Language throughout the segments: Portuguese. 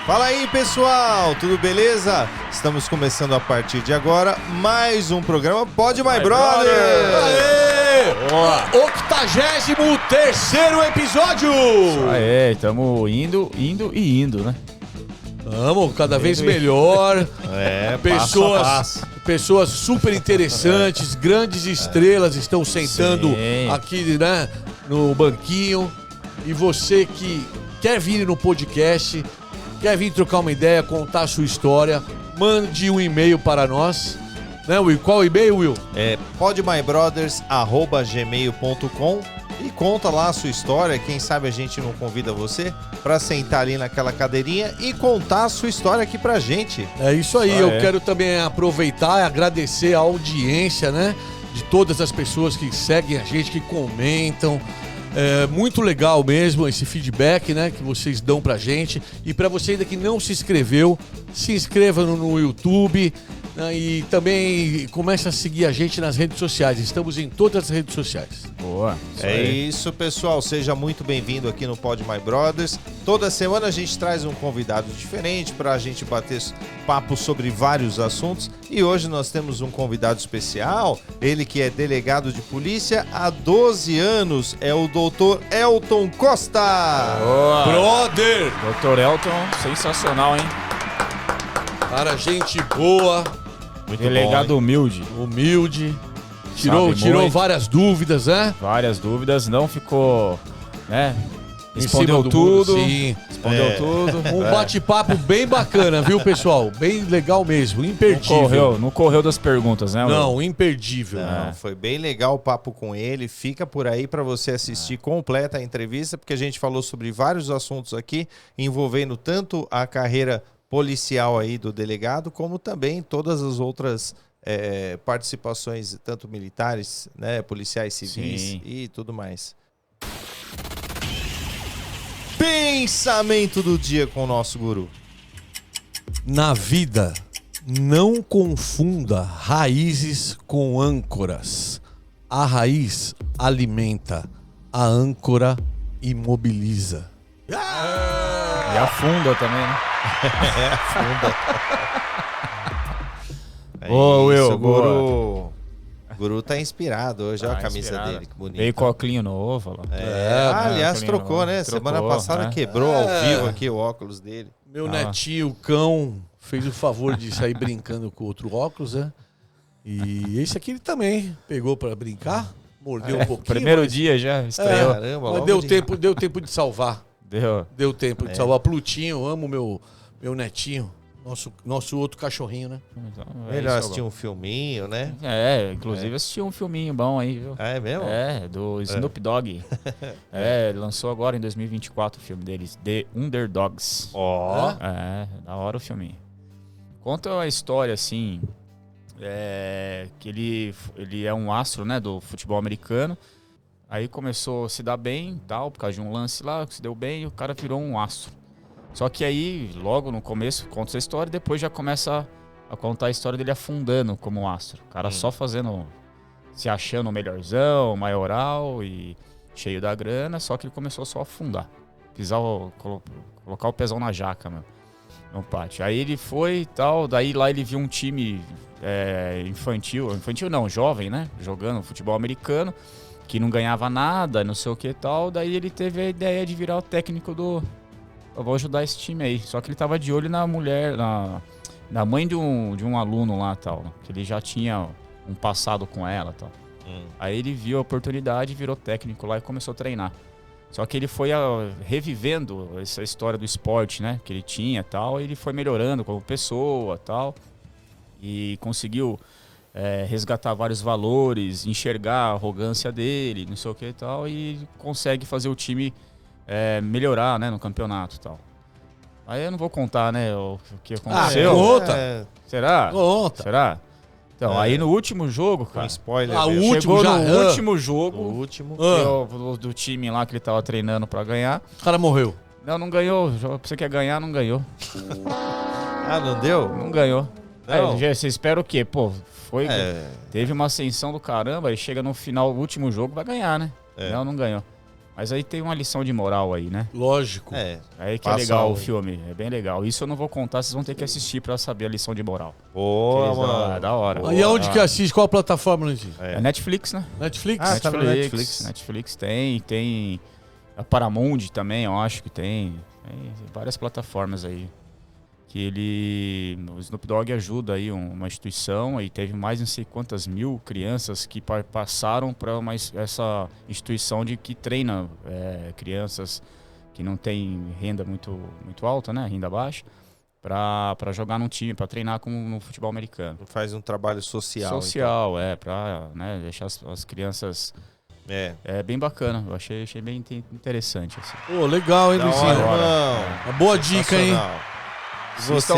Fala aí, pessoal, tudo beleza? Estamos começando a partir de agora mais um programa Pod My Brother. Aê! 83º episódio! Estamos indo, né? Vamos, cada vez melhor. Pessoas super interessantes, grandes estrelas estão sentando aqui, né, no banquinho. E você que quer vir no podcast, quer vir trocar uma ideia, contar a sua história, mande um e-mail para nós. Né, Will? Qual o e-mail, Will? podmybrothers@gmail.com e conta lá a sua história. Quem sabe a gente não convida você para sentar ali naquela cadeirinha e contar a sua história aqui pra gente. É isso aí, eu quero também aproveitar e agradecer a audiência, né, de todas as pessoas que seguem a gente, que comentam. É muito legal mesmo esse feedback, né, que vocês dão pra gente. E pra você ainda que não se inscreveu, se inscreva no YouTube, né, e também comece a seguir a gente nas redes sociais. Estamos em todas as redes sociais. Boa. Isso, pessoal. Seja muito bem-vindo aqui no Pod My Brothers. Toda semana a gente traz um convidado diferente para a gente bater papo sobre vários assuntos. E hoje nós temos um convidado especial. Ele que é delegado de polícia há 12 anos. É o Dr. Elton Costa. Boa. Brother! Dr. Elton, sensacional, hein? Cara, gente boa, Muito Delegado bom, humilde. Tirou muito. várias dúvidas, né? Várias dúvidas, não ficou, né? Em Respondeu cima do tudo. muro, sim. Respondeu tudo. Um bate-papo bem bacana, viu, pessoal? Bem legal mesmo, imperdível. Não correu das perguntas, né? Não, imperdível. Não, foi bem legal o papo com ele. Fica por aí para você assistir completa a entrevista, porque a gente falou sobre vários assuntos aqui, envolvendo tanto a carreira policial aí do delegado, como também todas as outras participações, tanto militares, né, policiais civis. Sim. E tudo mais. Pensamento do dia com o nosso guru. Na vida, não confunda raízes com âncoras. A raiz alimenta, a âncora imobiliza. E afunda também, né? Afunda. Boa, Will, o guru tá inspirado hoje. Olha a camisa inspirado. dele, que bonita. Veio com óculos novo, lá. Aliás, Colino trocou, novo. né? Trocou, Semana passada né? quebrou ao vivo aqui o óculos dele. Meu netinho, o cão, fez o favor de sair brincando com outro óculos, né? E esse aqui ele também pegou pra brincar, mordeu um pouquinho. Primeiro dia já estreou. Caramba, Mas logo deu tempo de salvar. Deu. Deu tempo de salvar. Plutinho, eu amo meu netinho. Nosso outro cachorrinho, né? Então, Melhor isso assistir um filminho, né? Inclusive assisti um filminho bom aí, viu? É mesmo? Do Snoop Dogg. Lançou agora em 2024 o filme deles, The Underdogs. Ó. Da hora o filminho. Conta a história, assim, que ele é um astro, né, do futebol americano. Aí começou a se dar bem, tal, por causa de um lance lá, que se deu bem, e o cara virou um astro. Só que aí, logo no começo, conta essa história, depois já começa a contar a história dele afundando como um astro. O cara só se achando o melhorzão, maioral e cheio da grana, só que ele começou só a afundar. Colocar o pezão na jaca, meu, no pátio. Aí ele foi e tal, daí lá ele viu um time infantil não, jovem, né, jogando futebol americano, que não ganhava nada, não sei o que e tal, daí ele teve a ideia de virar o técnico eu vou ajudar esse time aí. Só que ele tava de olho na mulher, na mãe de um aluno lá, tal, que ele já tinha um passado com ela, tal. Aí ele viu a oportunidade, virou técnico lá e começou a treinar. Só que ele foi revivendo essa história do esporte, né, que ele tinha, tal, e ele foi melhorando como pessoa, tal, e conseguiu resgatar vários valores, enxergar a arrogância dele, não sei o que e tal, e consegue fazer o time melhorar, né, no campeonato e tal. Aí eu não vou contar, né, o que aconteceu. Conta. Será? Conta. Será? Então, aí no último jogo, cara... Com spoiler. o mesmo. último Chegou já. no último jogo O último. do time lá que ele tava treinando pra ganhar. O cara morreu. Não ganhou. Você quer ganhar, não ganhou. Não deu? Não ganhou. Não. Você espera o quê? Pô, teve uma ascensão do caramba, aí chega no final do último jogo, vai ganhar, né? Não ganhou. Mas aí tem uma lição de moral aí, né? Lógico. Aí que é legal o filme, é bem legal. Isso eu não vou contar, vocês vão ter que assistir pra saber a lição de moral. Boa, É da hora. E aonde que assiste? Qual a plataforma, Luiz? É Netflix, né? Netflix? Tá no Netflix. Netflix tem a Paramount também, eu acho que tem várias plataformas aí. Que o Snoop Dogg ajuda aí uma instituição e teve mais não sei quantas mil crianças que passaram para essa instituição que treina crianças que não têm renda muito alta, né, renda baixa, para jogar num time, para treinar como no futebol americano. Faz um trabalho social. Social, para deixar as crianças... É bem bacana, eu achei bem interessante. Assim. Pô, legal, hein, Luizinho? Irmão. Uma boa dica, hein? Você,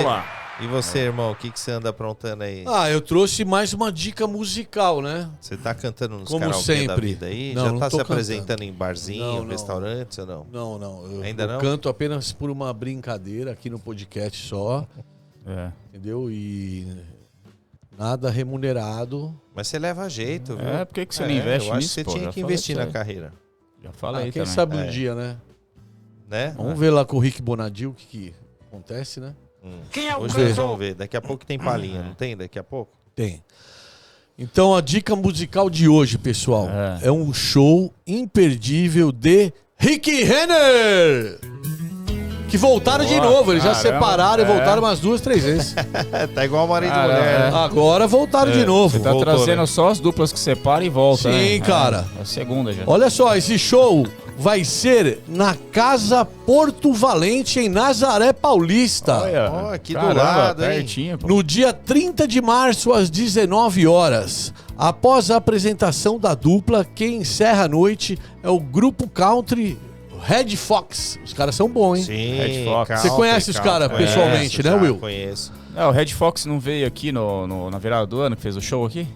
e você, irmão, o que você anda aprontando aí? Eu trouxe mais uma dica musical, né? Você tá cantando nos Como karaokê sempre. da vida aí? Não, Já não tá tô se apresentando cantando. em barzinho, Não. restaurantes ou não? Não. Ainda não? Eu canto apenas por uma brincadeira aqui no podcast só. Entendeu? E nada remunerado. Mas você leva jeito, viu? Por que você não investe eu acho nisso? que você tinha que investir na carreira. Já falei Quem também. sabe um dia, né? Vamos ver lá com o Rick Bonadil o que acontece, né? Quem é o Hoje nós vamos ver. Daqui a pouco tem palhinha, não tem? Daqui a pouco? Tem. Então a dica musical de hoje, pessoal, é um show imperdível de Rick Renner. Que voltaram de novo, eles já separaram e voltaram umas 2, 3 vezes. Tá igual marido e mulher. Agora voltaram de novo. Você tá trazendo só as duplas que separam e voltam, né? Sim, cara. É a segunda já. Olha só, esse show vai ser na Casa Porto Valente, em Nazaré Paulista. Olha, aqui do lado, hein? pertinho, pô. No dia 30 de março, às 19 horas. Após a apresentação da dupla, quem encerra a noite é o grupo country Red Fox. Os caras são bons, hein? Sim, Red Fox. Você conhece os caras pessoalmente, né, Will? Conheço. O Red Fox não veio aqui na virada do ano, que fez o show aqui?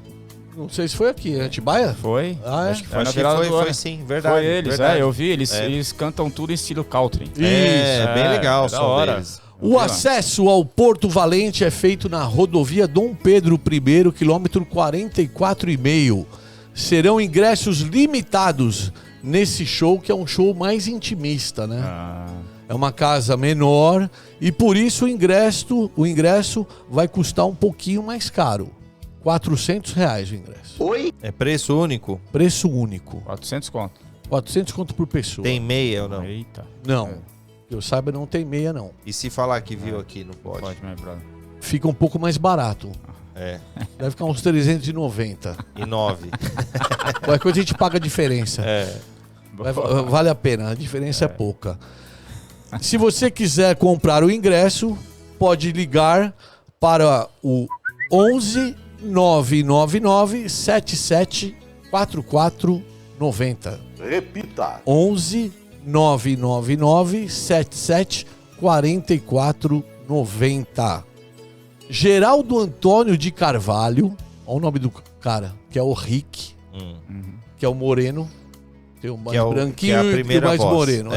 Não sei se foi aqui, né? Atibaia? Foi. Acho que foi na virada do ano. Foi sim, verdade. Foi eles, verdade. eu vi, eles cantam tudo em estilo country. Isso. Bem legal o da som hora. deles. O acesso ao Porto Valente é feito na rodovia Dom Pedro I, quilômetro 44,5. Serão ingressos limitados nesse show, que é um show mais intimista, né? É uma casa menor e por isso o ingresso vai custar um pouquinho mais caro. R$400 o ingresso. Oi? É preço único? Preço único. 400 conto. 400 conto por pessoa. Tem meia ou não? Eita. Não. Que eu saiba, não tem meia, não. E se falar que viu aqui, não pode? Pode, meu brother. Fica um pouco mais barato. Deve ficar uns 390. E 9. Qualquer coisa a gente paga a diferença. Vale a pena, a diferença é pouca. Se você quiser comprar o ingresso, pode ligar para o 11 999 77 4490. Repita. 11 999 77 4490. Geraldo Antônio de Carvalho, olha o nome do cara, que é o Rick, que é o moreno, tem o mais branquinho e o mais moreno.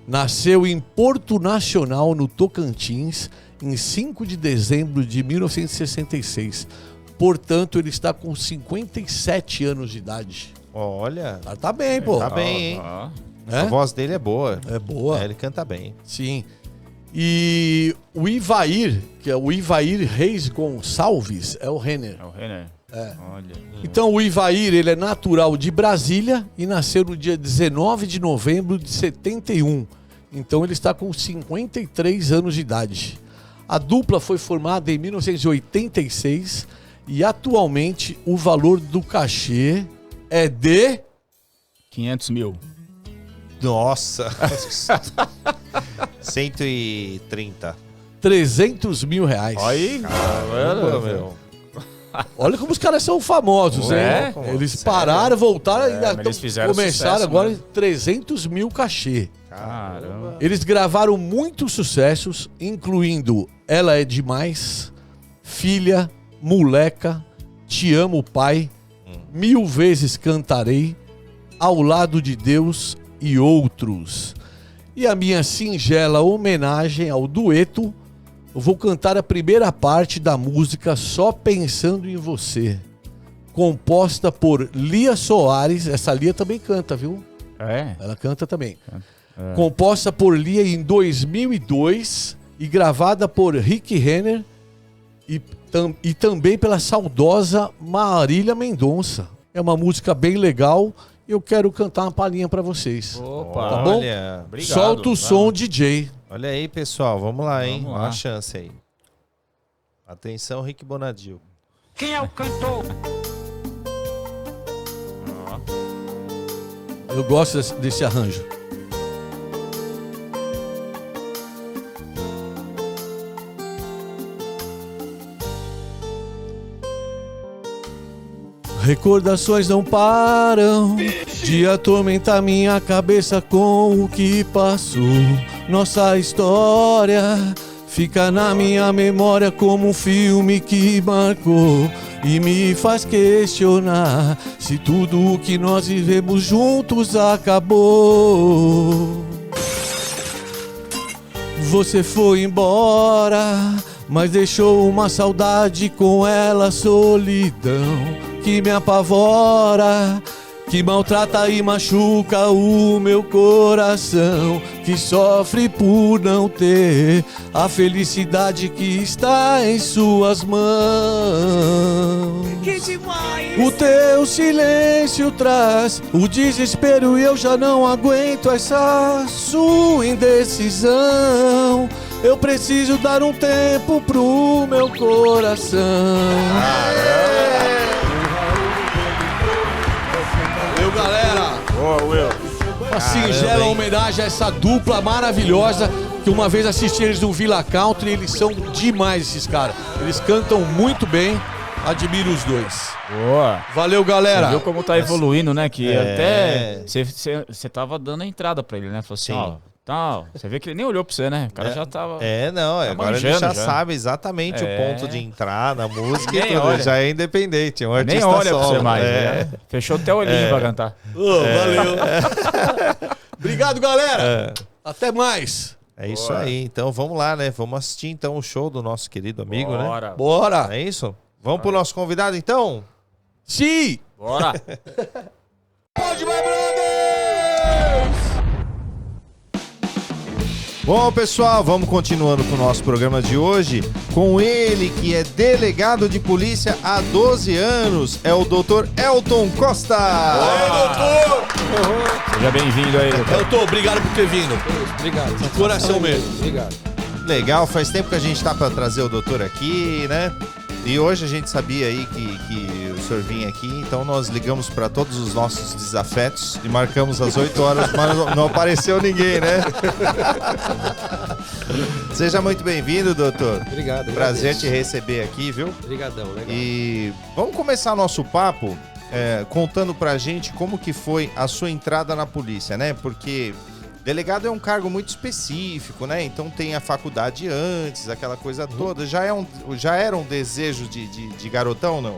Nasceu em Porto Nacional, no Tocantins, em 5 de dezembro de 1966. Portanto, ele está com 57 anos de idade. Olha. Tá bem, pô. Tá bem, hein? É? A voz dele é boa. É boa. Ele canta bem. Sim. E o Ivair, que é o Ivair Reis Gonçalves, é o Renner. É o Renner? Olha. Então o Ivair, ele é natural de Brasília e nasceu no dia 19 de novembro de 71. Então ele está com 53 anos de idade. A dupla foi formada em 1986 e atualmente o valor do cachê é de... 500 mil. Nossa. 130. 300 mil reais. Aí, Caramba, meu. Olha como os caras são famosos, né? Eles pararam, voltaram e ainda eles fizeram começaram sucesso, agora né? em 300 mil cachê. Caramba. Eles gravaram muitos sucessos, incluindo Ela é Demais, Filha, Moleca, Te Amo Pai, 1000 Vezes Cantarei, Ao Lado de Deus e outros. E a minha singela homenagem ao dueto, eu vou cantar a primeira parte da música Só Pensando em Você, composta por Lia Soares. Essa Lia também canta, viu? É. Ela canta também. Composta por Lia em 2002 e gravada por Rick Renner e também pela saudosa Marília Mendonça. É uma música bem legal e eu quero cantar uma palhinha pra vocês. Opa. Tá bom? Olha, Obrigado. Solta o som, DJ. olha aí, pessoal. Vamos lá, hein? Vamos lá. Uma chance aí. Atenção, Rick Bonadil. Quem é o cantor? Eu gosto desse arranjo. Recordações não param de atormentar minha cabeça com o que passou. Nossa história fica na minha memória como um filme que marcou e me faz questionar se tudo o que nós vivemos juntos acabou. Você foi embora, mas deixou uma saudade com ela, solidão que me apavora, que maltrata e machuca o meu coração, que sofre por não ter a felicidade que está em suas mãos. Que demais! O teu silêncio traz o desespero e eu já não aguento essa sua indecisão. Eu preciso dar um tempo pro meu coração. Valeu, galera! Boa, Will. Uma singela homenagem a essa dupla maravilhosa que uma vez assisti eles no Villa Country. Eles são demais, esses caras. Eles cantam muito bem. Admiro os dois. Boa. Valeu, galera. Você viu como tá evoluindo, né? Que É. até você tava dando a entrada pra ele, né? Falou assim, Sim. ó, tal. Você vê que ele nem olhou pra você, né? O cara já tava... Não, agora ele manjando já já. sabe exatamente o ponto de entrada, a música e Nem tudo. olha. Ele já é independente, é um artista Nem olha pra solo. você mais. É. Né? Fechou até o olhinho pra cantar. Valeu. Obrigado, galera. Até mais. É isso aí, então vamos lá, né? Vamos assistir então o show do nosso querido amigo, né? Bora. Bora. É isso? Vamos pro nosso convidado então? Sim. Bora. Pode, my brothers. Bom, pessoal, vamos continuando com o nosso programa de hoje com ele, que é delegado de polícia há 12 anos, é o Dr. Elton Costa. Oi, doutor. Seja bem-vindo aí, doutor. Eu tô, obrigado por ter vindo. Obrigado. De coração mesmo. Obrigado. Legal, faz tempo que a gente tá para trazer o doutor aqui, né? E hoje a gente sabia aí que o senhor vinha aqui, então nós ligamos para todos os nossos desafetos e marcamos às 8 horas, mas não apareceu ninguém, né? Seja muito bem-vindo, doutor. Obrigado. Prazer agradeço. te receber aqui, viu? Obrigadão, legal. E vamos começar nosso papo contando pra gente como que foi a sua entrada na polícia, né? Porque delegado é um cargo muito específico, né? Então tem a faculdade antes, aquela coisa toda. Já era um desejo de garotão, não?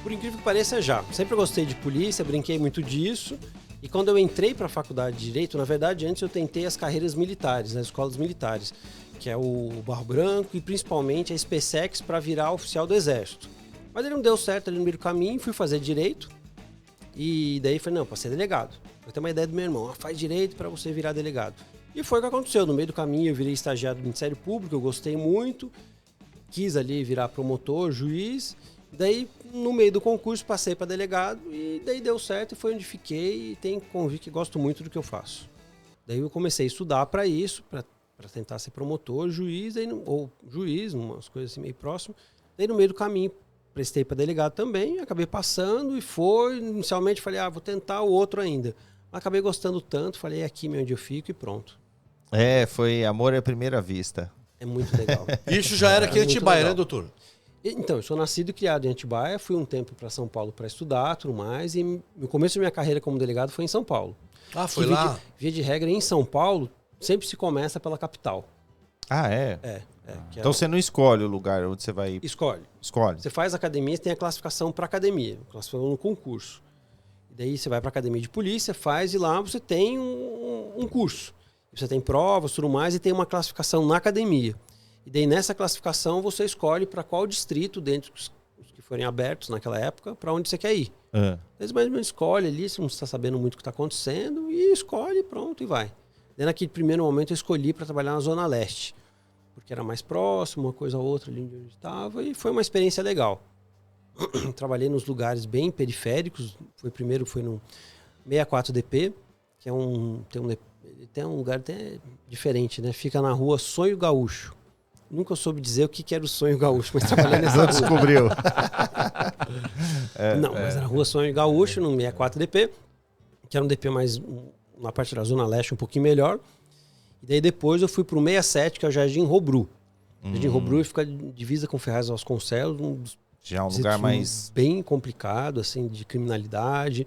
Por incrível que pareça, já. Sempre gostei de polícia, brinquei muito disso. E quando eu entrei para a faculdade de Direito, na verdade, antes eu tentei as carreiras militares, nas escolas militares, que é o Barro Branco e principalmente a SpaceX para virar oficial do Exército. Mas ele não deu certo ali no meio do caminho, fui fazer Direito. E daí falei, não, para ser delegado. Eu tenho uma ideia do meu irmão, faz Direito para você virar delegado. E foi o que aconteceu. No meio do caminho eu virei estagiário do Ministério Público, eu gostei muito. Quis ali virar promotor, juiz. Daí, no meio do concurso, passei para delegado e daí deu certo e foi onde fiquei e tenho que convir que gosto muito do que eu faço. Daí eu comecei a estudar para isso, para tentar ser promotor, juiz, ou juiz, umas coisas assim meio próximo. Daí no meio do caminho prestei para delegado também, acabei passando e foi. Inicialmente falei, vou tentar o outro ainda. Mas acabei gostando tanto, falei, é aqui mesmo onde eu fico e pronto. Foi amor à primeira vista. É muito legal. Isso já era aqui em muito Atibaia, legal. né, doutor? Então, eu sou nascido e criado em Atibaia, fui um tempo para São Paulo para estudar, tudo mais, e no começo da minha carreira como delegado foi em São Paulo. Ah, foi Que lá? Via de regra, em São Paulo, sempre se começa pela capital. Ah, é? Que Então você não escolhe o lugar onde você vai... escolhe. Escolhe. Você faz academia, você tem a classificação para academia, classificação no concurso. E daí você vai para academia de polícia, faz e lá você tem um curso. Você tem provas, tudo mais, e tem uma classificação na academia. E daí nessa classificação você escolhe para qual distrito, dentre os que forem abertos naquela época, para onde você quer ir. Eles mais ou menos escolhe ali, você não está sabendo muito o que está acontecendo, e escolhe, pronto, e vai. Daí naquele primeiro momento eu escolhi para trabalhar na Zona Leste, porque era mais próximo, uma coisa ou outra ali onde eu estava, e foi uma experiência legal. Trabalhei nos lugares bem periféricos, primeiro foi no 64DP, que é tem um lugar até diferente, né? Fica na rua Sonho Gaúcho. Nunca soube dizer o que era o Sonho Gaúcho, mas trabalhei nessa Não rua. descobriu. Mas era a rua Sonho Gaúcho, no 64DP, que era um DP mais na parte da Zona Leste um pouquinho melhor. E daí depois eu fui pro 67, que é o Jardim Robru. Jardim Robru fica divisa com Ferraz de Vasconcelos, um dos Já um lugar mais... bem complicado, assim, de criminalidade,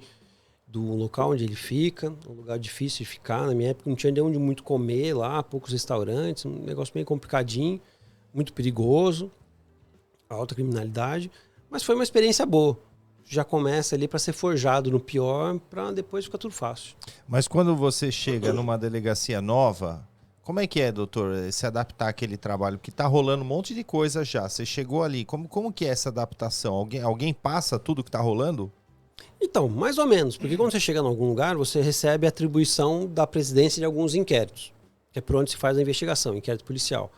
do local onde ele fica, um lugar difícil de ficar. Na minha época não tinha de onde muito comer lá, poucos restaurantes, um negócio meio complicadinho, muito perigoso, alta criminalidade, mas foi uma experiência boa. Já começa ali para ser forjado no pior, para depois ficar tudo fácil. Mas quando você chega numa delegacia nova, como é que é, doutor, se adaptar àquele trabalho? Porque tá rolando um monte de coisa já. Você chegou ali, como que é essa adaptação? Alguém passa tudo que tá rolando? Então, mais ou menos, porque quando você chega em algum lugar, você recebe a atribuição da presidência de alguns inquéritos, que é por onde se faz a investigação, inquérito policial.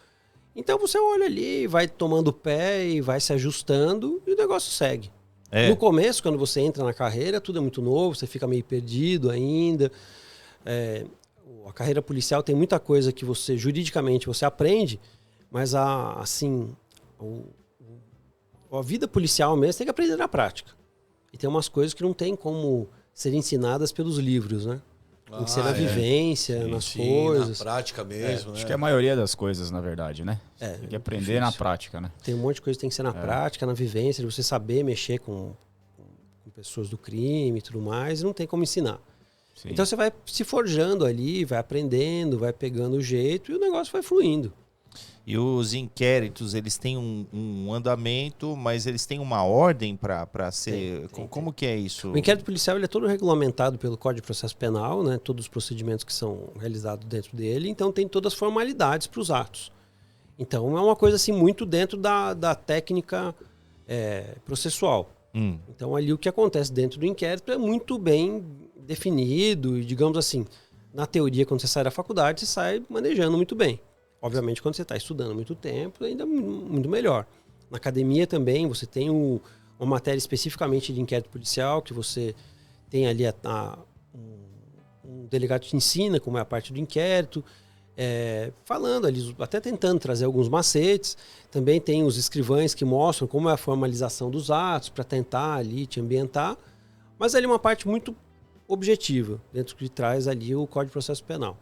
Então você olha ali, vai tomando pé e vai se ajustando e o negócio segue. No começo, quando você entra na carreira, tudo é muito novo, você fica meio perdido ainda. A carreira policial tem muita coisa que você, juridicamente, você aprende, mas a vida policial mesmo tem que aprender na prática. E tem umas coisas que não tem como ser ensinadas pelos livros, né? Tem que ser na vivência, nas coisas. Na prática mesmo, né? Acho que é a maioria das coisas, na verdade, né? Tem que aprender na prática, né? Tem um monte de coisa que tem que ser na prática, na vivência, de você saber mexer com pessoas do crime e tudo mais, e não tem como ensinar. Sim. Então você vai se forjando ali, vai aprendendo, vai pegando o jeito e o negócio vai fluindo. E os inquéritos, eles têm um andamento, mas eles têm uma ordem para ser... Como que é isso? O inquérito policial ele é todo regulamentado pelo Código de Processo Penal, né? Todos os procedimentos que são realizados dentro dele, então tem todas as formalidades para os atos. Então é uma coisa assim muito dentro da técnica processual. Então ali o que acontece dentro do inquérito é muito bem definido e, digamos assim, na teoria, quando você sai da faculdade, você sai manejando muito bem. Obviamente, quando você está estudando muito tempo, ainda muito melhor. Na academia também, você tem uma matéria especificamente de inquérito policial, que você tem ali um delegado te ensina como é a parte do inquérito, falando ali, até tentando trazer alguns macetes. Também tem os escrivães que mostram como é a formalização dos atos, para tentar ali te ambientar. Mas ali uma parte muito objetiva, dentro que traz ali o Código de Processo Penal.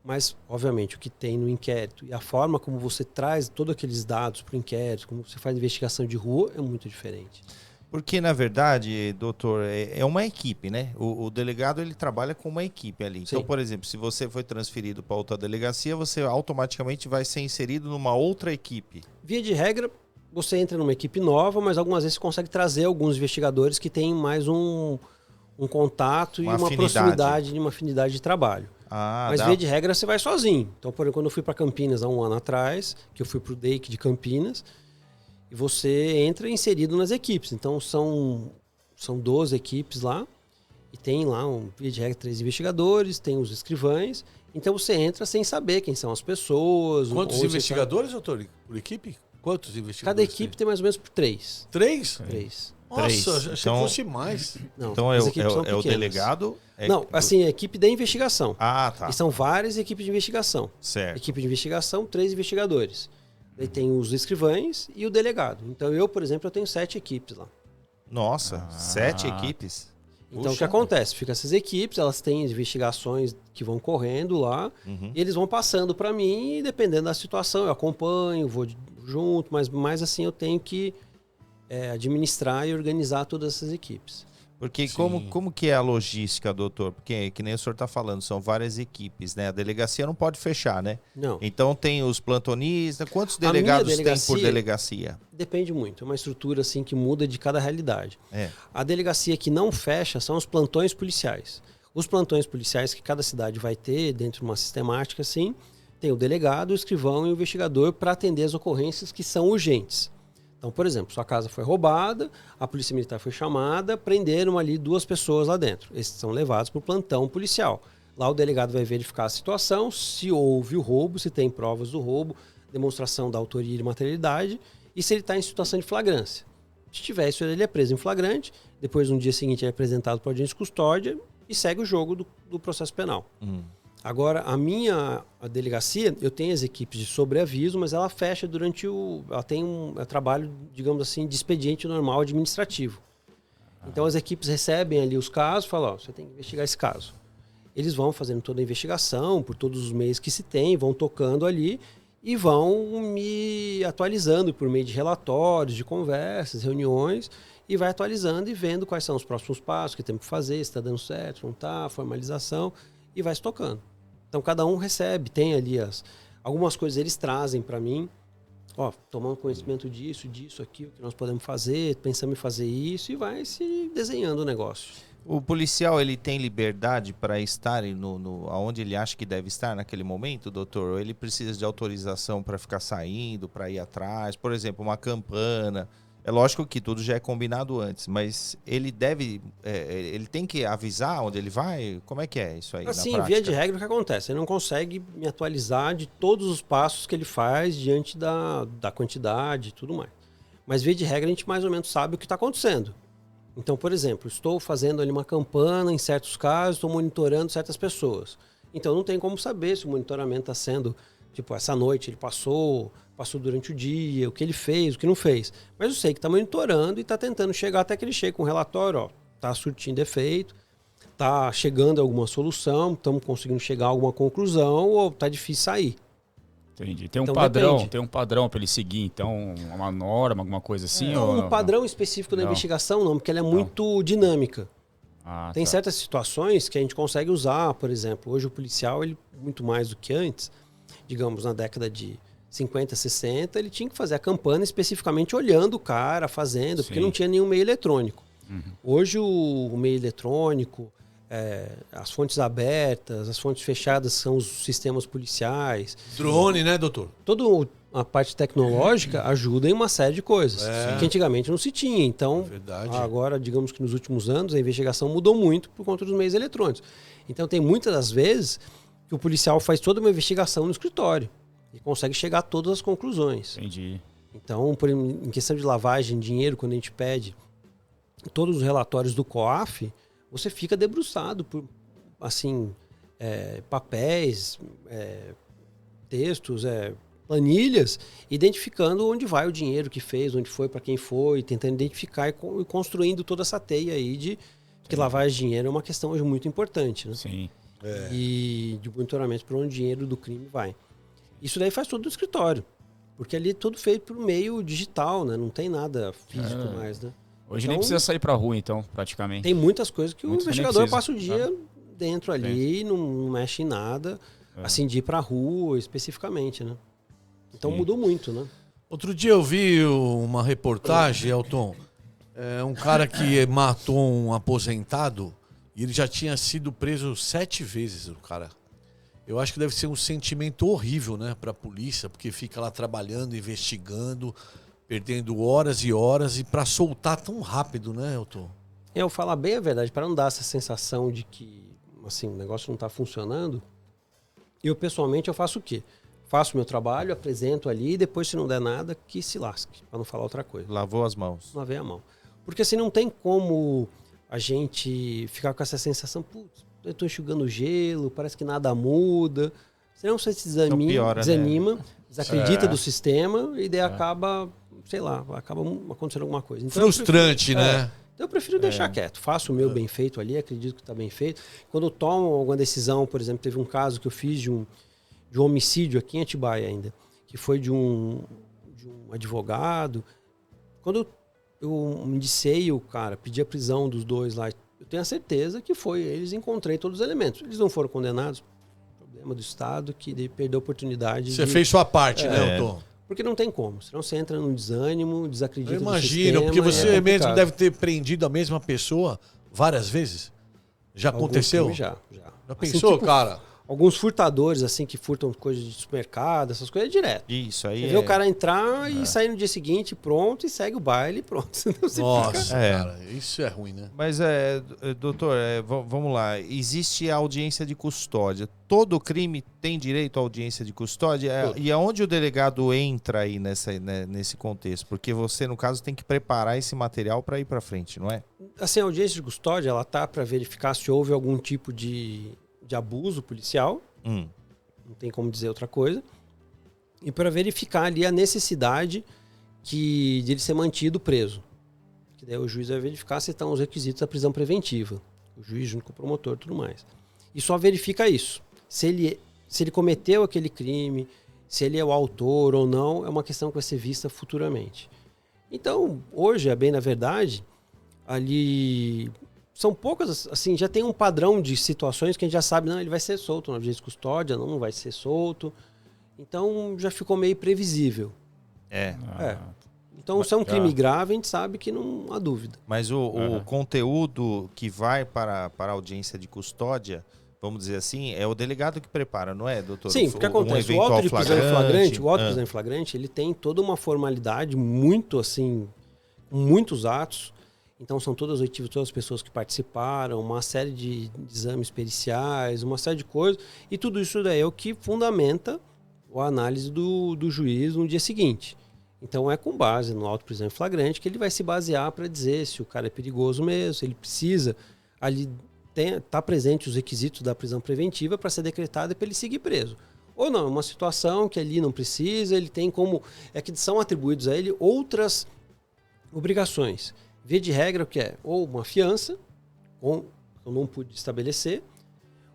Mas, obviamente, o que tem no inquérito e a forma como você traz todos aqueles dados para o inquérito, como você faz investigação de rua, é muito diferente. Porque, na verdade, doutor, é uma equipe, né? O delegado, ele trabalha com uma equipe ali. Sim. Então, por exemplo, se você foi transferido para outra delegacia, você automaticamente vai ser inserido numa outra equipe. Via de regra, você entra numa equipe nova, mas algumas vezes você consegue trazer alguns investigadores que têm mais um contato e uma proximidade, uma afinidade de trabalho. Mas via de regra você vai sozinho. Então, por exemplo, quando eu fui para Campinas há um ano atrás, que eu fui para o DEIC de Campinas, e você entra inserido nas equipes. Então são 12 equipes lá, e tem lá, via de regra, 3 investigadores, tem os escrivães. Então você entra sem saber quem são as pessoas. Quantos investigadores, doutor, por equipe? Quantos investigadores? Cada equipe tem mais ou menos por 3. 3? 3. Nossa, achei que fosse mais. Não, então é o delegado? Não, assim, é a equipe de investigação. Ah, tá. E são várias equipes de investigação. Certo. Equipe de investigação, 3 investigadores. Daí tem os escrivães e o delegado. Então eu, por exemplo, eu tenho 7 equipes lá. Nossa, 7 equipes? Então o que acontece? Fica essas equipes, elas têm investigações que vão correndo lá, e eles vão passando para mim, e dependendo da situação, eu acompanho, vou junto, mas mais assim eu tenho que administrar e organizar todas essas equipes. Porque como que é a logística, doutor? Porque, que nem o senhor está falando, são várias equipes, né? A delegacia não pode fechar, né? Não. Então tem os plantonistas. Quantos delegados tem por delegacia? Depende muito. É uma estrutura assim que muda de cada realidade. A delegacia que não fecha são os plantões policiais. Os plantões policiais que cada cidade vai ter, dentro de uma sistemática assim, tem o delegado, o escrivão e o investigador para atender as ocorrências que são urgentes. Então, por exemplo, sua casa foi roubada, a polícia militar foi chamada, prenderam ali 2 pessoas lá dentro. Esses são levados para o plantão policial. Lá o delegado vai verificar a situação, se houve o roubo, se tem provas do roubo, demonstração da autoria e materialidade, e se ele está em situação de flagrância. Se tiver isso, ele é preso em flagrante, depois no dia seguinte é apresentado para a audiência de custódia e segue o jogo do processo penal. Agora, a delegacia, eu tenho as equipes de sobreaviso, mas ela fecha durante ela tem um trabalho, digamos assim, de expediente normal administrativo. Então as equipes recebem ali os casos, falam, você tem que investigar esse caso. Eles vão fazendo toda a investigação, por todos os meios que se tem, vão tocando ali e vão me atualizando por meio de relatórios, de conversas, reuniões, e vai atualizando e vendo quais são os próximos passos, o que temos que fazer, se está dando certo, não está, formalização, e vai se tocando. Então cada um recebe, tem ali algumas coisas eles trazem para mim, tomando conhecimento disso, aquilo que nós podemos fazer, pensamos em fazer isso, e vai se desenhando o negócio. O policial, ele tem liberdade para estar aonde ele acha que deve estar naquele momento, doutor? Ou ele precisa de autorização para ficar saindo, para ir atrás? Por exemplo, uma campana. É lógico que tudo já é combinado antes, mas ele ele tem que avisar onde ele vai? Como é que é isso aí assim, na prática? Via de regra, o que acontece? Ele não consegue me atualizar de todos os passos que ele faz diante da quantidade e tudo mais. Mas via de regra, a gente mais ou menos sabe o que está acontecendo. Então, por exemplo, estou fazendo ali uma campana em certos casos, estou monitorando certas pessoas. Então, não tem como saber se o monitoramento está sendo, tipo, essa noite ele passou durante o dia, o que ele fez, o que não fez. Mas eu sei que está monitorando e está tentando chegar até que ele chegue com um relatório, está surtindo efeito, está chegando a alguma solução, estamos conseguindo chegar a alguma conclusão ou está difícil sair. Entendi. Tem um Então, padrão, depende. tem um padrão para ele seguir, então, uma norma, alguma coisa assim? ou Um padrão específico da Não. investigação não, porque ela é muito dinâmica. Tem tá. certas situações que a gente consegue usar, por exemplo, hoje o policial, ele muito mais do que antes, digamos na década de 50, 60, ele tinha que fazer a campana especificamente olhando o cara, fazendo, porque Sim. não tinha nenhum meio eletrônico. Hoje o meio eletrônico, as fontes abertas, as fontes fechadas são os sistemas policiais. Drone, né, doutor? Toda a parte tecnológica ajuda em uma série de coisas que antigamente não se tinha. Então, Verdade. agora, digamos que nos últimos anos, a investigação mudou muito por conta dos meios eletrônicos. Então, tem muitas das vezes que o policial faz toda uma investigação no escritório e consegue chegar a todas as conclusões. Entendi. Então, em questão de lavagem de dinheiro, quando a gente pede todos os relatórios do COAF, você fica debruçado por, assim, papéis, textos, planilhas, identificando onde vai o dinheiro que fez, onde foi, para quem foi, tentando identificar e construindo toda essa teia aí de que lavagem de dinheiro é uma questão hoje muito importante, né? Sim. E de monitoramento para onde o dinheiro do crime vai. Isso daí faz tudo no escritório, porque ali é tudo feito por meio digital, né? Não tem nada físico mais, né? Hoje Então, nem precisa sair pra rua, então, praticamente. tem muitas coisas que Muitos o nem investigador precisa, passa o dia dentro ali, não mexe em nada, assim, de ir pra rua especificamente, né? Então Sim. mudou muito, né? Outro dia eu vi uma reportagem, Elton, um cara que matou um aposentado e ele já tinha sido preso 7 vezes, o cara. Eu acho que deve ser um sentimento horrível, né, pra polícia, porque fica lá trabalhando, investigando, perdendo horas e horas, e pra soltar tão rápido, né, Elton? Eu falar bem a verdade, para não dar essa sensação de que, assim, o negócio não tá funcionando, eu pessoalmente eu faço o quê? Faço o meu trabalho, apresento ali, e depois se não der nada, que se lasque, para não falar outra coisa. Lavou as mãos. Lavei a mão. Porque assim, não tem como a gente ficar com essa sensação, putz, eu tô enxugando gelo, parece que nada muda. Senão você se desanima, piora, né? desacredita do sistema e daí acaba, sei lá, acaba acontecendo alguma coisa. Então, Frustrante, né? Então eu prefiro deixar quieto. Faço o meu bem feito ali, acredito que está bem feito. Quando eu tomo alguma decisão, por exemplo, teve um caso que eu fiz de um homicídio aqui em Atibaia ainda, que foi de um advogado. Quando eu indicei o cara, pedi a prisão dos dois lá, eu tenho a certeza que foi eles, encontrei todos os elementos. Eles não foram condenados, problema do Estado, que daí perdeu a oportunidade Você fez sua parte, né, Elton? Porque não tem como, senão você entra num desânimo, desacredita Eu do imagino, sistema, porque você é mesmo complicado. deve ter prendido a mesma pessoa várias vezes. Já Algum aconteceu? crime Já Já pensou, tipo, cara? Alguns furtadores, assim, que furtam coisas de supermercado, essas coisas, é direto. Isso aí Você vê o cara entrar e sair no dia seguinte, pronto, e segue o baile, pronto. Senão você Nossa, fica... cara, isso é ruim, né? Mas, doutor, vamos lá. Existe a audiência de custódia. Todo crime tem direito à audiência de custódia? E aonde o delegado entra aí nesse contexto? Porque você, no caso, tem que preparar esse material para ir para frente, não é? Assim, a audiência de custódia, ela tá para verificar se houve algum tipo de abuso policial. Não tem como dizer outra coisa. E para verificar ali a necessidade de ele ser mantido preso. Que daí o juiz vai verificar se estão os requisitos da prisão preventiva. O juiz junto com o promotor e tudo mais. E só verifica isso. Se ele cometeu aquele crime, se ele é o autor ou não, é uma questão que vai ser vista futuramente. Então, hoje, bem na verdade, ali são poucas, assim, já tem um padrão de situações que a gente já sabe, não, ele vai ser solto na audiência de custódia, não vai ser solto. Então, já ficou meio previsível. Então, se é um crime grave, a gente sabe que não há dúvida. Mas o conteúdo que vai para a audiência de custódia, vamos dizer assim, é o delegado que prepara, não é, doutor? Sim, porque acontece, o auto de prisão em flagrante, o auto de prisão em flagrante, ele tem toda uma formalidade muito, assim, muitos atos. Então, são todas as pessoas que participaram, uma série de exames periciais, uma série de coisas, e tudo isso daí é o que fundamenta a análise do juiz no dia seguinte. Então, é com base no auto de prisão em flagrante que ele vai se basear para dizer se o cara é perigoso mesmo, se ele precisa ali tá presente os requisitos da prisão preventiva para ser decretada e para ele seguir preso. Ou não, é uma situação que ali não precisa, ele tem como... É que são atribuídos a ele outras obrigações. Via de regra, o que é? Ou uma fiança, eu não pude estabelecer,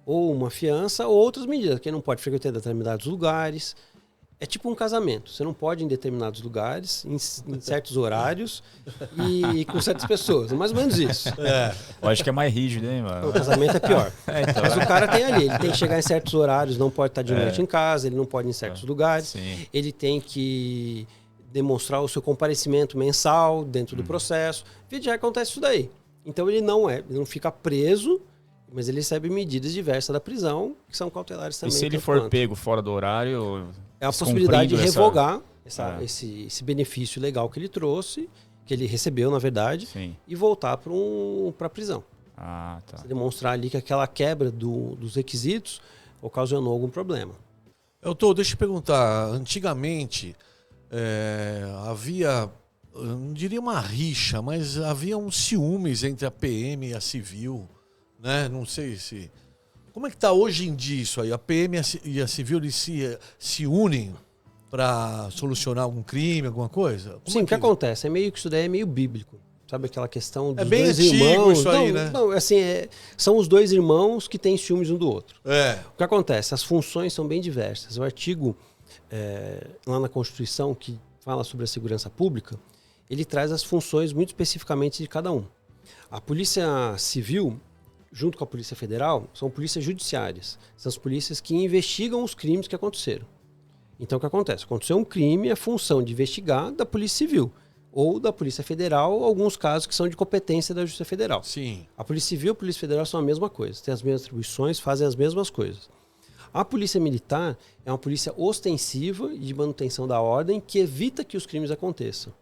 ou uma fiança, ou outras medidas, que não pode frequentar determinados lugares. É tipo um casamento. Você não pode ir em determinados lugares, em certos horários e com certas pessoas. É mais ou menos isso. Eu acho que é mais rígido, hein, mano? O casamento é pior. Então, Mas o cara tem ali, ele tem que chegar em certos horários, não pode estar de noite em casa, ele não pode ir em certos lugares, sim. Ele tem que demonstrar o seu comparecimento mensal dentro do processo. Via de regra, acontece isso daí. Então ele não fica preso, mas ele recebe medidas diversas da prisão, que são cautelares também. E se ele for pego fora do horário... É a possibilidade de revogar esse benefício legal que ele trouxe, que ele recebeu, na verdade, sim. E voltar para a prisão. Ah, tá. Se demonstrar ali que aquela quebra dos requisitos ocasionou algum problema. Deixa eu perguntar. Antigamente, havia, eu não diria uma rixa, mas havia uns ciúmes entre a PM e a civil, né? Não sei se... Como é que está hoje em dia isso aí? A PM e a civil eles se unem para solucionar algum crime, alguma coisa? Sim, o que acontece? Isso daí é meio bíblico. Sabe aquela questão dos bem dois antigo irmãos? Isso aí, né? Não, assim, são os dois irmãos que têm ciúmes um do outro. O que acontece? As funções são bem diversas. O artigo, lá na Constituição, que fala sobre a segurança pública, ele traz as funções muito especificamente de cada um. A Polícia Civil, junto com a Polícia Federal, são polícias judiciárias. São as polícias que investigam os crimes que aconteceram. Então, o que acontece? Aconteceu um crime, a função de investigar da Polícia Civil ou da Polícia Federal, alguns casos que são de competência da Justiça Federal. Sim. A Polícia Civil e a Polícia Federal são a mesma coisa, têm as mesmas atribuições, fazem as mesmas coisas. A Polícia Militar é uma polícia ostensiva e de manutenção da ordem que evita que os crimes aconteçam.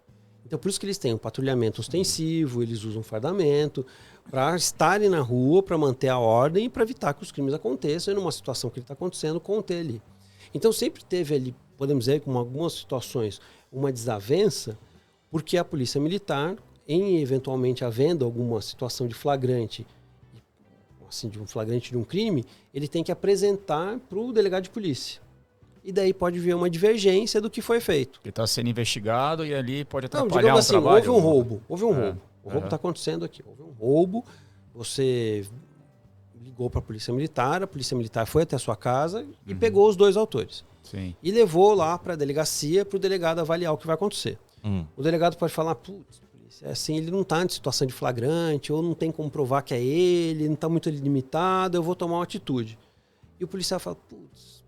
Então, por isso que eles têm um patrulhamento ostensivo, eles usam fardamento, para estarem na rua, para manter a ordem e para evitar que os crimes aconteçam e numa situação que ele está acontecendo, conter ali. Então sempre teve ali, podemos dizer, com algumas situações, uma desavença, porque a Polícia Militar, em eventualmente havendo alguma situação de flagrante, assim, de um flagrante de um crime, ele tem que apresentar para o delegado de polícia. E daí pode vir uma divergência do que foi feito. Ele está sendo investigado e ali pode Não, atrapalhar digamos assim, trabalho. houve um roubo. O roubo está acontecendo aqui. Houve um roubo, você ligou para a Polícia Militar foi até a sua casa e pegou os dois autores. Sim. E levou lá para a delegacia para o delegado avaliar o que vai acontecer. O delegado pode falar, putz, assim, ele não está em situação de flagrante, ou não tem como provar que é ele, não está muito limitado, eu vou tomar uma atitude. E o policial fala, putz,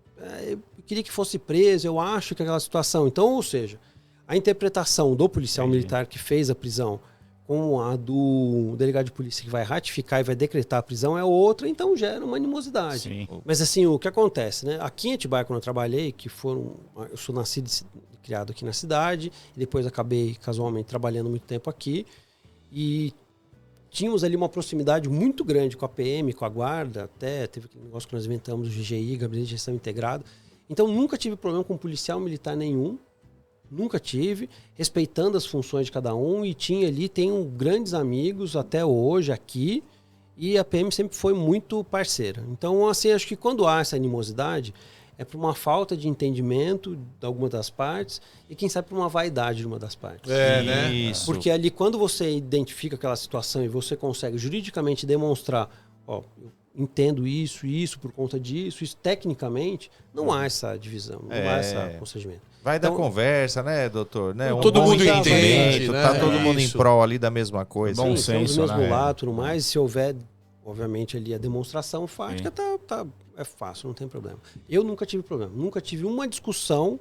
eu queria que fosse preso, eu acho que aquela situação. Então, ou seja, a interpretação do policial militar que fez a prisão como a do delegado de polícia que vai ratificar e vai decretar a prisão é outra, então gera uma animosidade. Sim. Mas assim, o que acontece, né? Aqui em Atibaia, quando eu trabalhei, eu sou nascido e criado aqui na cidade, e depois acabei casualmente trabalhando muito tempo aqui, e tínhamos ali uma proximidade muito grande com a PM, com a guarda, até teve aquele negócio que nós inventamos, o GGI, Gabinete de Gestão Integrado. Então nunca tive problema com policial militar nenhum, nunca tive, respeitando as funções de cada um, e tenho grandes amigos até hoje aqui, e a PM sempre foi muito parceira. Então, assim, acho que quando há essa animosidade, é por uma falta de entendimento de alguma das partes, e quem sabe por uma vaidade de uma das partes. Né? Isso. Porque ali, quando você identifica aquela situação e você consegue juridicamente demonstrar, ó, eu entendo isso por conta disso, isso tecnicamente, não há essa divisão, não há esse procedimento. Vai dar Então, conversa, né, doutor? Né? Todo bom mundo entendimento, entende, né? tá todo mundo em Isso. prol ali da mesma coisa. Bom sim, somos senso, do mesmo né? lado, tudo mais, e se houver, obviamente, ali a demonstração fática, é fácil, não tem problema. Eu nunca tive problema, nunca tive uma discussão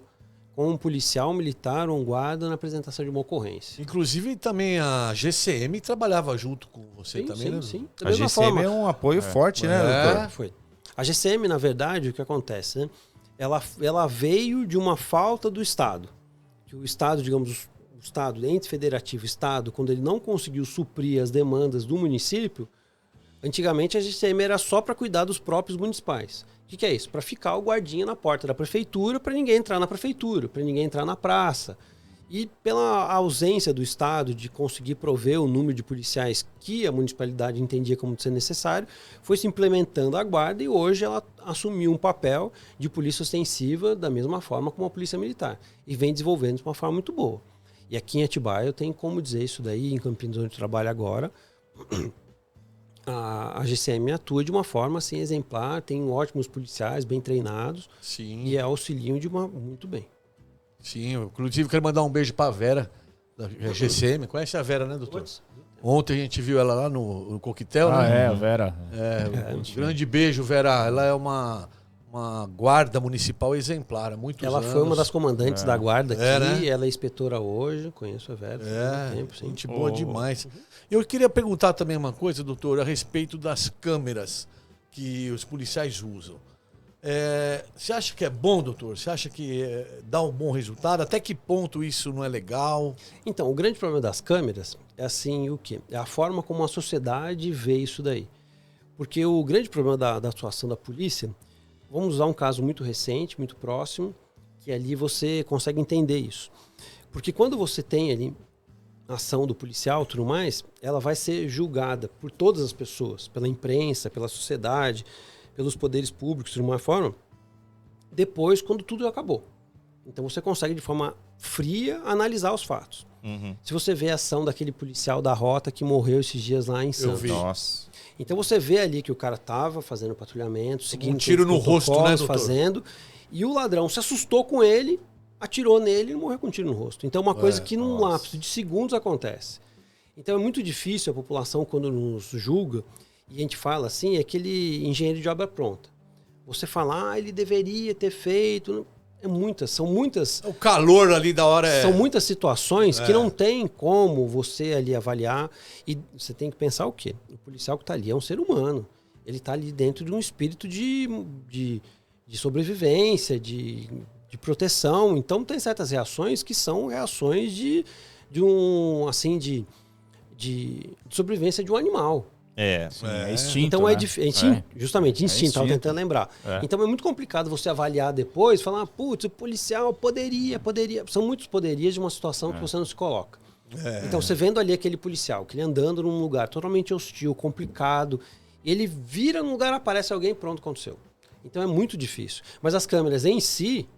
com um policial militar ou um guarda na apresentação de uma ocorrência. Inclusive, também a GCM trabalhava junto com você também, né? Sim. Da A mesma GCM forma. é um apoio forte, né, É. doutor? Foi. A GCM, na verdade, o que acontece, né? Ela veio de uma falta do Estado. Que o Estado, digamos, o Estado, ente federativo, Estado, quando ele não conseguiu suprir as demandas do município, antigamente a GCM era só para cuidar dos próprios municipais. O que é isso? Para ficar o guardinha na porta da prefeitura, para ninguém entrar na prefeitura, para ninguém entrar na praça. E pela ausência do Estado de conseguir prover o número de policiais que a municipalidade entendia como ser necessário, foi se implementando a guarda, e hoje ela assumiu um papel de polícia ostensiva da mesma forma como a polícia militar. E vem desenvolvendo de uma forma muito boa. E aqui em Atibaia eu tenho como dizer isso daí, em Campinas, onde eu trabalho agora, a GCM atua de uma forma assim, exemplar, tem ótimos policiais, bem treinados, Sim. e auxiliam muito bem. Sim, eu, inclusive quero mandar um beijo pra Vera, da GCM. Conhece a Vera, né, doutor? Ontem a gente viu ela lá no coquetel, né? A Vera. Um grande beijo, Vera. Ela é uma guarda municipal exemplar há muitos Ela anos. foi uma das comandantes da guarda aqui, né? ela é inspetora hoje, conheço a Vera há muito tempo, sim. Gente boa demais. Eu queria perguntar também uma coisa, doutor, a respeito das câmeras que os policiais usam. Você acha que é bom, doutor? Você acha que dá um bom resultado? Até que ponto isso não é legal? Então, o grande problema das câmeras é assim, o quê? É a forma como a sociedade vê isso daí. Porque o grande problema da atuação da polícia, vamos usar um caso muito recente, muito próximo, que ali você consegue entender isso. Porque quando você tem ali a ação do policial e tudo mais, ela vai ser julgada por todas as pessoas, pela imprensa, pela sociedade, pelos poderes públicos, de uma forma, depois, quando tudo acabou. Então você consegue, de forma fria, analisar os fatos. Uhum. Se você vê a ação daquele policial da rota que morreu esses dias lá em Santos. Nossa. Então você vê ali que o cara estava fazendo patrulhamento, seguindo tiro todos os no rosto, né, protocolos, doutor? fazendo, e o ladrão se assustou com ele, atirou nele e morreu com um tiro no rosto. Então é uma coisa que num lapso de segundos acontece. Então é muito difícil a população, quando nos julga, e a gente fala assim, é aquele engenheiro de obra pronta. Você fala, ele deveria ter feito. São muitas. O calor ali da hora São muitas situações que não tem como você ali avaliar. E você tem que pensar o quê? O policial que está ali é um ser humano. Ele está ali dentro de um espírito de sobrevivência, de proteção. Então tem certas reações que são reações de sobrevivência de um animal. É instinto, Então né? justamente, instinto, estava instinto. tentando lembrar. Então é muito complicado você avaliar depois, falar, putz, o policial poderia. São muitos poderias de uma situação que você não se coloca. Então você vendo ali aquele policial, que ele andando num lugar totalmente hostil, complicado, ele vira num lugar, aparece alguém, pronto, aconteceu. Então é muito difícil. Mas as câmeras em si,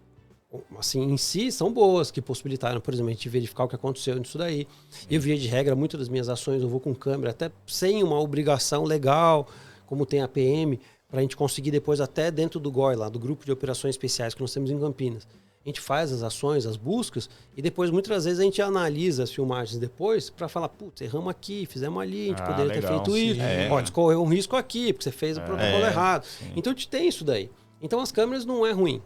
são boas, que possibilitaram, por exemplo, a gente verificar o que aconteceu nisso daí. Eu, via de regra, muitas das minhas ações eu vou com câmera, até sem uma obrigação legal, como tem a PM, para a gente conseguir depois, até dentro do GOI, lá, do Grupo de Operações Especiais que nós temos em Campinas. A gente faz as ações, as buscas, e depois, muitas vezes, a gente analisa as filmagens depois para falar, putz, erramos aqui, fizemos ali, a gente poderia ter feito isso, pode escorrer um risco aqui, porque você fez o protocolo errado. Sim. Então, a gente tem isso daí. Então, as câmeras não é ruim.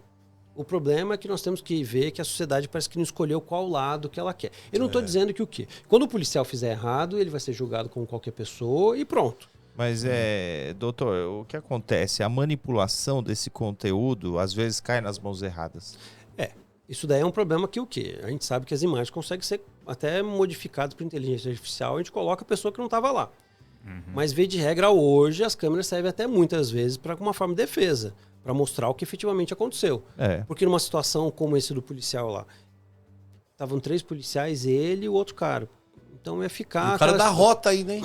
O problema é que nós temos que ver que a sociedade parece que não escolheu qual lado que ela quer. Eu não estou dizendo que o quê? Quando o policial fizer errado, ele vai ser julgado como qualquer pessoa e pronto. Mas, doutor, o que acontece? A manipulação desse conteúdo, às vezes, cai nas mãos erradas. Isso daí é um problema que o quê? A gente sabe que as imagens conseguem ser até modificadas por inteligência artificial, a gente coloca a pessoa que não estava lá. Mas, via de regra, hoje, as câmeras servem até muitas vezes para uma forma de defesa, para mostrar o que efetivamente aconteceu. Porque numa situação como esse do policial lá, estavam 3 policiais, ele e o outro cara. Então ia ficar... O cara da rota aí, né?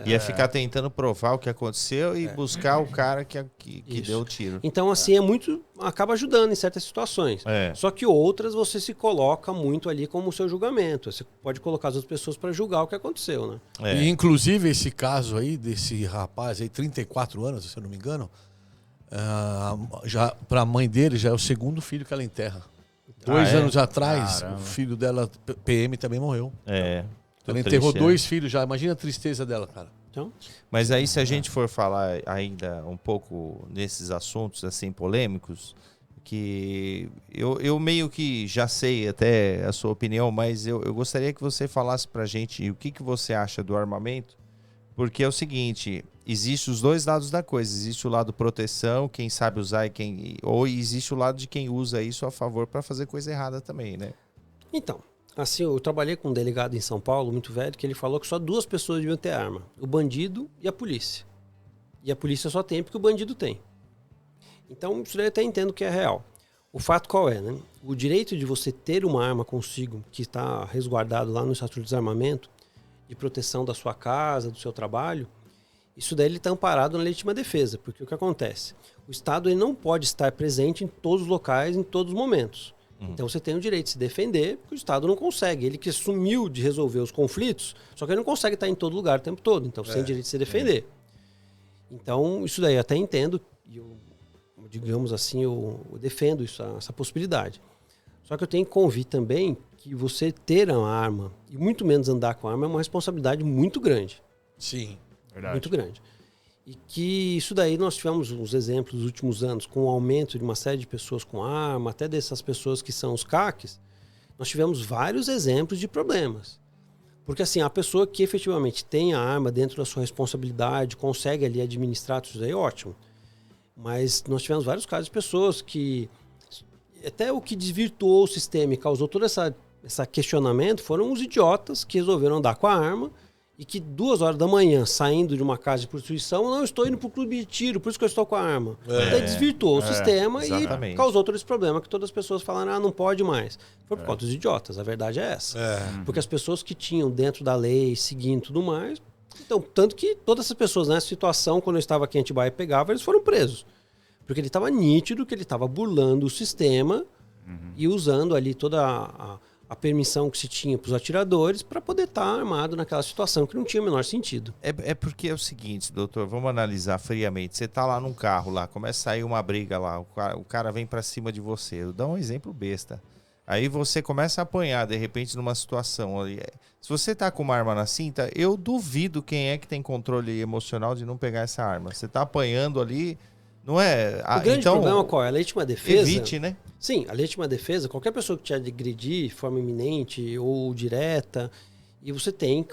Ia ficar tentando provar o que aconteceu e buscar o cara que deu o tiro. Então, assim, acaba ajudando em certas situações. Só que outras você se coloca muito ali como o seu julgamento. Você pode colocar as outras pessoas para julgar o que aconteceu, né? E, inclusive, esse caso aí, desse rapaz aí, 34 anos, se eu não me engano, já para a mãe dele já é o segundo filho que ela enterra. 2 anos atrás, o filho dela, PM, também morreu. Ela enterrou 2 filhos já. Imagina a tristeza dela, cara. Então, Mas aí, se a gente for falar ainda um pouco nesses assuntos assim polêmicos, que eu meio que já sei até a sua opinião, mas eu gostaria que você falasse pra gente o que você acha do armamento, porque é o seguinte, existe os 2 lados da coisa, existe o lado proteção, quem sabe usar ou existe o lado de quem usa isso a favor para fazer coisa errada também, né? Então, assim, eu trabalhei com um delegado em São Paulo, muito velho, que ele falou que só 2 pessoas deviam ter arma. O bandido e a polícia. E a polícia só tem porque o bandido tem. Então, isso daí eu até entendo que é real. O fato qual é, né? O direito de você ter uma arma consigo, que está resguardado lá no Estatuto de Desarmamento, de proteção da sua casa, do seu trabalho, isso daí ele está amparado na legítima defesa. Porque o que acontece? O Estado ele não pode estar presente em todos os locais, em todos os momentos. Então você tem o direito de se defender, porque o Estado não consegue. Ele que assumiu de resolver os conflitos, só que ele não consegue estar em todo lugar o tempo todo. Então você tem o direito de se defender. Então isso daí eu até entendo, e eu, digamos assim, eu defendo essa possibilidade. Só que eu tenho que convir também que você ter uma arma, e muito menos andar com a arma, é uma responsabilidade muito grande. Sim. Verdade. Muito grande. E que isso daí nós tivemos uns exemplos nos últimos anos, com o aumento de uma série de pessoas com arma, até dessas pessoas que são os CACs, nós tivemos vários exemplos de problemas. Porque assim, a pessoa que efetivamente tem a arma dentro da sua responsabilidade, consegue ali administrar tudo isso aí, ótimo. Mas nós tivemos vários casos de pessoas que, até o que desvirtuou o sistema e causou todo esse questionamento, foram os idiotas que resolveram andar com a arma, e que 2 horas da manhã, saindo de uma casa de prostituição, não, estou indo para o clube de tiro, por isso que eu estou com a arma. Daí desvirtuou o sistema exatamente. E causou todo esse problema, que todas as pessoas falaram, não pode mais. Foi por conta dos idiotas, a verdade é essa. Porque as pessoas que tinham dentro da lei, seguindo tudo mais, então, tanto que todas essas pessoas nessa situação, quando eu estava aqui em Atibaia e pegava, eles foram presos. Porque ele estava nítido que ele estava burlando o sistema e usando ali toda a permissão que se tinha para os atiradores para poder estar armado naquela situação que não tinha o menor sentido. É porque é o seguinte, doutor, vamos analisar friamente. Você tá lá num carro lá, começa a sair uma briga lá, o cara vem para cima de você. Eu dou um exemplo besta. Aí você começa a apanhar, de repente, numa situação ali. Se você tá com uma arma na cinta, eu duvido quem é que tem controle emocional de não pegar essa arma. Você tá apanhando ali, não é? O grande problema qual é? A legítima defesa... Evite, né? Sim, a legítima defesa, qualquer pessoa que te agredir de forma iminente ou direta, e você tem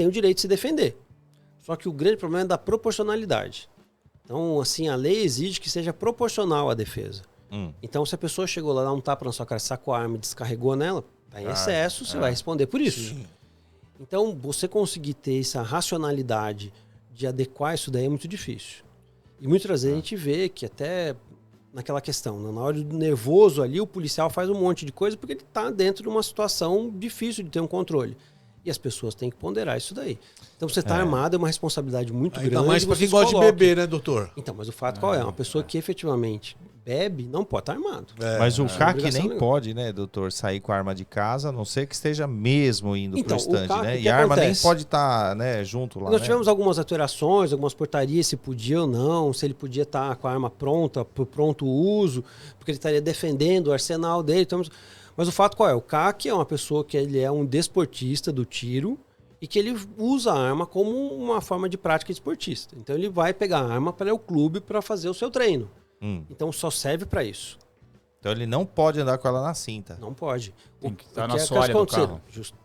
o direito de se defender. Só que o grande problema é da proporcionalidade. Então, assim, a lei exige que seja proporcional à defesa. Então, se a pessoa chegou lá, dá um tapa na sua cara, sacou a arma e descarregou nela, tá em excesso, você vai responder por isso. Sim. Então, você conseguir ter essa racionalidade de adequar isso daí é muito difícil. E muitas vezes a gente vê que até naquela questão, na hora do nervoso ali, o policial faz um monte de coisa porque ele está dentro de uma situação difícil de ter um controle. E as pessoas têm que ponderar isso daí. Então, você está armado é uma responsabilidade muito grande. Ainda mais para quem gosta de beber, né, doutor? Então, mas o fato qual é? Uma pessoa que efetivamente bebe não pode estar armado. Mas o CAC nem pode, né, doutor, sair com a arma de casa, a não ser que esteja mesmo indo pro estande, né? E a arma nem pode estar, né, junto lá. Nós tivemos algumas alterações, algumas portarias, se podia ou não, se ele podia estar com a arma pronta, para o pronto uso, porque ele estaria defendendo o arsenal dele. Então, mas o fato qual é? O CAC é uma pessoa que ele é um desportista do tiro e que ele usa a arma como uma forma de prática esportista. Então ele vai pegar a arma para o clube para fazer o seu treino. Então só serve para isso. Então ele não pode andar com ela na cinta. Não pode. Tem que estar na assoalho do carro.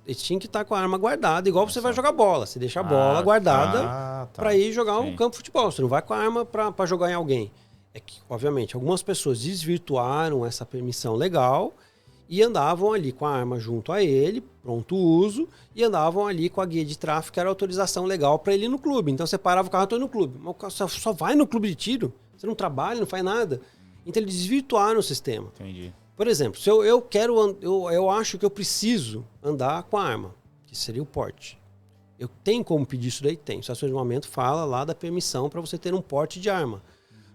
Ele tinha que estar com a arma guardada, igual você vai jogar bola. Você deixa a bola guardada tá. para ir jogar Sim. um campo de futebol. Você não vai com a arma para jogar em alguém. É que, obviamente, algumas pessoas desvirtuaram essa permissão legal e andavam ali com a arma junto a ele, pronto uso, e andavam ali com a guia de tráfego, que era a autorização legal para ele ir no clube. Então você parava o carro, tô no clube. Mas o carro só vai no clube de tiro? Você não trabalha, não faz nada? Então eles desvirtuaram o sistema. Entendi. Por exemplo, se eu acho que eu preciso andar com a arma, que seria o porte. Eu tenho como pedir isso daí? Tem. O estacionamento fala lá da permissão para você ter um porte de arma.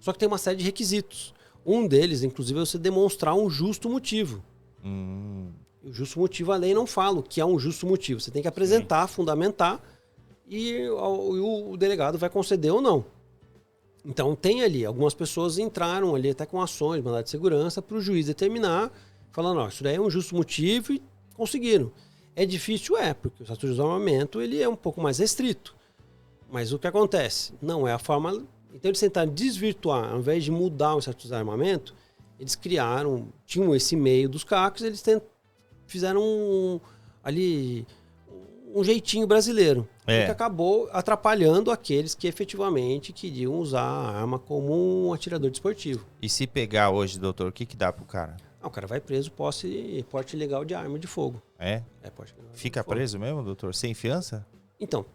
Só que tem uma série de requisitos. Um deles, inclusive, é você demonstrar um justo motivo. O justo motivo a lei não fala o que é um justo motivo. Você tem que apresentar, fundamentar e o delegado vai conceder ou não. Então tem ali, algumas pessoas entraram ali até com ações, mandado de segurança, para o juiz determinar, falando, ó, isso daí é um justo motivo e conseguiram. É difícil, porque o estatuto de desarmamento ele é um pouco mais restrito. Mas o que acontece? Não é a forma... Então eles tentaram desvirtuar, ao invés de mudar o estatuto de desarmamento, eles tinham esse meio dos CACs, eles fizeram ali um jeitinho brasileiro. Que acabou atrapalhando aqueles que efetivamente queriam usar a arma como um atirador desportivo. E se pegar hoje, doutor, o que dá pro cara? O cara vai preso porte ilegal de arma de fogo. Porte ilegal de Fica fogo. preso mesmo, doutor? Sem fiança? Então,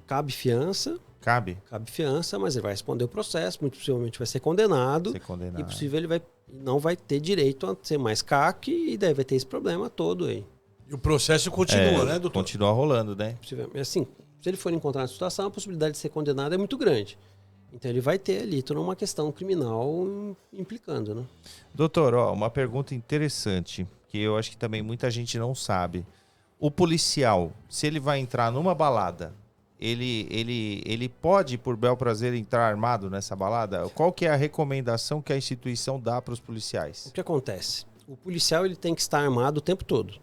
cabe fiança. Cabe fiança, mas ele vai responder o processo, muito possivelmente vai ser condenado. E possível ele não vai ter direito a ser mais CAC e daí vai ter esse problema todo aí. E o processo continua, né, doutor? Continua rolando, né? Assim, se ele for encontrar a situação, a possibilidade de ser condenado é muito grande. Então ele vai ter ali toda uma questão criminal implicando, né? Doutor, uma pergunta interessante, que eu acho que também muita gente não sabe. O policial, se ele vai entrar numa balada, ele pode, por bel prazer, entrar armado nessa balada? Qual que é a recomendação que a instituição dá para os policiais? O que acontece? O policial ele tem que estar armado o tempo todo.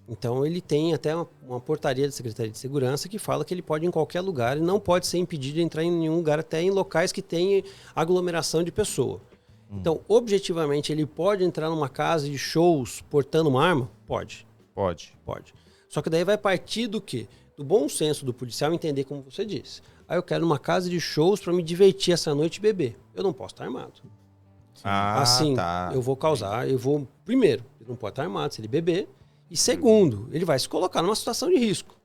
Então ele tem até uma portaria da Secretaria de Segurança que fala que ele pode ir em qualquer lugar e não pode ser impedido de entrar em nenhum lugar, até em locais que tenham aglomeração de pessoa. Então, objetivamente, ele pode entrar numa casa de shows portando uma arma? Pode. Pode. Só que daí vai partir do quê? Do bom senso do policial entender como você disse. Aí eu quero uma casa de shows para me divertir essa noite e beber. Eu não posso estar armado. Eu vou causar, primeiro, ele não pode estar armado se ele beber. E segundo, ele vai se colocar numa situação de risco.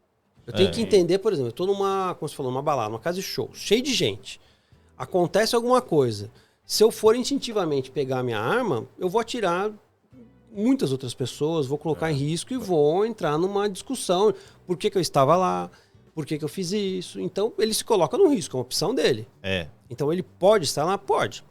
Eu tenho que entender, por exemplo, eu estou como você falou, numa balada, uma casa de shows, cheio de gente. Acontece alguma coisa. Se eu for instintivamente pegar a minha arma, eu vou atirar muitas outras pessoas, vou colocar em risco e vou entrar numa discussão. Por que eu estava lá? Por que eu fiz isso? Então, ele se coloca no risco, é uma opção dele. Então, ele pode estar lá? Pode.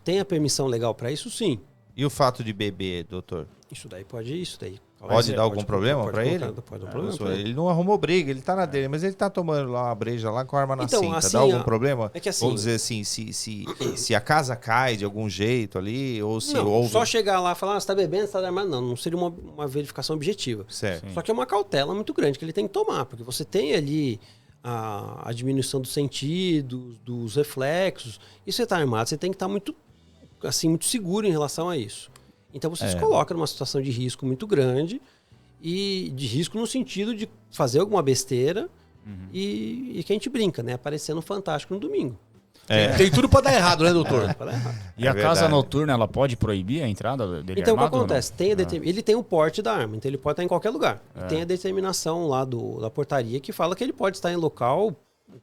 Tem a permissão legal para isso? Sim. E o fato de beber, doutor? Isso daí pode. Pode dar algum problema para ele? Pode dar problema pra ele. Ele não arrumou briga, ele tá na dele, mas ele tá tomando lá uma breja lá com a arma na cinta. Assim, dá algum problema? É que assim, vamos dizer assim, se a casa cai de algum jeito ali, ou se não, houve... só chegar lá e falar, você tá bebendo, você tá armado. Não seria uma verificação objetiva. Certo. Só que é uma cautela muito grande que ele tem que tomar, porque você tem ali a diminuição dos sentidos, dos reflexos, e você tá armado, você tem que estar muito seguro em relação a isso. Então você se coloca numa situação de risco muito grande, e de risco no sentido de fazer alguma besteira e que a gente brinca, né? Aparecer no Fantástico no domingo. Tem tudo pra dar errado, né, doutor? E a casa noturna, ela pode proibir a entrada dele então, armado? O que acontece? Ele tem o porte da arma, então ele pode estar em qualquer lugar. E tem a determinação lá da portaria que fala que ele pode estar em local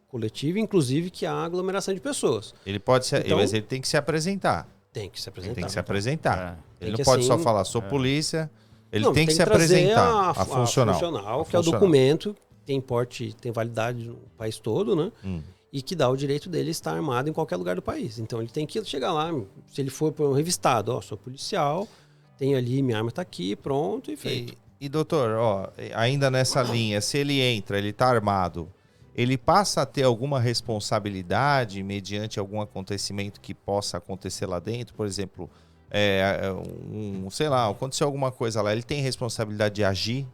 coletivo, inclusive que há aglomeração de pessoas. Ele pode mas ele tem que se apresentar. Tem que se apresentar. Ele tem que se apresentar. Ele não que, pode assim, só falar, sou polícia. Ele tem que se apresentar. A funcional. Que é o documento, tem validade no país todo, né? E que dá o direito dele estar armado em qualquer lugar do país. Então ele tem que chegar lá, se ele for para um revistado, sou policial, tenho ali, minha arma está aqui, pronto e feito. E doutor, ainda nessa linha, se ele entra, ele está armado, ele passa a ter alguma responsabilidade mediante algum acontecimento que possa acontecer lá dentro? Por exemplo, sei lá, aconteceu alguma coisa lá, ele tem responsabilidade de agir?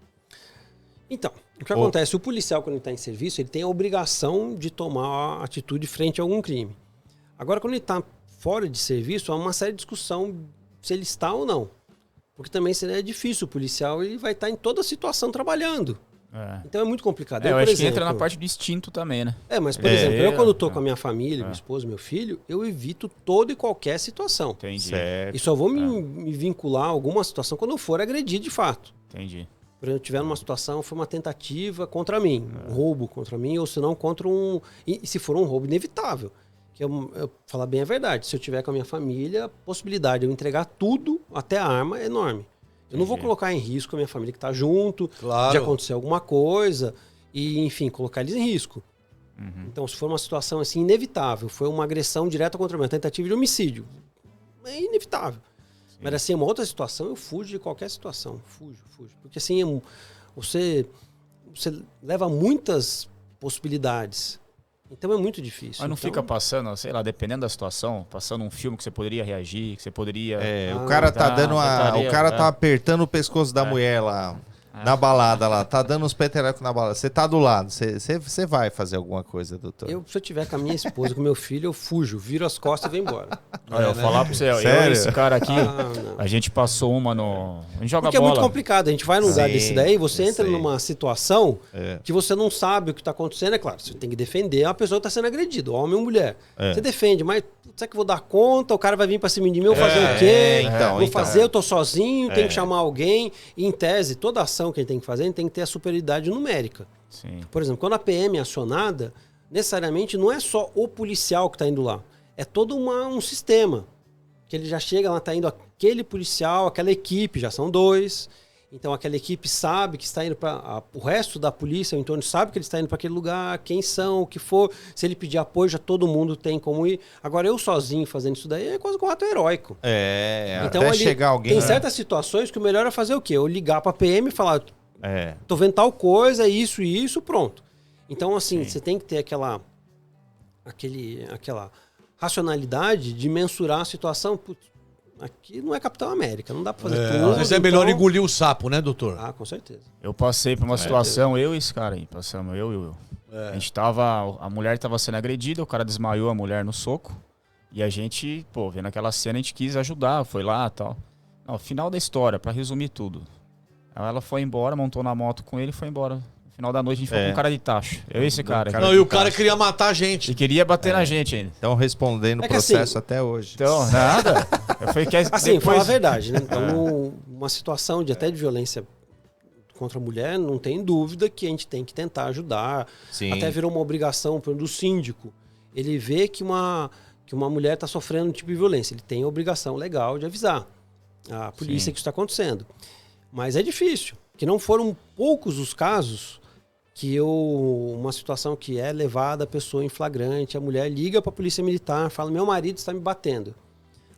Então, o que acontece? O policial, quando ele está em serviço, ele tem a obrigação de tomar atitude frente a algum crime. Agora, quando ele está fora de serviço, há uma série de discussão se ele está ou não. Porque também seria difícil, o policial ele vai estar em toda situação trabalhando. Então é muito complicado. Eu por acho exemplo, que entra na parte do instinto também, né? Mas por exemplo, eu quando estou com a minha família, minha esposa, meu filho, eu evito toda e qualquer situação. Entendi. Certo. E só vou me vincular a alguma situação quando eu for agredir de fato. Entendi. Por exemplo, tiver numa situação, foi uma tentativa contra mim, um roubo contra mim, ou se não contra um... E se for um roubo inevitável, que eu falar bem a verdade, se eu tiver com a minha família, a possibilidade de eu entregar tudo, até a arma, é enorme. Eu não vou colocar em risco a minha família que está junto, Claro. de acontecer alguma coisa, e enfim, colocar eles em risco. Então, se for uma situação assim inevitável, foi uma agressão direta contra mim, uma tentativa de homicídio, é inevitável. Mas assim, uma outra situação, eu fujo de qualquer situação. Fujo. Porque assim, você leva muitas possibilidades. Então é muito difícil. Mas não então, fica passando, sei lá, dependendo da situação, passando um filme que você poderia reagir, que você poderia... O cara tá dando tentaria, o cara tá apertando o pescoço da mulher lá. Na balada lá, tá dando uns peterecos na balada. Você tá do lado, você vai fazer alguma coisa, doutor? Se eu tiver com a minha esposa, com meu filho, eu fujo, viro as costas e venho embora. Olha, eu vou falar pra você, eu Sério? e esse cara aqui, não. a gente passou uma no... A gente joga Porque bola. é muito complicado. A gente vai num lugar Sim, desse daí, você eu entra sei. numa situação que você não sabe o que está acontecendo. É claro, você tem que defender a pessoa que está sendo agredida, homem ou mulher. Você defende, mas será que eu vou dar conta? O cara vai vir para cima de mim, eu vou fazer o quê? Vou fazer, eu tô sozinho, tenho que chamar alguém. E, em tese, toda ação que a gente tem que fazer, a gente tem que ter a superioridade numérica. Sim. Por exemplo, quando a PM é acionada, necessariamente não é só o policial que está indo lá. É todo um sistema. Que ele já chega lá, está indo aquele policial, aquela equipe, já são 2. Então aquela equipe sabe que está indo para... O resto da polícia, o entorno, sabe que ele está indo para aquele lugar, quem são, o que for. Se ele pedir apoio, já todo mundo tem como ir. Agora, eu sozinho fazendo isso daí é quase um ato heróico. Então, até chegar alguém... Tem certas situações que o melhor é fazer o quê? Eu ligar para a PM e falar... Tô vendo tal coisa, isso e isso, pronto. Então, assim, você tem que ter aquela racionalidade de mensurar a situação. Putz, aqui não é Capitão América, não dá pra fazer tudo. Às vezes é melhor engolir o sapo, né, doutor? Ah, com certeza. Eu passei por uma situação, eu e esse cara aí, passamos, eu. A gente tava, a mulher tava sendo agredida, o cara desmaiou a mulher no soco, e a gente, vendo aquela cena, a gente quis ajudar, foi lá e tal. Não, final da história, pra resumir tudo. Ela foi embora, montou na moto com ele e foi embora. No final da noite a gente foi com um cara de tacho. Eu e esse cara. Não, e o cara queria matar a gente. E queria bater na gente ainda. Estão respondendo o É que processo assim, até hoje. Então, nada. Assim, falar a verdade, né? Então, uma situação de até de violência contra a mulher, não tem dúvida que a gente tem que tentar ajudar. Sim. Até virou uma obrigação do síndico. Ele vê que uma mulher está sofrendo um tipo de violência. Ele tem a obrigação legal de avisar a polícia que isso está acontecendo. Mas é difícil, que não foram poucos os casos que uma situação que é levada a pessoa em flagrante, a mulher liga para a polícia militar, fala, meu marido está me batendo.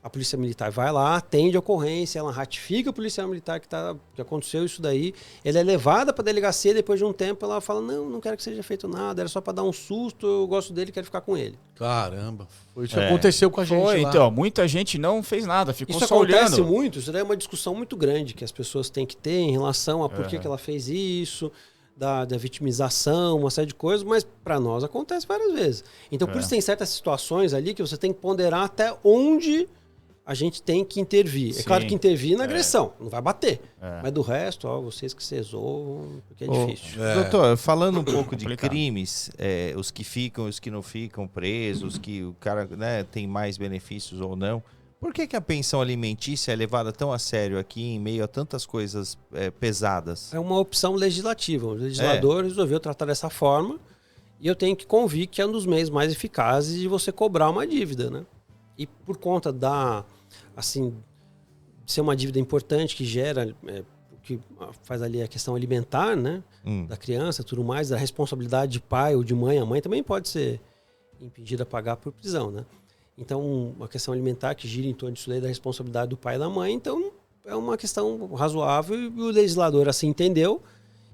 A polícia militar vai lá, atende a ocorrência, ela ratifica a policial militar que aconteceu isso daí, ela é levada para a delegacia, depois de um tempo ela fala, não quero que seja feito nada, era só para dar um susto, eu gosto dele, quero ficar com ele. Caramba, foi isso que aconteceu com a gente lá. Então, muita gente não fez nada, ficou isso só olhando. Isso acontece muito, isso daí é uma discussão muito grande que as pessoas têm que ter em relação a por que ela fez isso, da vitimização, uma série de coisas, mas para nós acontece várias vezes. Então, por isso tem certas situações ali que você tem que ponderar até onde a gente tem que intervir. Sim. É claro que intervir na agressão, não vai bater. Mas do resto, vocês que se resolvam, porque é difícil. Doutor, falando um pouco de crimes, os que ficam, os que não ficam presos, que o cara tem mais benefícios ou não, por que a pensão alimentícia é levada tão a sério aqui em meio a tantas coisas pesadas? É uma opção legislativa. O legislador resolveu tratar dessa forma e eu tenho que convir que é um dos meios mais eficazes de você cobrar uma dívida, né? E por conta de ser uma dívida importante que gera, que faz ali a questão alimentar, né? Da criança, tudo mais, da responsabilidade de pai ou de mãe, a mãe também pode ser impedida a pagar por prisão, né? Então, a questão alimentar que gira em torno disso daí da responsabilidade do pai e da mãe, então é uma questão razoável e o legislador assim entendeu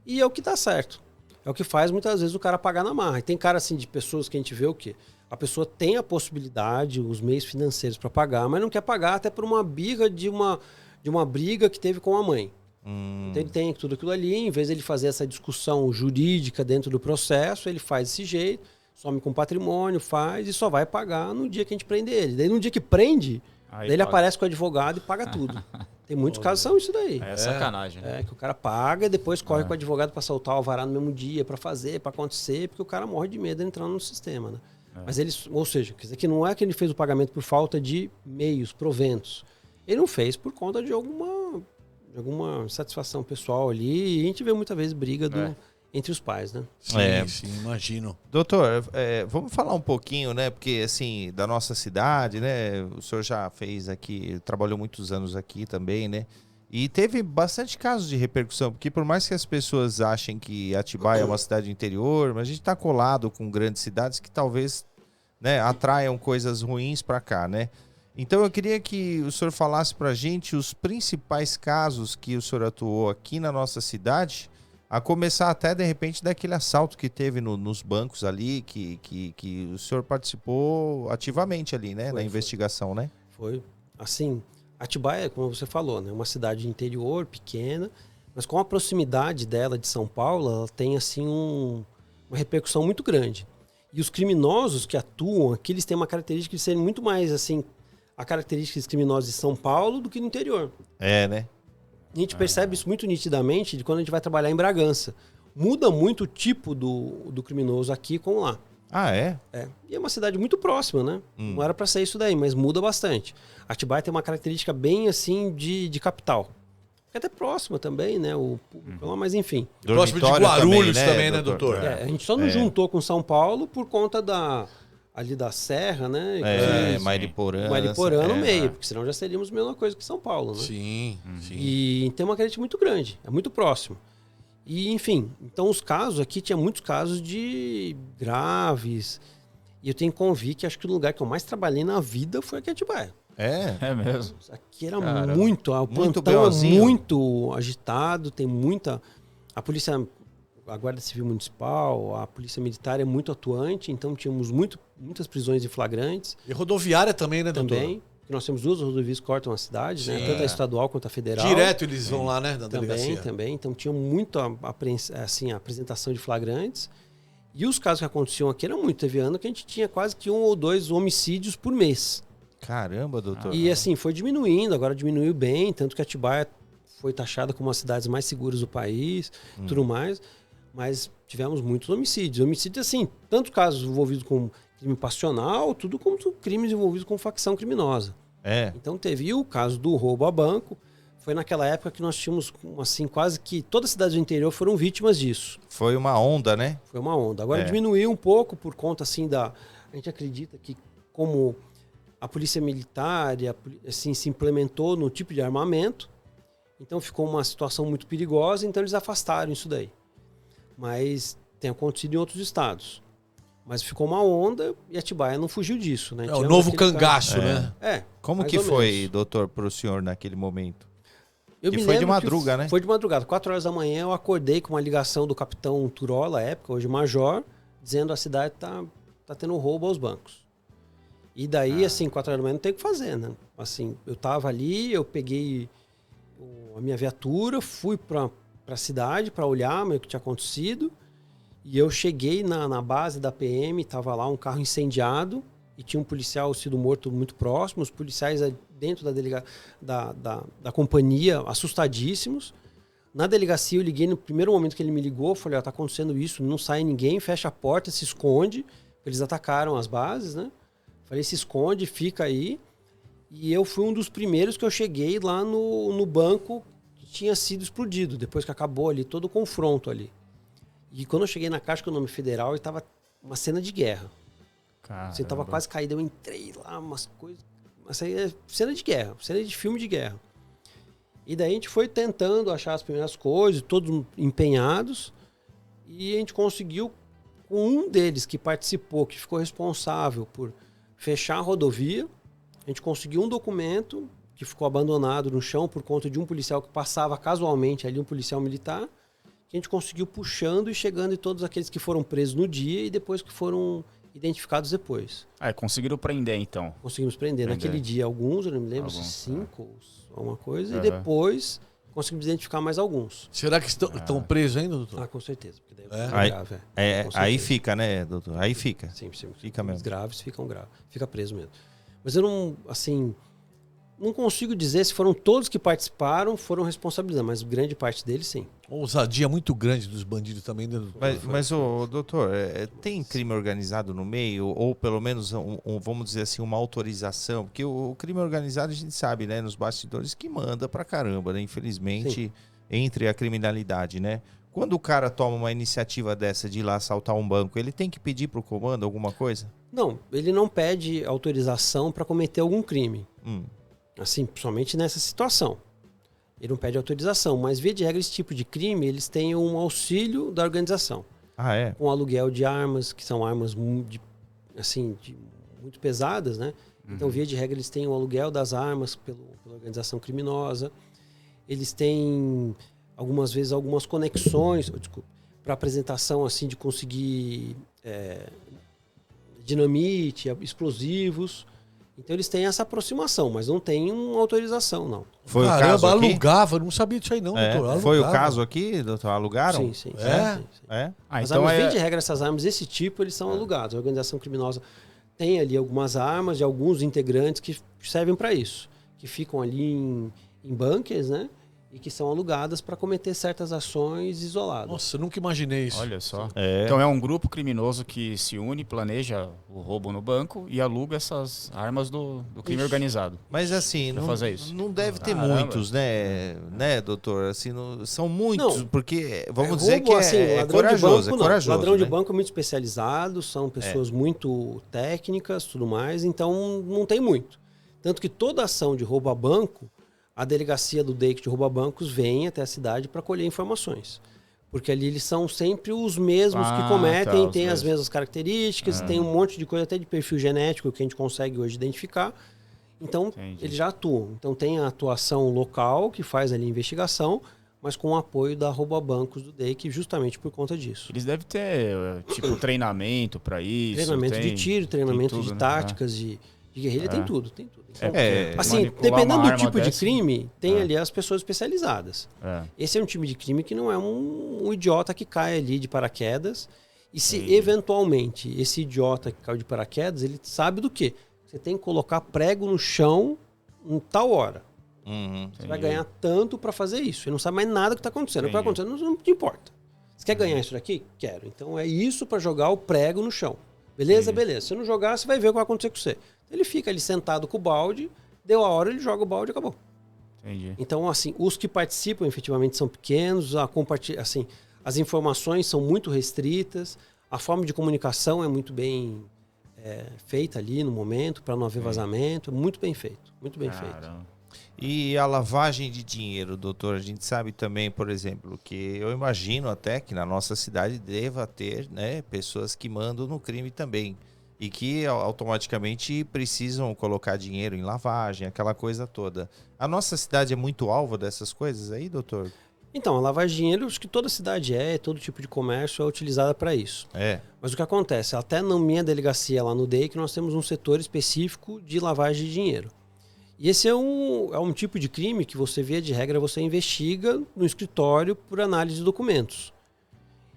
e é o que dá certo. É o que faz muitas vezes o cara pagar na marra. E tem cara assim de pessoas que a gente vê o quê? A pessoa tem a possibilidade, os meios financeiros para pagar, mas não quer pagar até por uma birra de uma briga que teve com a mãe. Então ele tem tudo aquilo ali, em vez de ele fazer essa discussão jurídica dentro do processo, ele faz desse jeito, some com patrimônio, faz e só vai pagar no dia que a gente prende ele. Daí no dia que prende, Aí Daí ele paga. aparece com o advogado e paga tudo. Tem muitos casos que são isso daí. É sacanagem. Né? Que o cara paga e depois corre com o advogado para soltar o alvará no mesmo dia, para fazer, para acontecer, porque o cara morre de medo de entrar no sistema, né? Mas ele, ou seja, quer dizer que não é que ele fez o pagamento por falta de meios, proventos. Ele não fez por conta de alguma satisfação pessoal ali. E a gente vê muitas vezes briga entre os pais, né? Sim, sim, imagino. Doutor, vamos falar um pouquinho, né? Porque, assim, da nossa cidade, né? O senhor já fez aqui, trabalhou muitos anos aqui também, né? E teve bastante casos de repercussão, porque por mais que as pessoas achem que Atibaia é uma cidade interior, mas a gente está colado com grandes cidades que talvez, né, atraiam coisas ruins para cá, né? Então eu queria que o senhor falasse para a gente os principais casos que o senhor atuou aqui na nossa cidade, a começar até, de repente, daquele assalto que teve nos bancos ali, que o senhor participou ativamente ali, né? Na investigação, né? Foi. Assim, Atibaia, como você falou, né? Uma cidade interior, pequena, mas com a proximidade dela de São Paulo, ela tem, assim, uma repercussão muito grande. E os criminosos que atuam aqui, eles têm uma característica de serem muito mais, assim, a característica dos criminosos de São Paulo do que no interior. É, né? A gente percebe isso muito nitidamente de quando a gente vai trabalhar em Bragança. Muda muito o tipo do criminoso aqui com lá. Ah, é? E é uma cidade muito próxima, né? Não era para ser isso daí, mas muda bastante. Atibaia tem uma característica bem assim de capital. É até próxima também, né? O público lá, mas enfim. Próximo de Dormitório Guarulhos também, né, doutor? A gente só não juntou com São Paulo por conta ali da Serra, né? Mariporã. Mariporã no meio, porque senão já seríamos a mesma coisa que São Paulo, né? Sim, sim. E tem uma característica muito grande, é muito próximo. E, enfim, então os casos aqui, tinha muitos casos de graves. E eu tenho que convir que acho que o lugar que eu mais trabalhei na vida foi aqui em Atibaia. É mesmo. Aqui era Caramba. muito, o Muito plantão é BOzinho. muito agitado, tem muita... A polícia, a Guarda Civil Municipal, a Polícia Militar é muito atuante, então tínhamos muitas prisões em flagrantes. E rodoviária também, né, doutor? Também, que nós temos duas rodovias que cortam a cidade, né? Sim. Tanto a estadual quanto a federal. Direto eles vão lá, né, na delegacia. Também. Então tinha muito a apresentação de flagrantes. E os casos que aconteciam aqui eram muito. Teve ano que a gente tinha quase que 1 ou 2 homicídios por mês. Caramba, doutor. E assim, foi diminuindo, agora diminuiu bem, tanto que Atibaia foi taxada como uma das cidades mais seguras do país, tudo mais. Mas tivemos muitos homicídios. Homicídios, assim, tanto casos envolvidos com crime passional, tudo como crimes envolvidos com facção criminosa. Então teve. E o caso do roubo a banco, foi naquela época que nós tínhamos, assim, quase que todas as cidades do interior foram vítimas disso. Foi uma onda, né? Foi uma onda. Agora diminuiu um pouco por conta, assim, A gente acredita que como a polícia militar assim, se implementou no tipo de armamento, então ficou uma situação muito perigosa, então eles afastaram isso daí. Mas tem acontecido em outros estados. Mas ficou uma onda e Atibaia não fugiu disso, né? É o novo cangaço, caso. né? Como mais que ou foi, menos. doutor, para o senhor naquele momento? Eu Que me foi de lembro madruga, que né? Foi de madrugada. 4 horas da manhã eu acordei com uma ligação do capitão Turola, à época, hoje major, dizendo que a cidade tá tendo roubo aos bancos. E daí, assim, 4 horas da manhã não tem o que fazer, né? Assim, eu tava ali, eu peguei a minha viatura, fui pra cidade para olhar o que tinha acontecido. E eu cheguei na base da PM, tava lá um carro incendiado e tinha um policial sido morto muito próximo. Os policiais dentro da companhia, assustadíssimos. Na delegacia eu liguei, no primeiro momento que ele me ligou, falei, tá acontecendo isso, não sai ninguém, fecha a porta, se esconde. Eles atacaram as bases, né? Falei, se esconde, fica aí. E eu fui um dos primeiros que eu cheguei lá no banco que tinha sido explodido, depois que acabou ali todo o confronto ali. E quando eu cheguei na Caixa Econômica Federal, estava uma cena de guerra. Você estava quase caído, eu entrei lá, umas coisas... Mas aí é cena de guerra, cena de filme de guerra. E daí a gente foi tentando achar as primeiras coisas, todos empenhados, e a gente conseguiu, com um deles que participou, que ficou responsável por fechar a rodovia, a gente conseguiu um documento que ficou abandonado no chão por conta de um policial que passava casualmente ali, um policial militar, que a gente conseguiu puxando e chegando em todos aqueles que foram presos no dia e depois que foram identificados depois. Conseguiram prender, então. Conseguimos prender. Naquele dia alguns, eu não me lembro se 5 ou alguma coisa, e depois conseguimos identificar mais alguns. Será que estão presos ainda, doutor? Com certeza. Porque daí Aí, grave, com aí certeza. fica, né, doutor? Aí fica. Sim. Fica mesmo. Os graves ficam graves. Fica preso mesmo. Mas eu não, assim... não consigo dizer se foram todos que participaram, foram responsabilizados, mas grande parte deles, sim. Ousadia muito grande dos bandidos também. Mas ô, doutor, tem crime organizado no meio? Ou pelo menos, vamos dizer assim, uma autorização? Porque o crime organizado a gente sabe, né, nos bastidores, que manda pra caramba, né? Infelizmente, Sim. entre a criminalidade, né? Quando o cara toma uma iniciativa dessa de ir lá assaltar um banco, ele tem que pedir pro comando alguma coisa? Não, ele não pede autorização para cometer algum crime. Hum. Assim, principalmente nessa situação. Ele não pede autorização, mas via de regra esse tipo de crime, eles têm um auxílio da organização. Ah, é? Com aluguel de armas, que são armas muito pesadas, né? Então, via de regra, eles têm o aluguel das armas pela organização criminosa. Eles têm, algumas vezes, algumas conexões, para apresentação, assim, de conseguir dinamite, explosivos. Então eles têm essa aproximação, mas não tem uma autorização, não. Foi Caramba, o caso aqui? alugava, eu não sabia disso aí não, doutor. Alugava. Foi o caso aqui, doutor? Alugaram? Sim, sim. É? sim, sim. É? As armas, via de regra, essas armas desse tipo, eles são alugados. A organização criminosa tem ali algumas armas de alguns integrantes que servem para isso. Que ficam ali em bunkers, né? E que são alugadas para cometer certas ações isoladas. Nossa, eu nunca imaginei isso. Olha só. É. Então é um grupo criminoso que se une, planeja o roubo no banco e aluga essas armas do crime Isso. organizado. Mas assim, Pra não, fazer isso. não deve ter Caramba. muitos, né, doutor? Assim, são muitos, Não. porque vamos Roubo, dizer que assim, é ladrão de corajoso, banco, é não. corajoso. Ladrão de né? banco é muito especializado, são pessoas muito técnicas, tudo mais, então não tem muito. Tanto que toda ação de roubo a banco, a delegacia do DEIC de roubo a bancos vem até a cidade para colher informações. Porque ali eles são sempre os mesmos que cometem, os têm as mesmos. mesmas características, tem um monte de coisa até de perfil genético que a gente consegue hoje identificar. Então, Entendi. eles já atuam. Então, tem a atuação local, que faz ali a investigação, mas com o apoio da roubo a bancos do DEIC, justamente por conta disso. Eles devem ter, tipo, treinamento pra isso. Treinamento tem- de tiro, treinamento tem tudo, de né? táticas, de guerrilha, tem tudo, tem tudo. Então, É, assim, manipular dependendo uma do arma tipo de dessa- crime, tem ali as pessoas especializadas. É. Esse é um time de crime que não é um idiota que cai ali de paraquedas. E se Entendi. eventualmente esse idiota que caiu de paraquedas, ele sabe do quê? Você tem que colocar prego no chão em tal hora. Uhum. Você vai ganhar tanto para fazer isso. Ele não sabe mais nada que está acontecendo. O que está Entendi. acontecendo não te importa. Você quer ganhar isso daqui? Quero. Então é isso para jogar o prego no chão. Beleza? Beleza. Se não jogar, você vai ver o que vai acontecer com você. Ele fica ali sentado com o balde, deu a hora, ele joga o balde e acabou. Entendi. Então, assim, os que participam efetivamente são pequenos, assim, as informações são muito restritas, a forma de comunicação é muito bem feita ali no momento, para não haver vazamento, muito bem feito, muito bem feito. Caramba. E a lavagem de dinheiro, doutor, a gente sabe também, por exemplo, que eu imagino até que na nossa cidade deva ter, né, pessoas que mandam no crime também e que automaticamente precisam colocar dinheiro em lavagem, aquela coisa toda. A nossa cidade é muito alvo dessas coisas aí, doutor? Então, a lavagem de dinheiro, acho que toda cidade todo tipo de comércio é utilizada para isso. É. Mas o que acontece? Até na minha delegacia lá no DEIC, nós temos um setor específico de lavagem de dinheiro. E esse é um tipo de crime que você, via de regra, você investiga no escritório por análise de documentos.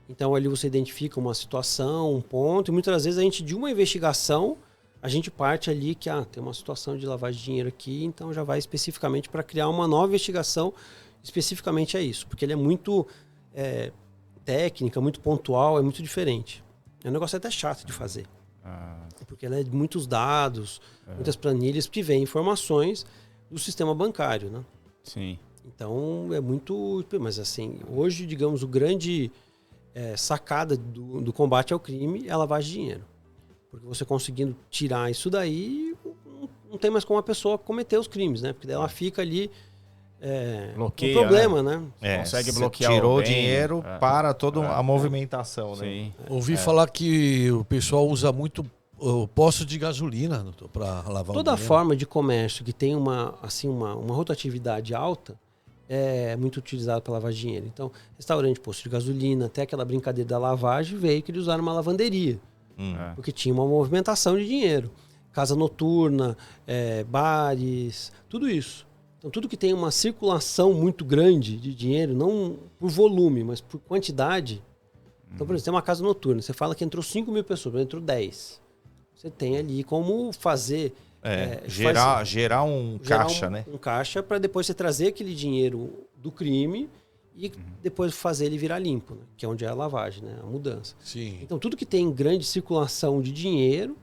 Então ali você identifica uma situação, um ponto, e muitas vezes a gente, de uma investigação, a gente parte ali que tem uma situação de lavagem de dinheiro aqui, então já vai especificamente para criar uma nova investigação especificamente a isso, porque ele é muito técnica, muito pontual, é muito diferente. É um negócio até chato de fazer. Porque ela é de muitos dados, muitas planilhas que vêm informações do sistema bancário, né? Sim. Então é muito... Mas assim, hoje, digamos, o grande sacada do combate ao crime é a lavagem de dinheiro. Porque você conseguindo tirar isso daí, não tem mais como a pessoa cometer os crimes, né? Porque daí ela fica ali... Bloqueia, um problema, né? Consegue você bloquear tirou o bem, dinheiro para toda a movimentação, né? Sim. Ouvi falar que o pessoal usa muito o posto de gasolina, doutor, para lavar Toda o dinheiro. forma de comércio que tem uma rotatividade alta é muito utilizada para lavar dinheiro. Então, restaurante, posto de gasolina, até aquela brincadeira da lavagem, veio que eles usaram uma lavanderia. Porque tinha uma movimentação de dinheiro. Casa noturna, bares, tudo isso. Então, tudo que tem uma circulação muito grande de dinheiro, não por volume, mas por quantidade. Então, por exemplo, tem uma casa noturna, você fala que entrou 5.000 pessoas, mas entrou 10. Você tem ali como fazer Gerar um caixa, né? Um caixa para depois você trazer aquele dinheiro do crime e depois fazer ele virar limpo, né? Que é onde é a lavagem, né? A mudança. Sim. Então, tudo que tem grande circulação de dinheiro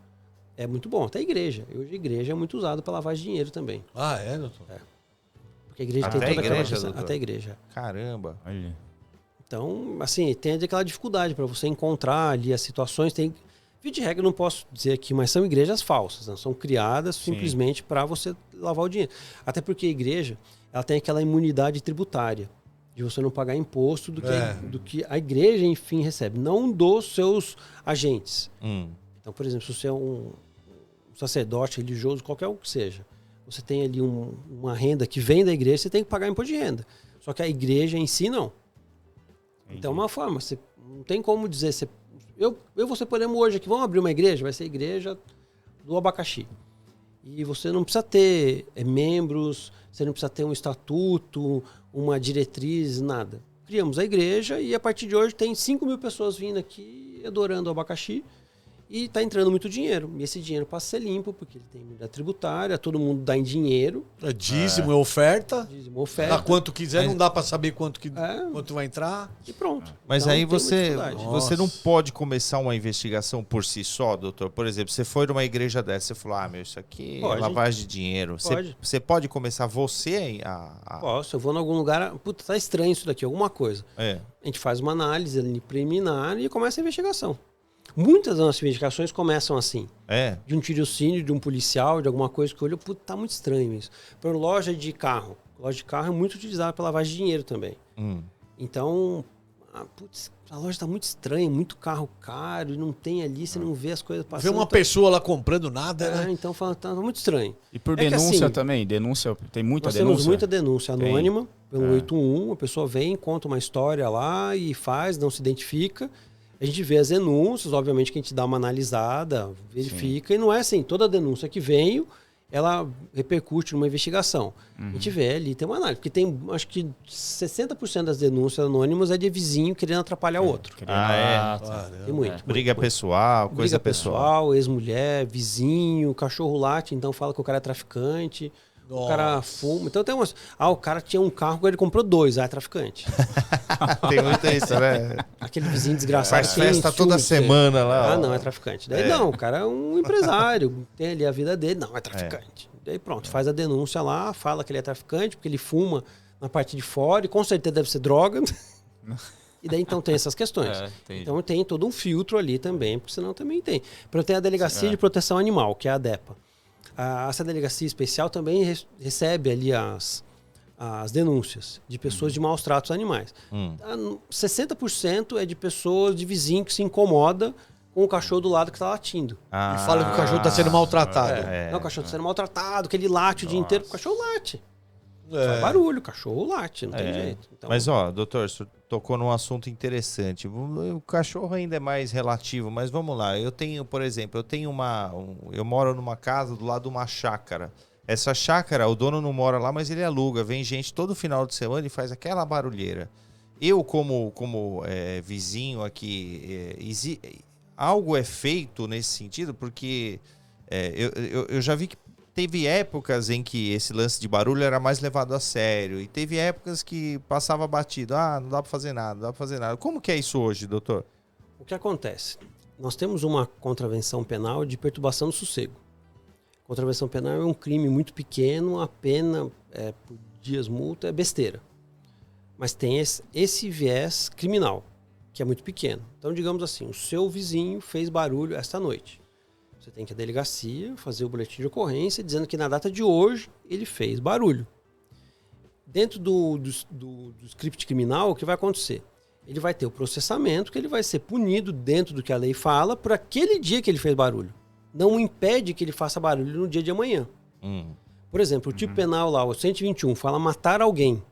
é muito bom. Até a igreja. Hoje a igreja é muito usada para lavagem de dinheiro também. Ah, é, doutor? Porque a igreja Até tem toda a igreja, aquela... doutor? Até a igreja. Caramba. Olha. Então, assim, tem aquela dificuldade para você encontrar ali as situações. Via de regra, eu não posso dizer aqui, mas são igrejas falsas. Né? São criadas simplesmente para você lavar o dinheiro. Até porque a igreja ela tem aquela imunidade tributária de você não pagar imposto do que a igreja, enfim, recebe. Não dos seus agentes. Então, por exemplo, se você é um sacerdote religioso, qualquer um que seja, você tem ali uma renda que vem da igreja, você tem que pagar imposto de renda. Só que a igreja em si, não. Então, é uma forma. Você não tem como dizer... você podemos hoje aqui, vamos abrir uma igreja? Vai ser a igreja do abacaxi. E você não precisa ter membros, você não precisa ter um estatuto, uma diretriz, nada. Criamos a igreja e a partir de hoje tem 5.000 pessoas vindo aqui adorando o abacaxi e está entrando muito dinheiro. E esse dinheiro passa a ser limpo, porque ele tem imunidade tributária, todo mundo dá em dinheiro. É dízimo, é oferta. Dízimo, oferta. Dá quanto quiser, não dá para saber quanto vai entrar. E pronto. Mas então, aí você não Nossa. pode começar uma investigação por si só, doutor? Por exemplo, você foi numa igreja dessa, você falou, isso aqui Pode. é lavagem de dinheiro. Pode. Você pode começar você a... Posso, eu vou em algum lugar, puta, tá estranho isso daqui, alguma coisa. A gente faz uma análise ali preliminar e começa a investigação. Muitas das nossas investigações começam assim. De um tirocínio, de um policial, de alguma coisa que olhou, puta, tá muito estranho isso. Para loja de carro. Loja de carro é muito utilizada para lavagem de dinheiro também. Então, a loja tá muito estranha, muito carro caro, e não tem ali, você não vê as coisas passando. Vê uma pessoa lá comprando nada, né? Então fala, tá muito estranho. E por que denúncia assim, também? Denúncia, tem muita nós denúncia? temos muita denúncia anônima, pelo 811, a pessoa vem, conta uma história lá e faz, não se identifica. A gente vê as denúncias, obviamente que a gente dá uma analisada, verifica, e não é assim, toda denúncia que veio, ela repercute numa investigação. A gente vê ali, tem uma análise, porque tem, acho que 60% das denúncias anônimas é de vizinho querendo atrapalhar o outro. Tem muito. Briga pessoal, coisa pessoal. Ex-mulher, vizinho, cachorro late, então fala que o cara é traficante. Nossa. O cara fuma. Então tem umas... o cara tinha um carro, ele comprou 2, é traficante. Tem muito isso, né? Aquele vizinho desgraçado. Faz festa toda semana lá. Não, é traficante. Daí não, o cara é um empresário, tem ali a vida dele, não, é traficante. Daí pronto, faz a denúncia lá, fala que ele é traficante, porque ele fuma na parte de fora, e com certeza deve ser droga. E daí então tem essas questões. Então tem todo um filtro ali também, porque senão também tem. Tem a Delegacia de Proteção Animal, que é a DEPA. Essa delegacia especial também recebe ali as denúncias de pessoas de maus tratos a animais. 60% é de pessoas, de vizinho que se incomoda com o cachorro do lado que está latindo. E fala que o cachorro está sendo maltratado. Não, o cachorro está sendo maltratado, que ele late o dia inteiro. O cachorro late. Faz barulho, o cachorro late, não tem jeito. Então, mas, doutor, você tocou num assunto interessante. O cachorro ainda é mais relativo, mas vamos lá. Eu tenho, por exemplo, eu moro numa casa do lado de uma chácara. Essa chácara, o dono não mora lá, mas ele aluga. Vem gente todo final de semana e faz aquela barulheira. Eu, como vizinho aqui, algo é feito nesse sentido, porque eu já vi que teve épocas em que esse lance de barulho era mais levado a sério. E teve épocas que passava batido. Não dá pra fazer nada, não dá pra fazer nada. Como que é isso hoje, doutor? O que acontece? Nós temos uma contravenção penal de perturbação do sossego. Contravenção penal é um crime muito pequeno, a pena por dias multa é besteira. Mas tem esse viés criminal, que é muito pequeno. Então, digamos assim, o seu vizinho fez barulho esta noite. Você tem que ir à delegacia, fazer o boletim de ocorrência, dizendo que na data de hoje ele fez barulho. Dentro do script criminal, o que vai acontecer? Ele vai ter o processamento, que ele vai ser punido dentro do que a lei fala por aquele dia que ele fez barulho. Não impede que ele faça barulho no dia de amanhã. Por exemplo, o tipo penal lá, o 121, fala matar alguém.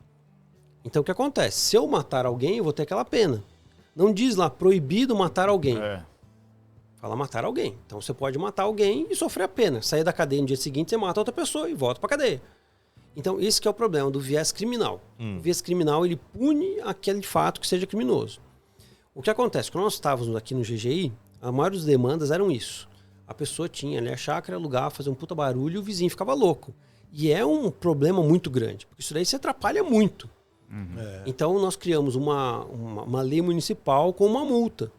Então o que acontece? Se eu matar alguém, eu vou ter aquela pena. Não diz lá proibido matar alguém. Fala matar alguém. Então você pode matar alguém e sofrer a pena. Sair da cadeia no dia seguinte, você mata outra pessoa e volta pra cadeia. Então esse que é o problema do viés criminal. O viés criminal, ele pune aquele fato que seja criminoso. O que acontece? Quando nós estávamos aqui no GGI, a maioria das demandas eram isso. A pessoa tinha ali a chácara, alugava, fazia um puta barulho e o vizinho ficava louco. E é um problema muito grande, porque isso daí se atrapalha muito. Então nós criamos uma lei municipal com uma multa.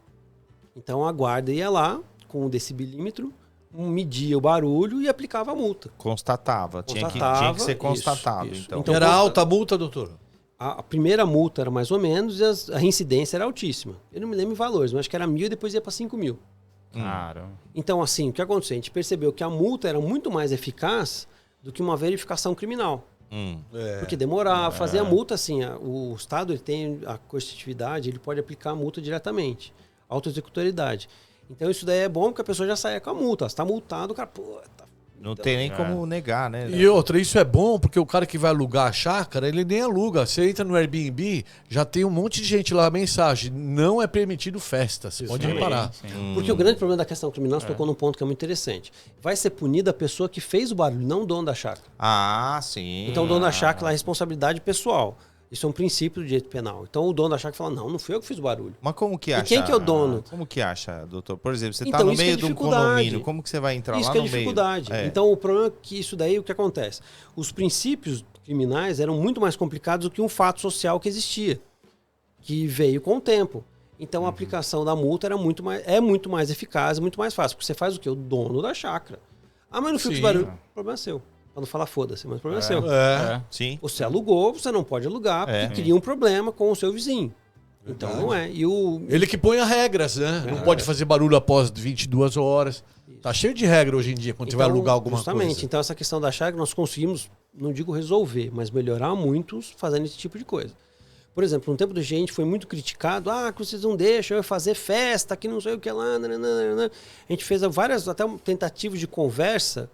Então a guarda ia lá com um decibelímetro, media o barulho e aplicava a multa. Constatava. Tinha que ser Isso, constatado. isso. Então. Então, Era alta a multa, doutor? A primeira multa era mais ou menos e a reincidência era altíssima. Eu não me lembro em valores, mas acho que era 1.000 e depois ia para 5.000. Caramba. Então, assim, o que aconteceu? A gente percebeu que a multa era muito mais eficaz do que uma verificação criminal. Porque demorava, fazer a multa, assim, o Estado ele tem a coercitividade, ele pode aplicar a multa diretamente, autoexecutoriedade. Então isso daí é bom porque a pessoa já sai com a multa. Você está multado, o cara, Não tem nem como negar, né? E outra, isso é bom porque o cara que vai alugar a chácara, ele nem aluga. Você entra no Airbnb, já tem um monte de gente lá, a mensagem, não é permitido festa, você pode reparar. Sim. Porque o grande problema da questão criminal, você tocou num ponto que é muito interessante. Vai ser punida a pessoa que fez o barulho, não o dono da chácara. Ah, sim. Então o dono da chácara lá é responsabilidade pessoal. Isso é um princípio do direito penal. Então o dono da chácara fala, não fui eu que fiz o barulho. Mas como que E acha? quem que é o dono? Como que acha, doutor? Por exemplo, você Então, tá no isso que meio é de um dificuldade. condomínio, como que você vai entrar Isso lá que é no meio? dificuldade. Então o problema é que isso daí, o que acontece? Os princípios criminais eram muito mais complicados do que um fato social que existia, que veio com o tempo. Então a aplicação da multa era muito mais eficaz, muito mais fácil. Porque você faz o quê? O dono da chácara. Ah, mas não fiz Sim. barulho. O problema é seu. Pra não falar foda-se, mas o problema é seu. Sim. Você alugou, você não pode alugar, porque cria um problema com o seu vizinho. Então não é. E Ele que põe as regras, né? Não pode fazer barulho após 22 horas. Tá cheio de regra hoje em dia, quando você vai alugar alguma justamente, coisa. então essa questão da chácara nós conseguimos, não digo resolver, mas melhorar muito fazendo esse tipo de coisa. Por exemplo, no tempo do gente foi muito criticado, que vocês não deixam eu fazer festa, que não sei o que lá. Nananana. A gente fez várias até tentativas de conversa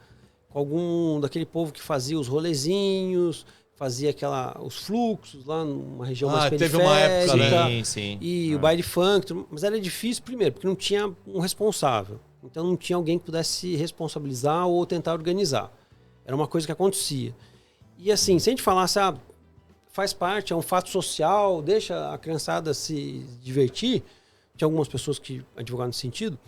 com algum daquele povo que fazia os rolezinhos, fazia os fluxos lá numa região mais periférica. Teve uma época, Sim, né? sim. E o baile funk, mas era difícil primeiro, porque não tinha um responsável. Então não tinha alguém que pudesse se responsabilizar ou tentar organizar. Era uma coisa que acontecia. E assim, se a gente falasse, faz parte, é um fato social, deixa a criançada se divertir, tinha algumas pessoas que advogaram nesse sentido,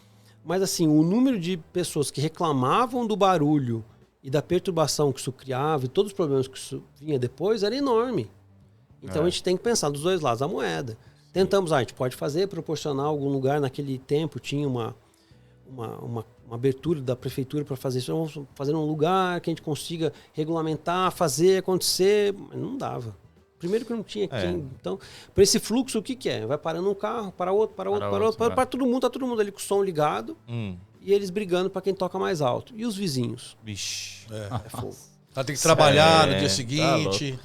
mas assim, o número de pessoas que reclamavam do barulho e da perturbação que isso criava e todos os problemas que isso vinha depois era enorme. Então a gente tem que pensar dos dois lados da moeda. Tentamos, a gente pode fazer, proporcionar algum lugar, naquele tempo tinha uma abertura da prefeitura para fazer isso. Vamos fazer um lugar que a gente consiga regulamentar, fazer acontecer, mas não dava. Primeiro que não tinha quem. Então, para esse fluxo, o que é? Vai parando um carro, para outro, para todo mundo, tá todo mundo ali com o som ligado e eles brigando para quem toca mais alto. E os vizinhos? Vixe. É fogo. Ela tem que trabalhar no dia seguinte.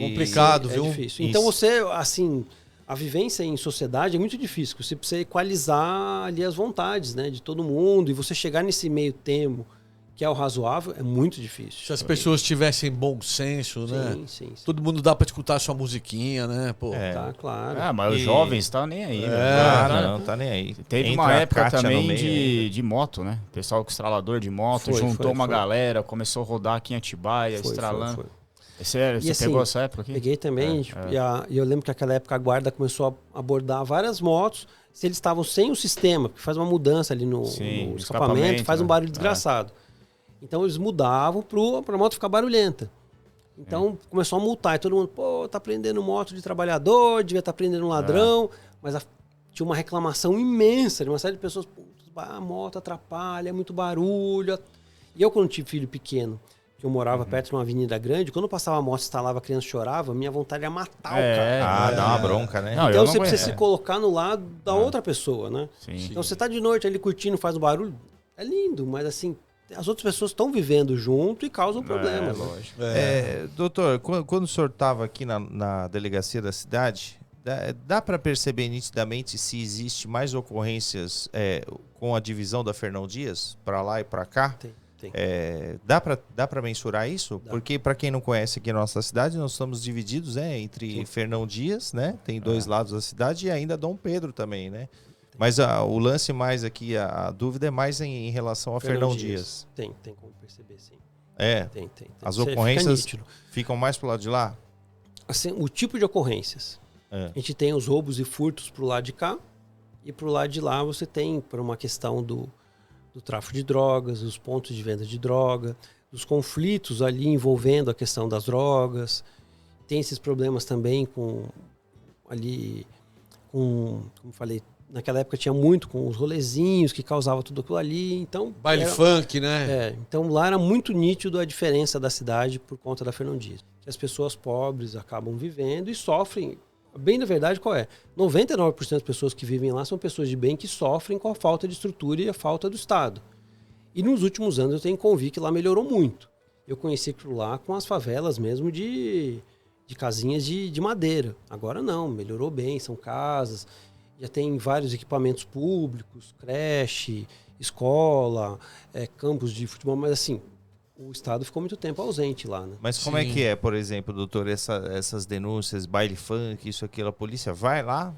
Complicado, É viu? difícil. Então você, assim, a vivência em sociedade é muito difícil. Você precisa equalizar ali as vontades, né, de todo mundo. E você chegar nesse meio termo, que é o razoável, é muito difícil. Se as pessoas tivessem bom senso, né? Sim. Todo mundo dá pra escutar sua musiquinha, né? Pô. Tá, claro. Mas os jovens estão nem aí, né? Não, tá nem aí. Teve Entra uma a época Kátia no também meio, de moto, né? O pessoal com estralador de moto, Foi, juntou uma foi. galera, começou a rodar aqui em Atibaia, estralando. Foi. Você E assim, pegou essa época aqui? Peguei também. E eu lembro que naquela época a guarda começou a abordar várias motos. Se eles estavam sem o sistema, porque faz uma mudança ali no escapamento, faz um barulho desgraçado. Então eles mudavam para a moto ficar barulhenta. Então começou a multar. E todo mundo, tá prendendo moto de trabalhador, devia estar prendendo ladrão. Mas tinha uma reclamação imensa de uma série de pessoas. A moto atrapalha, é muito barulho. E eu, quando tive filho pequeno, que eu morava perto de uma avenida grande, quando eu passava a moto, instalava, a criança chorava, minha vontade era matar o cara. dá uma bronca, né? Não, Então você precisa se colocar no lado da outra pessoa, né? Sim. Então você tá de noite ali curtindo, faz um barulho, é lindo, mas assim, as outras pessoas estão vivendo junto e causam problemas. Lógico. Doutor, quando o senhor estava aqui na delegacia da cidade, dá para perceber nitidamente se existe mais ocorrências com a divisão da Fernão Dias, para lá e para cá? Tem. Dá para mensurar isso? Dá. Porque, para quem não conhece aqui a nossa cidade, nós estamos divididos entre Fernão Dias, né? Tem dois lados da cidade, e ainda Dom Pedro também, né? Mas o lance mais aqui, a dúvida é mais em relação a Fernão Dias. Tem como perceber, sim. Tem. As Você fica ocorrências nítido. ficam mais pro lado de lá? Assim, o tipo de ocorrências. A gente tem os roubos e furtos pro lado de cá, e pro lado de lá você tem, por uma questão do tráfico de drogas, dos pontos de venda de droga, dos conflitos ali envolvendo a questão das drogas. Tem esses problemas também como falei, naquela época tinha muito com os rolezinhos que causavam tudo aquilo ali. Então, Baile funk, né? Então lá era muito nítido a diferença da cidade por conta da Fernão Dias. Que as pessoas pobres acabam vivendo e sofrem. Bem, na verdade, qual é? 99% das pessoas que vivem lá são pessoas de bem que sofrem com a falta de estrutura e a falta do Estado. E nos últimos anos eu tenho que convir que lá melhorou muito. Eu conheci aquilo lá com as favelas mesmo de casinhas de madeira. Agora não, melhorou bem, são casas, já tem vários equipamentos públicos, creche, escola, campos de futebol, mas assim, o Estado ficou muito tempo ausente lá, né? Mas como é que é, por exemplo, doutor, essas denúncias, baile funk, isso, aquilo, a polícia vai lá?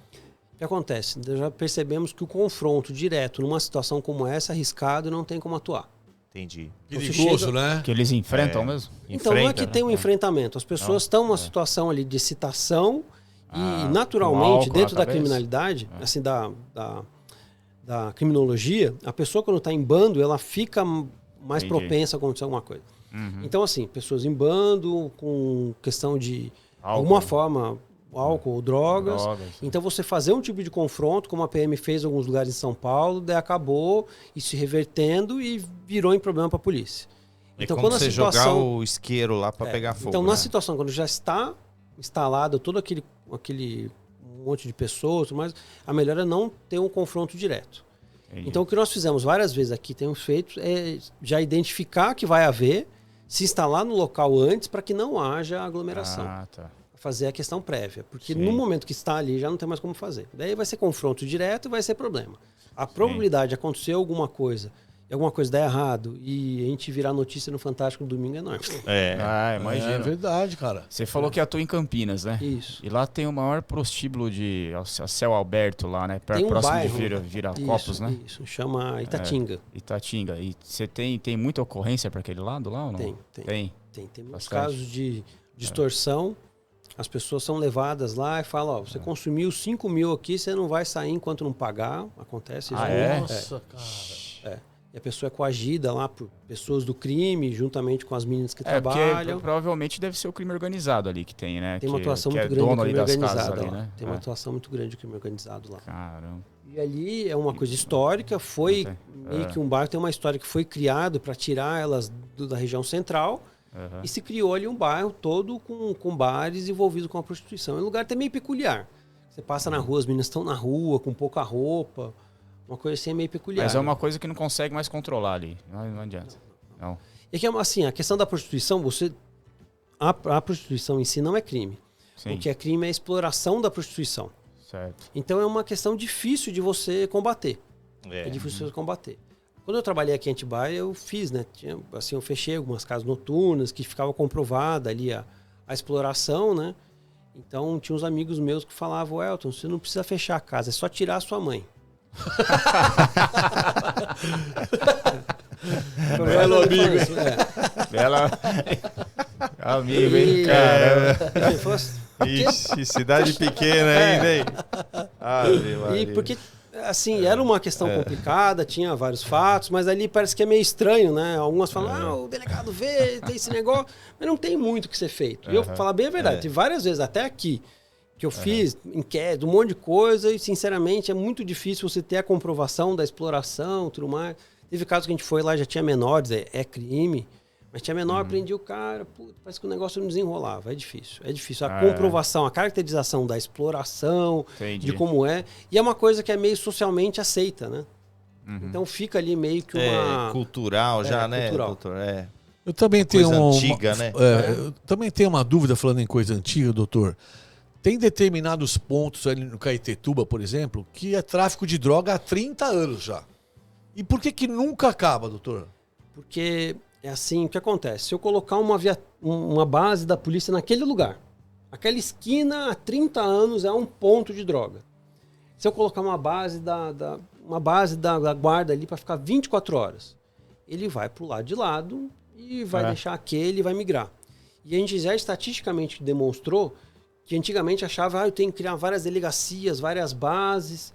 O que acontece? Já percebemos que o confronto direto numa situação como essa, arriscado, não tem como atuar. Entendi. Perigoso, né? Que eles enfrentam mesmo? Então não é que tem um enfrentamento. As pessoas estão numa situação ali de excitação e naturalmente, álcool, dentro da talvez. criminalidade, assim, da criminologia, a pessoa quando está em bando, ela fica mais propensa a acontecer alguma coisa. Então, assim, pessoas em bando, com questão de alguma forma, álcool ou drogas. Então, você fazer um tipo de confronto, como a PM fez em alguns lugares em São Paulo, daí acabou isso se revertendo e virou em problema para a polícia. Então, quando você jogar o isqueiro lá para pegar fogo. Então, na situação, quando já está instalado todo aquele monte de pessoas, mas a melhor é não ter um confronto direto. Entendi. Então, o que nós fizemos várias vezes aqui, temos feito, é já identificar que vai haver, se instalar no local antes para que não haja aglomeração. Fazer a questão prévia. Porque no momento que está ali, já não tem mais como fazer. Daí vai ser confronto direto e vai ser problema. A probabilidade de acontecer alguma coisa dar errado e a gente virar notícia no Fantástico no domingo é enorme. Imagina. É verdade, cara. Você falou que atua em Campinas, né? Isso. E lá tem o maior prostíbulo de a céu aberto lá, né? Tem próximo bairro, de Viracopos, né? Isso, chama Itatinga. Itatinga. E você tem muita ocorrência para aquele lado lá ou não? Tem muitos casos de extorsão. As pessoas são levadas lá e falam, você consumiu 5 mil aqui, você não vai sair enquanto não pagar. Acontece isso. Nossa, cara. E a pessoa é coagida lá por pessoas do crime, juntamente com as meninas que trabalham. Porque provavelmente deve ser o crime organizado ali que tem, né? Tem uma atuação muito grande do crime organizado lá. Tem uma atuação muito grande do crime organizado lá. Caramba. E ali é uma coisa histórica, foi meio que um bairro, tem uma história que foi criado para tirar elas da região central. E se criou ali um bairro todo com bares envolvidos com a prostituição. É um lugar até meio peculiar. Você passa na rua, as meninas estão na rua com pouca roupa. Uma coisa assim é meio peculiar. Mas é uma coisa que não consegue mais controlar ali. Não adianta. Não. E que, assim, a questão da prostituição, a prostituição em si não é crime. Sim. O que é crime é a exploração da prostituição. Certo. Então é uma questão difícil de você combater. É difícil de você combater. Quando eu trabalhei aqui em Atibaia, eu fiz, né? Eu fechei algumas casas noturnas que ficava comprovada ali a exploração, né? Então tinha uns amigos meus que falavam, Elton, você não precisa fechar a casa, é só tirar a sua mãe. Belo amigo. Bela amigo, hein, cara. Ixi, cidade pequena ainda, hein? E porque, assim, era uma questão complicada, tinha vários fatos, mas ali parece que é meio estranho, né? Algumas falam, o delegado vê, tem esse negócio, mas não tem muito o que ser feito. E eu falar bem a verdade, tive várias vezes, até aqui, que eu fiz enquete, um monte de coisa, e sinceramente é muito difícil você ter a comprovação da exploração e tudo mais. Teve casos que a gente foi lá, já tinha menores, é crime, mas tinha menor, prendia o cara, parece que o negócio não desenrolava, é difícil. É difícil. A comprovação, a caracterização da exploração, de como é, e é uma coisa que é meio socialmente aceita, né? Então fica ali meio que uma... cultural já, né? Cultural. Doutor? Eu também tenho Coisa antiga, né? Eu também tenho uma dúvida falando em coisa antiga, doutor. Tem determinados pontos ali no Caetetuba, por exemplo, que é tráfico de droga há 30 anos já. E por que nunca acaba, doutor? Porque é assim, o que acontece? Se eu colocar uma base da polícia naquele lugar, aquela esquina há 30 anos é um ponto de droga. Se eu colocar uma base da guarda ali para ficar 24 horas, ele vai para o lado de lado e vai deixar aquele e vai migrar. E a gente já estatisticamente demonstrou que antigamente achava eu tenho que criar várias delegacias, várias bases.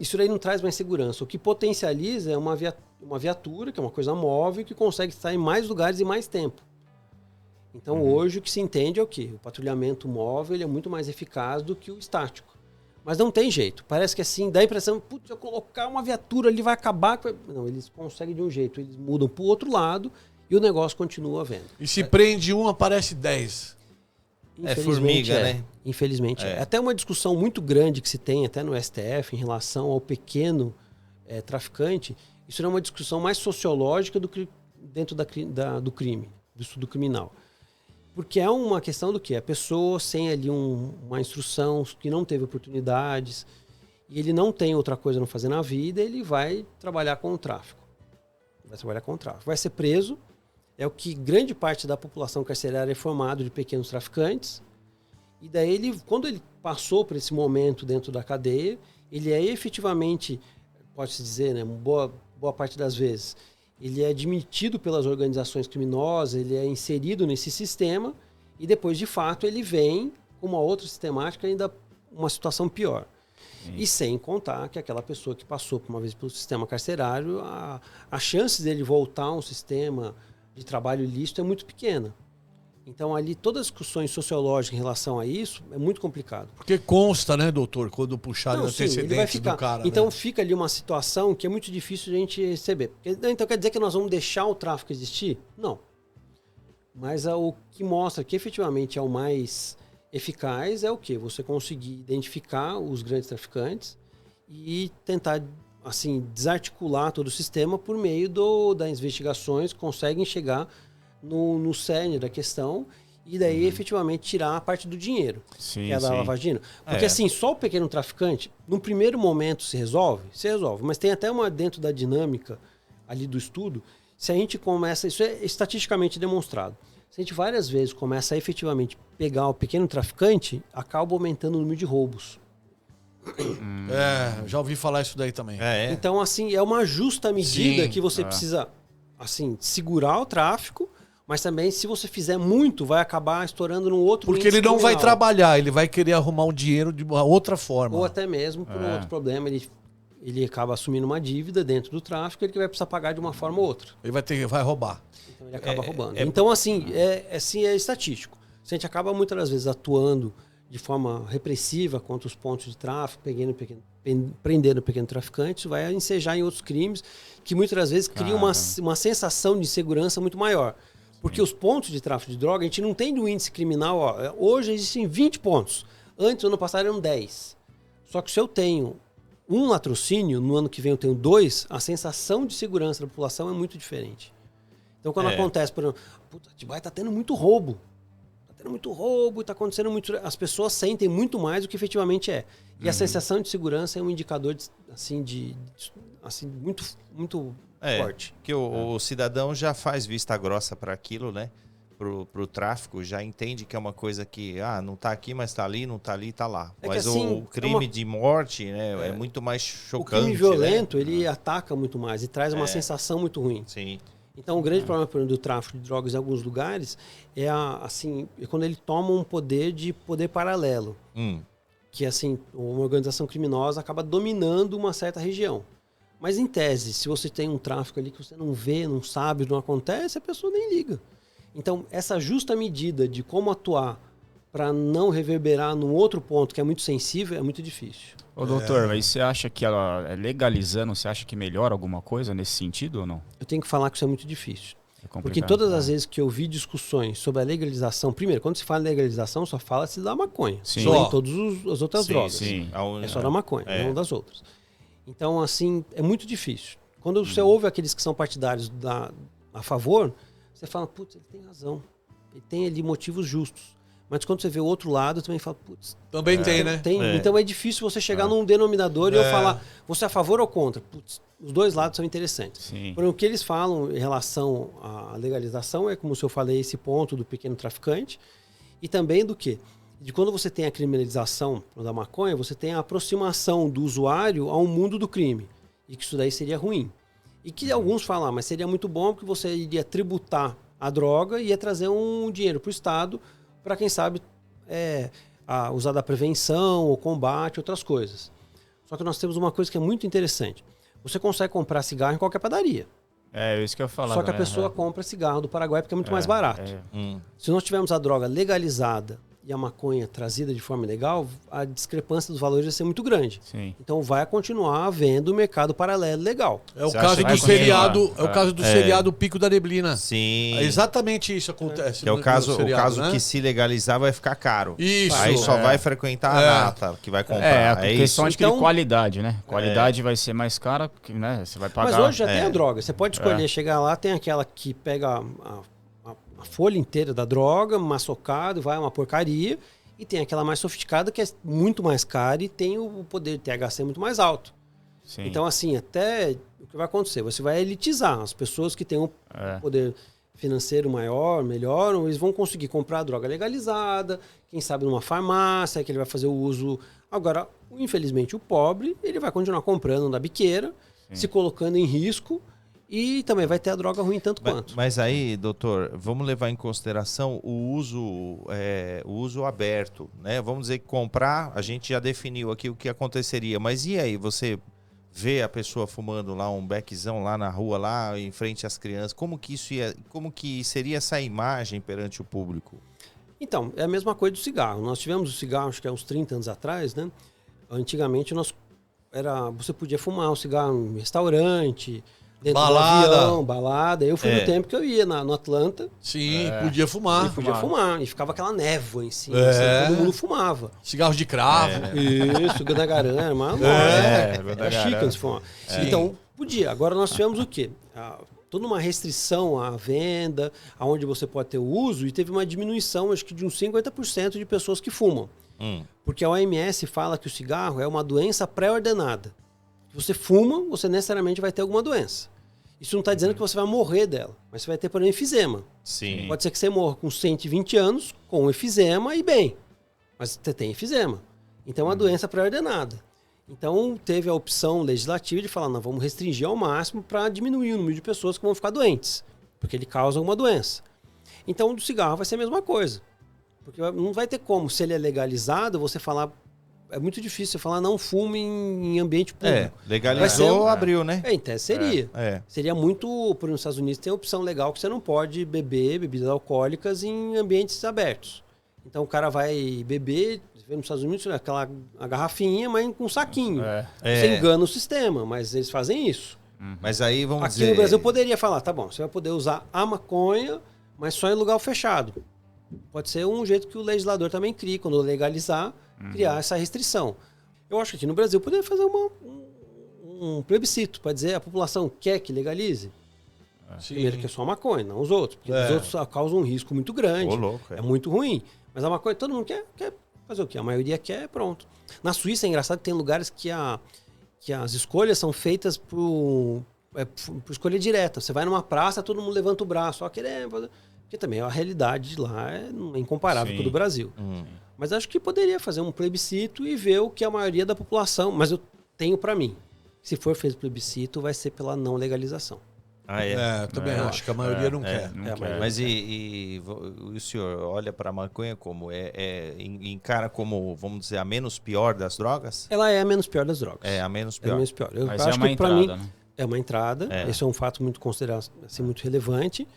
isso aí não traz mais segurança. O que potencializa é uma viatura, que é uma coisa móvel, que consegue estar em mais lugares e mais tempo. Então, hoje, o que se entende é o quê? O patrulhamento móvel ele é muito mais eficaz do que o estático. Mas não tem jeito. Parece que assim, dá a impressão, putz, se eu colocar uma viatura ali vai acabar. Não, eles conseguem de um jeito. Eles mudam para o outro lado e o negócio continua vendo. E se prende um, aparece 10. É formiga, né? Infelizmente é. Até uma discussão muito grande que se tem até no STF em relação ao pequeno traficante. Isso não é uma discussão mais sociológica do que dentro do crime, do estudo criminal. Porque é uma questão do que? A pessoa sem ali uma instrução, que não teve oportunidades, e ele não tem outra coisa a não fazer na vida, ele vai trabalhar com o tráfico. Vai ser preso. É o que grande parte da população carcerária é formado de pequenos traficantes. E daí, quando ele passou por esse momento dentro da cadeia, ele é efetivamente, pode-se dizer, né, boa parte das vezes, ele é admitido pelas organizações criminosas, ele é inserido nesse sistema e depois, de fato, ele vem com uma outra sistemática, ainda uma situação pior. Sim. E sem contar que aquela pessoa que passou por uma vez pelo sistema carcerário, a chance dele voltar a um sistema de trabalho ilícito é muito pequena. Então, ali, todas as discussões sociológicas em relação a isso é muito complicado. Porque consta, né, doutor, quando puxar os antecedentes do cara. Então, né? Fica ali uma situação que é muito difícil a gente receber. Então, quer dizer que nós vamos deixar o tráfico existir? Não. Mas o que mostra que efetivamente é o mais eficaz é o quê? Você conseguir identificar os grandes traficantes e tentar, assim, desarticular todo o sistema por meio das investigações que conseguem chegar no cerne da questão e daí efetivamente tirar a parte do dinheiro, que é da lavagem de dinheiro. Porque assim, só o pequeno traficante, num primeiro momento se resolve, mas tem até uma dentro da dinâmica ali do estudo, se a gente começa, isso é estatisticamente demonstrado, se a gente várias vezes começa a efetivamente pegar o pequeno traficante, acaba aumentando o número de roubos. Já ouvi falar isso daí também. Então assim, é uma justa medida que você precisa assim, segurar o tráfico, mas também, se você fizer muito, vai acabar estourando num outro Porque ele não vai trabalhar, ele vai querer arrumar um dinheiro de uma outra forma. Ou até mesmo por um outro problema, ele acaba assumindo uma dívida dentro do tráfico, ele que vai precisar pagar de uma forma ou outra. Ele vai roubar. Então ele acaba roubando. Então, assim, é estatístico. Se a gente acaba muitas das vezes atuando de forma repressiva contra os pontos de tráfico, prendendo pequeno traficante, isso vai ensejar em outros crimes que muitas das vezes criam uma sensação de insegurança muito maior. Porque os pontos de tráfico de droga, a gente não tem do índice criminal. Hoje existem 20 pontos. Antes, no ano passado, eram 10. Só que se eu tenho um latrocínio, no ano que vem eu tenho 2, a sensação de segurança da população é muito diferente. Então, quando acontece, por exemplo, puta, Atibaia está tendo muito roubo. Está tendo muito roubo, está acontecendo muito... As pessoas sentem muito mais do que efetivamente é. E a sensação de segurança é um indicador muito, muito forte. Que o cidadão já faz vista grossa para aquilo, né? Pro tráfico, já entende que é uma coisa que não tá aqui, mas tá ali, não tá ali, tá lá. Mas assim, o crime de morte, né, é muito mais chocante. O crime violento, né? Ele ataca muito mais e traz uma sensação muito ruim. Sim. Então, o grande problema do tráfico de drogas em alguns lugares é quando ele toma um poder paralelo. Que assim, uma organização criminosa acaba dominando uma certa região. Mas em tese, se você tem um tráfico ali que você não vê, não sabe, não acontece, a pessoa nem liga. Então, essa justa medida de como atuar para não reverberar num outro ponto que é muito sensível é muito difícil. Ô doutor, mas você acha que ela legalizando, você acha que melhora alguma coisa nesse sentido ou não? Eu tenho que falar que isso é muito difícil. Porque todas as vezes que eu vi discussões sobre a legalização, primeiro, quando se fala em legalização, só fala-se da maconha. Sim. Não em todas as outras drogas. Sim. É só da maconha, não das outras. Então, assim, é muito difícil. Quando você ouve aqueles que são partidários a favor, você fala, putz, ele tem razão. Ele tem ali motivos justos. Mas quando você vê o outro lado, também fala, putz... Também tem, né? Então é difícil você chegar num denominador e eu falar, você é a favor ou contra? Putz, os dois lados são interessantes. Porém, o que eles falam em relação à legalização é, como eu falei, esse ponto do pequeno traficante. E também do quê? De quando você tem a criminalização da maconha, você tem a aproximação do usuário ao mundo do crime. E que isso daí seria ruim. E que alguns falam, mas seria muito bom porque você iria tributar a droga e ia trazer um dinheiro para o Estado para, quem sabe, usar da prevenção, ou combate, outras coisas. Só que nós temos uma coisa que é muito interessante. Você consegue comprar cigarro em qualquer padaria. É isso que eu ia falar. Só que a né? pessoa compra cigarro do Paraguai porque é muito mais barato. É. Se nós tivermos a droga legalizada e a maconha trazida de forma legal, a discrepância dos valores vai ser muito grande. Sim. Então vai continuar havendo o mercado paralelo legal. É o Você caso acha do que seriado, vai o caso do seriado Pico da Neblina. Sim. É exatamente isso acontece. Que é o no caso, seriado, né? que se legalizar vai ficar caro. Isso. Aí só É. vai frequentar a nata que vai comprar. É, a É questão isso. de Então- qualidade, né? Qualidade vai ser mais cara, porque, né? Você vai pagar. Mas hoje já tem a droga. Você pode escolher É. chegar lá, tem aquela que pega a folha inteira da droga, maçocado, vai uma porcaria. E tem aquela mais sofisticada que é muito mais cara e tem o poder de THC muito mais alto. Sim. Então, assim, até o que vai acontecer? Você vai elitizar as pessoas que têm um É. poder financeiro maior, melhor, eles vão conseguir comprar a droga legalizada, quem sabe numa farmácia, que ele vai fazer o uso. Agora, infelizmente, o pobre, ele vai continuar comprando na biqueira, se colocando em risco e também vai ter a droga ruim tanto quanto. Mas aí, doutor, vamos levar em consideração o uso aberto, né? Vamos dizer que comprar, a gente já definiu aqui o que aconteceria, mas e aí, você vê a pessoa fumando lá um beckzão lá na rua, lá em frente às crianças, como que seria essa imagem perante o público? Então, é a mesma coisa do cigarro. Nós tivemos o cigarro, acho que há uns 30 anos atrás, né? Antigamente, você podia fumar um cigarro em restaurante, dentro Balada. do avião, balada. Eu fui no tempo que eu ia no Atlanta Sim, podia fumar. e podia fumar. E ficava aquela névoa em cima. É. Assim, todo mundo fumava. Cigarros de cravo. Isso, Ganagarana, mas era chique antes de fumar. Então, podia. Agora nós tivemos o quê? Toda uma restrição à venda, aonde você pode ter o uso, e teve uma diminuição, acho que de uns 50% de pessoas que fumam. Porque a OMS fala que o cigarro é uma doença pré-ordenada. Se você fuma, você necessariamente vai ter alguma doença. Isso não está dizendo que você vai morrer dela, mas você vai ter, por exemplo, efizema. Sim. Pode ser que você morra com 120 anos, com efizema e bem. Mas você tem efizema. Então é uma doença pré-ordenada. Então teve a opção legislativa de falar, não, vamos restringir ao máximo para diminuir o número de pessoas que vão ficar doentes. Porque ele causa alguma doença. Então o do cigarro vai ser a mesma coisa. Porque não vai ter como, se ele é legalizado, você falar... É muito difícil você falar, não fume em ambiente público. Legalizou, abriu, né? Em tese seria. É. Seria muito... Por exemplo, nos Estados Unidos tem a opção legal que você não pode beber bebidas alcoólicas em ambientes abertos. Então o cara vai beber, nos Estados Unidos, a garrafinha, mas com um saquinho. Você engana o sistema, mas eles fazem isso. Mas aí vamos Aqui dizer... no Brasil poderia falar, tá bom, você vai poder usar a maconha, mas só em lugar fechado. Pode ser um jeito que o legislador também crie, quando legalizar, criar essa restrição. Eu acho que aqui no Brasil poderia fazer um plebiscito para dizer a população quer que legalize. Primeiro que é só a maconha, não os outros. Porque os outros causam um risco muito grande. Ô, louco, é muito ruim. Mas a maconha todo mundo quer fazer o quê? A maioria quer, pronto. Na Suíça é engraçado que tem lugares que as escolhas são feitas por escolha direta. Você vai numa praça, todo mundo levanta o braço, ó, querendo fazer... Porque também a realidade de lá é incomparável com a do Brasil. Mas acho que poderia fazer um plebiscito e ver o que a maioria da população... Mas eu tenho para mim, se for feito plebiscito, vai ser pela não legalização. Também acho que a maioria não quer. Não quer. Mas e o senhor olha para a maconha como? Encara como, vamos dizer, a menos pior das drogas? Ela é a menos pior das drogas. É a menos É a pior. menos pior. Eu Mas acho é uma que para entrada, mim né? é uma entrada. Esse é um fato muito considerado assim, muito relevante.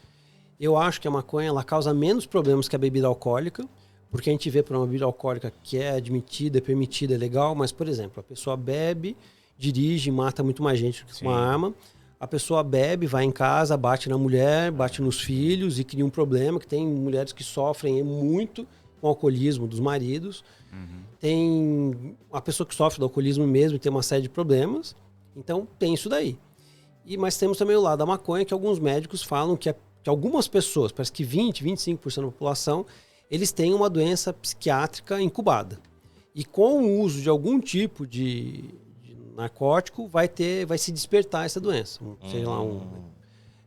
Eu acho que a maconha ela causa menos problemas que a bebida alcoólica, porque a gente vê para uma bebida alcoólica que é admitida, é permitida, é legal, mas, por exemplo, a pessoa bebe, dirige, mata muito mais gente do que com uma arma. A pessoa bebe, vai em casa, bate na mulher, bate nos filhos e cria um problema, que tem mulheres que sofrem muito com o alcoolismo dos maridos. Tem a pessoa que sofre do alcoolismo mesmo e tem uma série de problemas. Então, tem isso daí. Mas temos também o lado da maconha, que alguns médicos falam que algumas pessoas, parece que 20%, 25% da população, eles têm uma doença psiquiátrica incubada. E com o uso de algum tipo de narcótico, vai se despertar essa doença. Sei lá,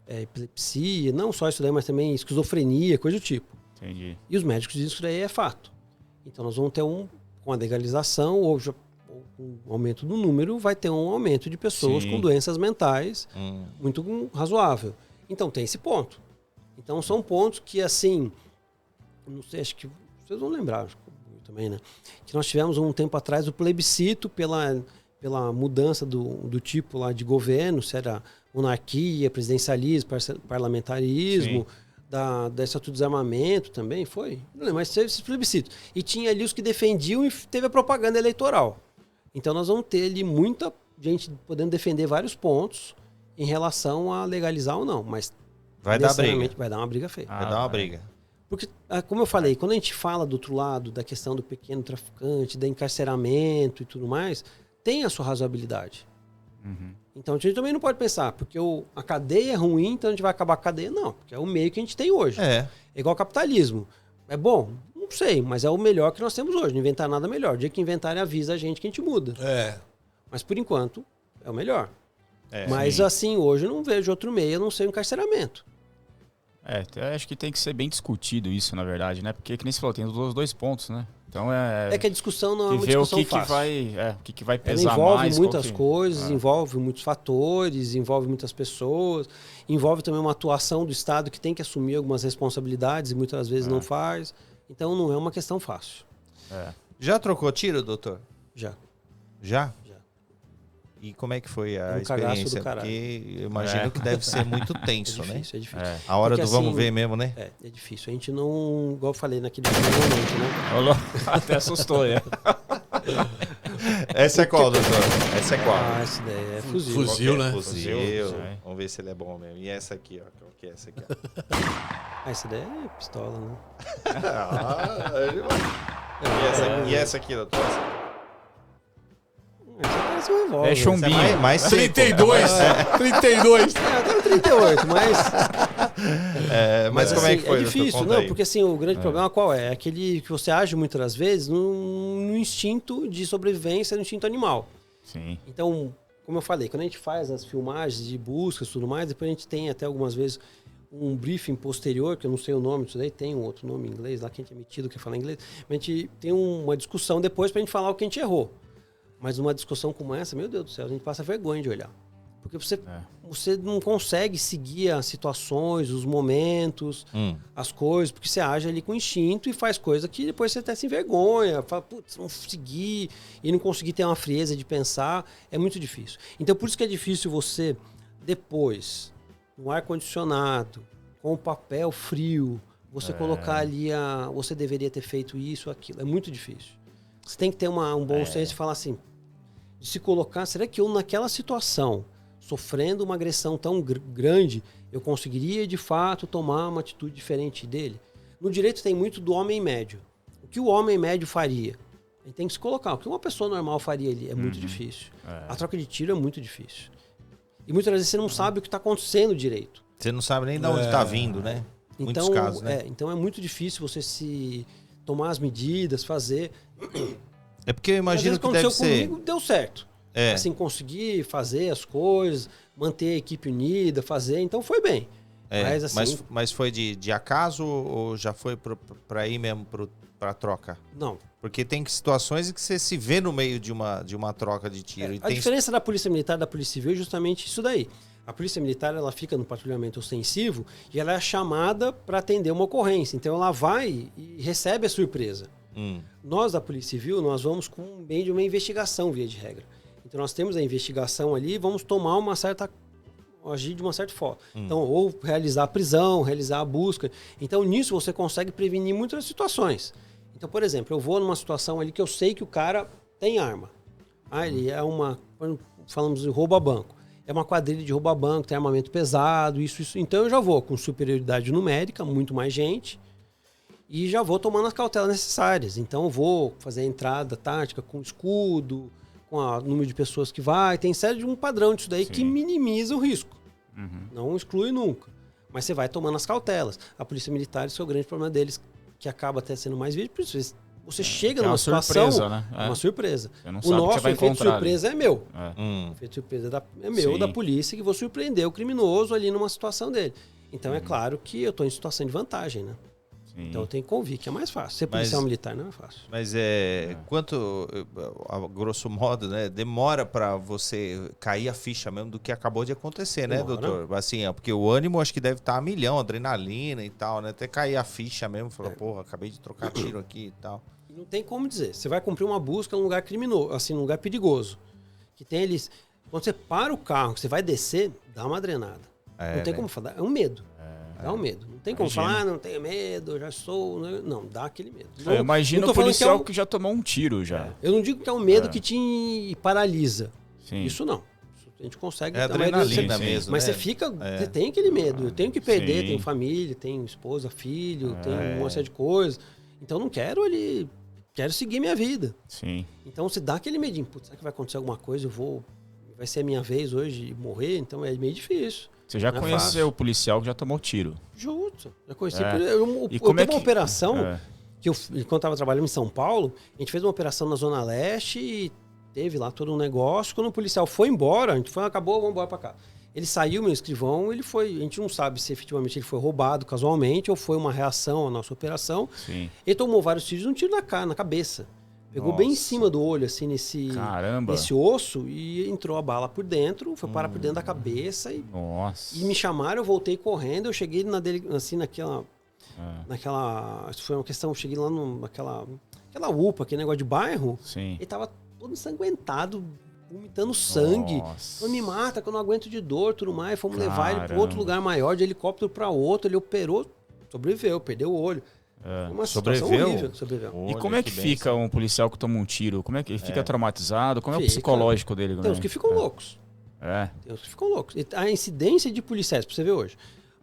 epilepsia, não só isso daí, mas também esquizofrenia, coisa do tipo. Entendi. E os médicos dizem que isso daí é fato. Então nós vamos ter com a legalização ou com o aumento do número, vai ter um aumento de pessoas com doenças mentais muito razoável. Então tem esse ponto. Então são pontos que, assim, não sei, acho que vocês vão lembrar também, né? Que nós tivemos um tempo atrás o plebiscito pela mudança do tipo lá de governo, se era monarquia, presidencialismo, parlamentarismo, da Estatuto do Desarmamento também, foi? Não lembro, mas teve esses plebiscitos. E tinha ali os que defendiam e teve a propaganda eleitoral. Então nós vamos ter ali muita gente podendo defender vários pontos em relação a legalizar ou não, mas Vai dar briga. vai dar uma briga feia. Vai dar uma briga. Porque, como eu falei, quando a gente fala do outro lado, da questão do pequeno traficante, da encarceramento e tudo mais, tem a sua razoabilidade. Então a gente também não pode pensar, porque a cadeia é ruim, então a gente vai acabar com a cadeia. Não, porque é o meio que a gente tem hoje. É igual ao capitalismo. É bom? Não sei, mas é o melhor que nós temos hoje. Não inventar nada melhor. O dia que inventarem, avisa a gente que a gente muda. Mas por enquanto, é o melhor. Mas assim, hoje eu não vejo outro meio, a não ser o encarceramento. Eu acho que tem que ser bem discutido isso, na verdade, né? Porque, que nem você falou, tem os dois pontos, né? Então que a discussão não é uma ver discussão o que fácil. Que vai pesar Ela envolve mais. muitas coisas, envolve muitos fatores, envolve muitas pessoas, envolve também uma atuação do Estado que tem que assumir algumas responsabilidades e muitas vezes não faz. Então não é uma questão fácil. Já trocou tiro, doutor? Já. Já? E como é que foi a experiência? Porque eu imagino que deve ser muito tenso, né? É difícil. A hora porque, do vamos assim, ver mesmo, né? É difícil. A gente não, igual eu falei naquele momento, né? Até assustou, né? Essa é qual, doutor? Essa é qual? Essa daí é fuzil. Fuzil, né? Fuzil. Vamos ver se ele é bom mesmo. E essa aqui, ó. Qual que é essa aqui? Essa daí é pistola, né? E essa aqui, doutor? Essa parece um revólver. É chumbinho. Mais 32! 32! Eu tenho 38, mas... Mas como assim, é que foi? É difícil, doutor? Conta não, aí. porque assim, o grande problema qual é? É aquele que você age muitas das vezes no instinto de sobrevivência, no instinto animal. Sim. Então, como eu falei, quando a gente faz as filmagens de buscas e tudo mais, depois a gente tem até algumas vezes um briefing posterior, que eu não sei o nome disso daí, tem um outro nome em inglês, lá que a gente é metido que fala inglês, mas a gente tem uma discussão depois pra gente falar o que a gente errou. Mas numa discussão como essa, meu Deus do céu, a gente passa vergonha de olhar. Porque você não consegue seguir as situações, os momentos, as coisas, porque você age ali com instinto e faz coisa que depois você até se envergonha, fala, putz, não seguir e não conseguir ter uma frieza de pensar, é muito difícil. Então por isso que é difícil você, depois, no ar-condicionado, com o papel frio, você colocar ali você deveria ter feito isso, aquilo. É muito difícil. Você tem que ter um bom senso e falar assim, de se colocar, será que eu naquela situação, sofrendo uma agressão tão grande, eu conseguiria de fato tomar uma atitude diferente dele? No direito tem muito do homem médio. O que o homem médio faria? Ele tem que se colocar. O que uma pessoa normal faria ali é muito difícil. A troca de tiro é muito difícil. E muitas vezes você não sabe o que está acontecendo direito. Você não sabe nem de onde está vindo, né? Muitos casos, né? Então é muito difícil você se tomar as medidas, fazer... É porque eu imagino que deve ser... Comigo, deu certo. Assim, conseguir fazer as coisas, manter a equipe unida, fazer, então foi bem. Mas, assim, mas foi de acaso ou já foi para ir mesmo para troca? Não. Porque tem situações em que você se vê no meio de uma troca de tiro. A diferença da Polícia Militar e da Polícia Civil é justamente isso daí. A Polícia Militar, ela fica no patrulhamento ostensivo e ela é chamada para atender uma ocorrência. Então ela vai e recebe a surpresa. Nós, da Polícia Civil, nós vamos com bem de uma investigação, via de regra. Então nós temos a investigação ali e vamos tomar agir de uma certa forma. Então, ou realizar a prisão, realizar a busca. Então, nisso você consegue prevenir muitas situações. Então, por exemplo, eu vou numa situação ali que eu sei que o cara tem arma. Ele é quando falamos de roubo a banco. É uma quadrilha de roubo a banco, tem armamento pesado, isso. Então eu já vou com superioridade numérica, muito mais gente, e já vou tomando as cautelas necessárias. Então eu vou fazer a entrada tática com escudo, com o número de pessoas que vai. Tem série de um padrão disso daí que minimiza o risco. Não exclui nunca. Mas você vai tomando as cautelas. A Polícia Militar, isso é o grande problema deles, que acaba até sendo mais vídeo. Por isso, você chega numa situação... surpresa, né? É uma surpresa. Você não O sabe o que você nosso vai efeito encontrar surpresa é meu. ali. O efeito surpresa é meu, Sim. da polícia, que vou surpreender o criminoso ali numa situação dele. Então é claro que eu estou em situação de vantagem, né? Sim. Então eu tenho que convir que é mais fácil. Ser policial militar não é fácil. Mas quanto, a grosso modo, né, demora para você cair a ficha mesmo do que acabou de acontecer, né, doutor? Assim, porque o ânimo acho que deve estar a milhão, adrenalina e tal, né? Até cair a ficha mesmo, falar, porra, acabei de trocar tiro aqui e tal. E não tem como dizer. Você vai cumprir uma busca num lugar criminoso, assim, num lugar perigoso. que tem eles... Quando você para o carro, que você vai descer, dá uma drenada. Não tem como falar, é um medo. Dá um medo. Não tem como falar, não tenho medo, eu já sou... Não, dá aquele medo. Não, Eu imagino o policial que já tomou um tiro já. Eu não digo que é um medo que te paralisa. Sim. Isso não. Isso a gente consegue... É adrenalina sim, mesmo, Mas né? você fica... Você tem aquele medo. Eu tenho que perder, Sim. tenho família, tenho esposa, filho, tenho uma série de coisas. Então não quero Quero seguir minha vida. Sim. Então você dá aquele medinho. Putz, será que vai acontecer alguma coisa? Vai ser a minha vez hoje morrer? Então é meio difícil. Você já Não é conheceu fácil. o policial que já tomou tiro. Justo. Já conheci. É. Eu E como tenho é uma que- operação É. que enquanto eu estava trabalhando em São Paulo, a gente fez uma operação na Zona Leste e teve lá todo um negócio. Quando o policial foi embora, a gente foi, acabou, vamos embora para cá. Ele saiu, meu escrivão, ele foi... A gente não sabe se efetivamente ele foi roubado casualmente ou foi uma reação à nossa operação. Sim. Ele tomou vários tiros, um tiro na cara, na cabeça. Pegou bem em Nossa. cima do olho, assim, nesse Caramba. osso, e entrou a bala por dentro, foi parar por dentro da cabeça e Nossa. me chamaram, eu voltei correndo, eu cheguei assim, naquela... É. Isso foi uma questão, eu cheguei lá naquela UPA, aquele negócio de bairro, Sim. ele tava todo ensanguentado, vomitando sangue. Nossa. Falei, me mata, que eu não aguento de dor, tudo mais. Fomos levar ele para outro Caramba. lugar maior, de helicóptero para outro, ele operou, sobreviveu, perdeu o olho. É. Uma situação Sobreviveu? horrível, sobreviveu. E Olha, como é que fica bênção. um policial que toma um tiro? Como é que ele fica traumatizado? Como é o Fica. psicológico dele? Tem uns que ficam loucos. É. Tem uns que ficam loucos. E a incidência de policiais, pra você ver hoje.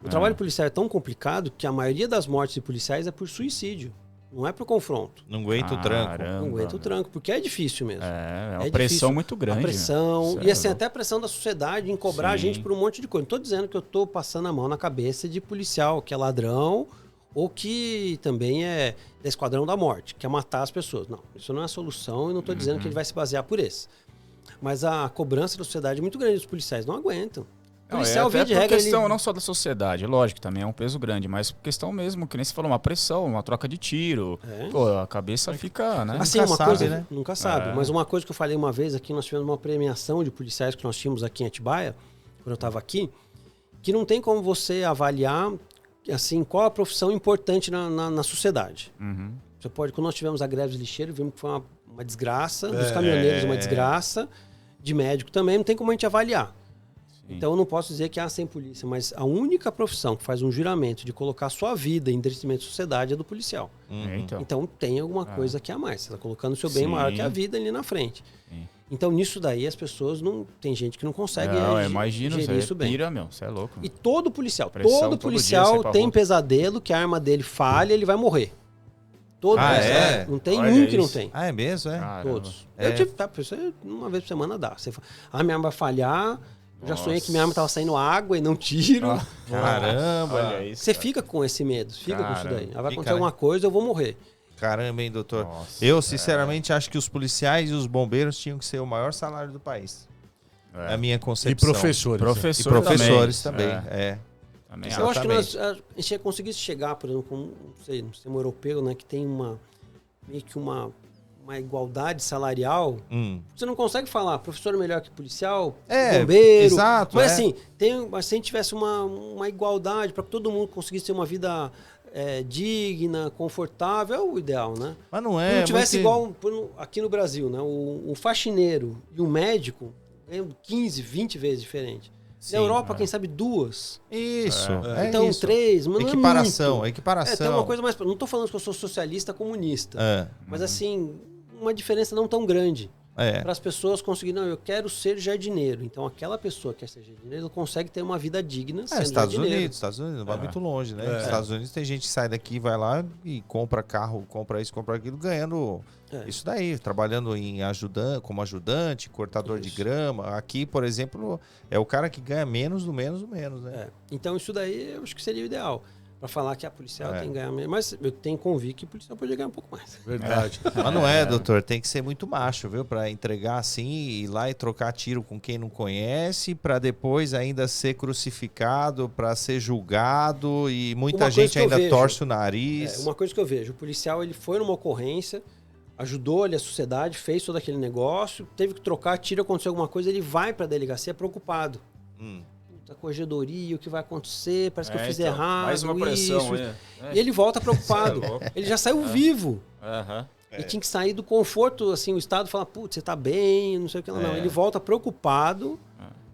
O trabalho policial é tão complicado que a maioria das mortes de policiais é por suicídio. Não é por confronto. Não aguenta o tranco. Caramba. Não aguenta o tranco, porque é difícil mesmo. É uma É pressão difícil. muito grande. A pressão, né? e assim, Cê é até a pressão da sociedade em cobrar a Sim. gente por um monte de coisa. Não tô dizendo que eu tô passando a mão na cabeça de policial que é ladrão ou que também é da Esquadrão da Morte, que é matar as pessoas. Não, isso não é a solução e não tô dizendo que ele vai se basear por esse. Mas a cobrança da sociedade é muito grande, os policiais não aguentam. O Não, policial, até via de por regra, questão ele... não só da sociedade, lógico, também é um peso grande, mas questão mesmo, que nem você falou, uma pressão, uma troca de tiro. É. Pô, a cabeça fica, né? Assim, Nunca uma sabe, coisa, né? Nunca sabe. É. Mas uma coisa que eu falei uma vez aqui, nós tivemos uma premiação de policiais que nós tínhamos aqui em Atibaia, quando eu estava aqui, que não tem como você avaliar assim, qual a profissão importante na sociedade. Uhum. Você pode, quando nós tivemos a greve dos lixeiros, vimos que foi uma desgraça, dos caminhoneiros uma desgraça, de médico também, não tem como a gente avaliar. Sim. Então eu não posso dizer que há sem polícia, mas a única profissão que faz um juramento de colocar a sua vida em detrimento da sociedade é do policial. Então. Então tem alguma coisa que é a mais. Você está colocando o seu bem Sim. maior que a vida ali na frente. Sim. Então nisso daí as pessoas não... Tem gente que não consegue Não, imagina, gerir isso você bem. pira, meu, você é louco. E todo policial, Pressão todo todo policial dia, você pra tem rua. pesadelo que a arma dele falha, ele vai morrer. Todo Ah, policial. é? Não tem Olha um que não isso. tem. Ah, é mesmo, é? Caramba. Todos. É. Eu tive, tá, você, uma vez por semana dá. Você fala, minha arma vai falhar. Eu já sonhei que minha arma estava saindo água e não tiro. Caramba. Olha isso. Você fica com esse medo, fica com isso Cara, daí. Vai fica, acontecer né? alguma coisa, eu vou morrer. Caramba, hein, doutor? Nossa, Eu, sinceramente, acho que os policiais e os bombeiros tinham que ser o maior salário do país. É a minha E concepção. professores. E Professor professores também. É. É. Também Eu acho que Exatamente. a gente conseguisse chegar, por exemplo, com, não sei, no sistema europeu, né, que tem meio que uma igualdade salarial. Você não consegue falar professor é melhor que policial, bombeiro. Exato. Mas é. assim, mas se a gente tivesse uma igualdade para que todo mundo conseguisse ter uma vida digna, confortável, é o ideal, né? Mas não Se é. não tivesse muito- igual aqui no Brasil, né? O faxineiro e o médico ganham 15, 20 vezes diferente. Sim, Na Europa, quem sabe 2. Isso. É Então, isso. 3, mas não Equiparação, é muito. equiparação. Tem uma coisa mais... Não estou falando que eu sou socialista comunista, É. mas assim, uma diferença não tão grande. É. Para as pessoas conseguirem, não, eu quero ser jardineiro. Então, aquela pessoa que quer ser jardineiro, ela consegue ter uma vida digna sendo Estados jardineiro. Estados Unidos, não vai muito longe, né? Estados Unidos tem gente que sai daqui, vai lá e compra carro, compra isso, compra aquilo, ganhando isso daí, trabalhando como ajudante, cortador de grama. Aqui, por exemplo, é o cara que ganha menos do menos do menos, né? É. Então, isso daí eu acho que seria o ideal. Para falar que a policial tem que ganhar menos. Mas eu tenho convicto que o policial pode ganhar um pouco mais. Verdade. Mas não é, doutor, tem que ser muito macho, viu? Pra entregar assim, ir lá e trocar tiro com quem não conhece, pra depois ainda ser crucificado, pra ser julgado e muita Uma coisa gente que eu ainda vejo, torce o nariz. Uma coisa que eu vejo, o policial ele foi numa ocorrência, ajudou ali a sociedade, fez todo aquele negócio, teve que trocar tiro, aconteceu alguma coisa, ele vai para a delegacia preocupado. A corregedoria, o que vai acontecer, parece que eu fiz errado. Mais uma pressão, isso. E ele volta preocupado. Cê é louco. Ele já saiu vivo. Aham. E tinha que sair do conforto, assim, o Estado fala, putz, você tá bem, não sei o que. Não, ele volta preocupado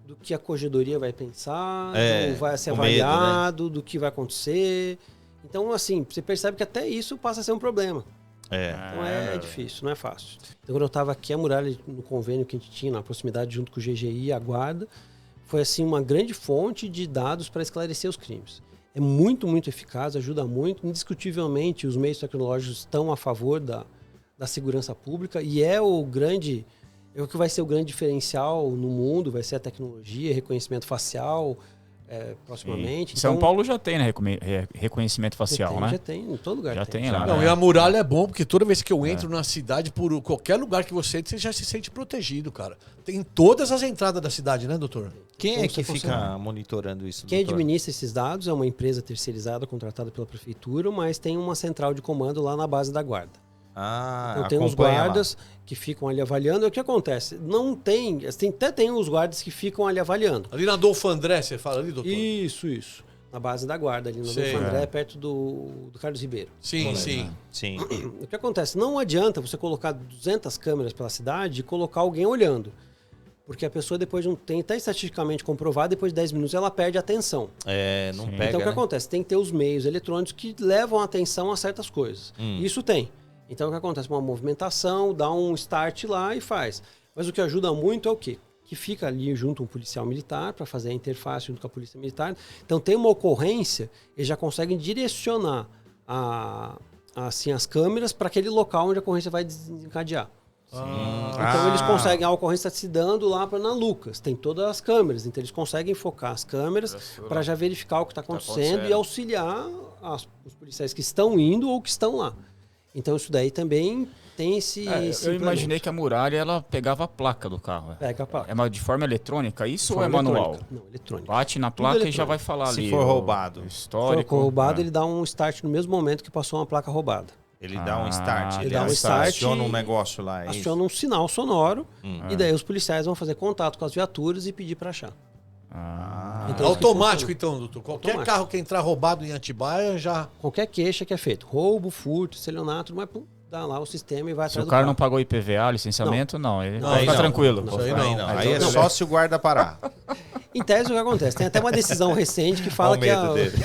do que a corregedoria vai pensar, do vai ser avaliado, do que vai acontecer. Então, assim, você percebe que até isso passa a ser um problema. Então é difícil, não é fácil. Então, quando eu estava aqui, a muralha, no convênio que a gente tinha, na proximidade, junto com o GGI e a Guarda, foi, assim, uma grande fonte de dados para esclarecer os crimes. É muito, muito eficaz, ajuda muito. Indiscutivelmente, os meios tecnológicos estão a favor da segurança pública e é o que vai ser o grande diferencial no mundo, vai ser a tecnologia, reconhecimento facial, proximamente. São Paulo já tem, né, reconhecimento facial, né? Já tem, em todo lugar já tem lá. Não, e a muralha é bom, porque toda vez que eu entro na cidade, por qualquer lugar que você entre, você já se sente protegido, cara. Tem todas as entradas da cidade, né, doutor? Quem Como é que você fica funciona? monitorando isso, Quem doutor? administra esses dados é uma empresa terceirizada, contratada pela prefeitura, mas tem uma central de comando lá na base da Guarda. Então tem os acompanha guardas que ficam ali avaliando. E o que acontece? Não tem, até tem os guardas que ficam ali avaliando. Ali na Adolfo André, você fala ali, doutor? Isso. Na base da Guarda, ali no Sei. Adolfo André, perto do Carlos Ribeiro. Sim, sim. lá. Sim. O que acontece? Não adianta você colocar 200 câmeras pela cidade e colocar alguém olhando. Porque a pessoa, depois de tem até estatisticamente comprovado, depois de 10 minutos ela perde a atenção. Não Sim. pega, Então o que né? acontece? Tem que ter os meios eletrônicos que levam a atenção a certas coisas. Isso tem. Então o que acontece? Uma movimentação, dá um start lá e faz. Mas o que ajuda muito é o quê? Que fica ali junto um policial militar para fazer a interface junto com a polícia militar. Então tem uma ocorrência, eles já conseguem direcionar assim, as câmeras para aquele local onde a ocorrência vai desencadear. Então eles conseguem, a ocorrência está se dando lá na Lucas, tem todas as câmeras, então eles conseguem focar as câmeras para já verificar o que está acontecendo e auxiliar os policiais que estão indo ou que estão lá. Então isso daí também tem esse... Eu imaginei que a muralha ela pegava a placa do carro. Pega a placa. É de forma eletrônica isso ou Forma é manual? eletrônica. Não, eletrônica. Bate na placa e já eletrônico. vai falar Se ali. for roubado. O Se histórico. for roubado, é. ele dá um start no mesmo momento que passou uma placa roubada. Ele dá um start, ele dá um start aciona um e negócio lá. Aciona um sinal sonoro e daí os policiais vão fazer contato com as viaturas e pedir para achar. Então, Automático, então, doutor. Qualquer Automático. carro que entrar roubado em Atibaia já... Qualquer queixa que é feito, roubo, furto, estelionato, mas pum, dá lá o sistema e vai Se atrás o do cara carro. não pagou IPVA, licenciamento, não. Ele Não, vai aí ficar não. tranquilo. Isso aí não. Aí é só se o guarda parar. Em tese, o que acontece? Tem até uma decisão recente que fala Olha o medo dele.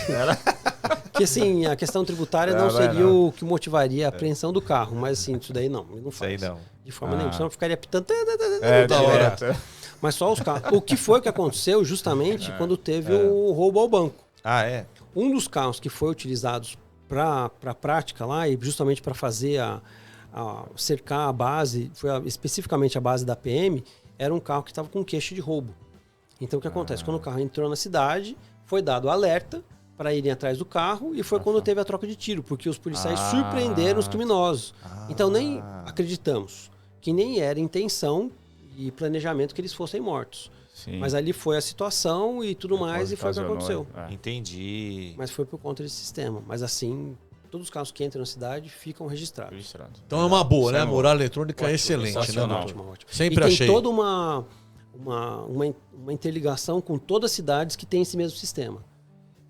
que assim, a questão tributária não seria o que motivaria a apreensão do carro, mas assim, isso daí não, ele não faz. Isso aí não. De forma nenhuma, senão ficaria pitando. Da hora. Mas só os carros. O que foi que aconteceu justamente quando teve o roubo ao banco? É? Um dos carros que foi utilizados para a prática lá e justamente para fazer cercar a base, especificamente a base da PM, era um carro que estava com queixa de roubo. Então o que acontece? Quando o carro entrou na cidade, foi dado alerta para irem atrás do carro e foi quando teve a troca de tiro, porque os policiais surpreenderam os criminosos. Então nem acreditamos que nem era intenção e planejamento que eles fossem mortos. Sim. Mas ali foi a situação e tudo mais e foi o que aconteceu. Entendi. Mas foi por conta desse sistema. Mas assim, todos os carros que entram na cidade ficam registrados. Então é uma boa, né? A Ótimo. muralha eletrônica é excelente, né, sensacional. doutor? Ótimo. Sempre e tem achei. toda uma interligação com todas as cidades que têm esse mesmo sistema.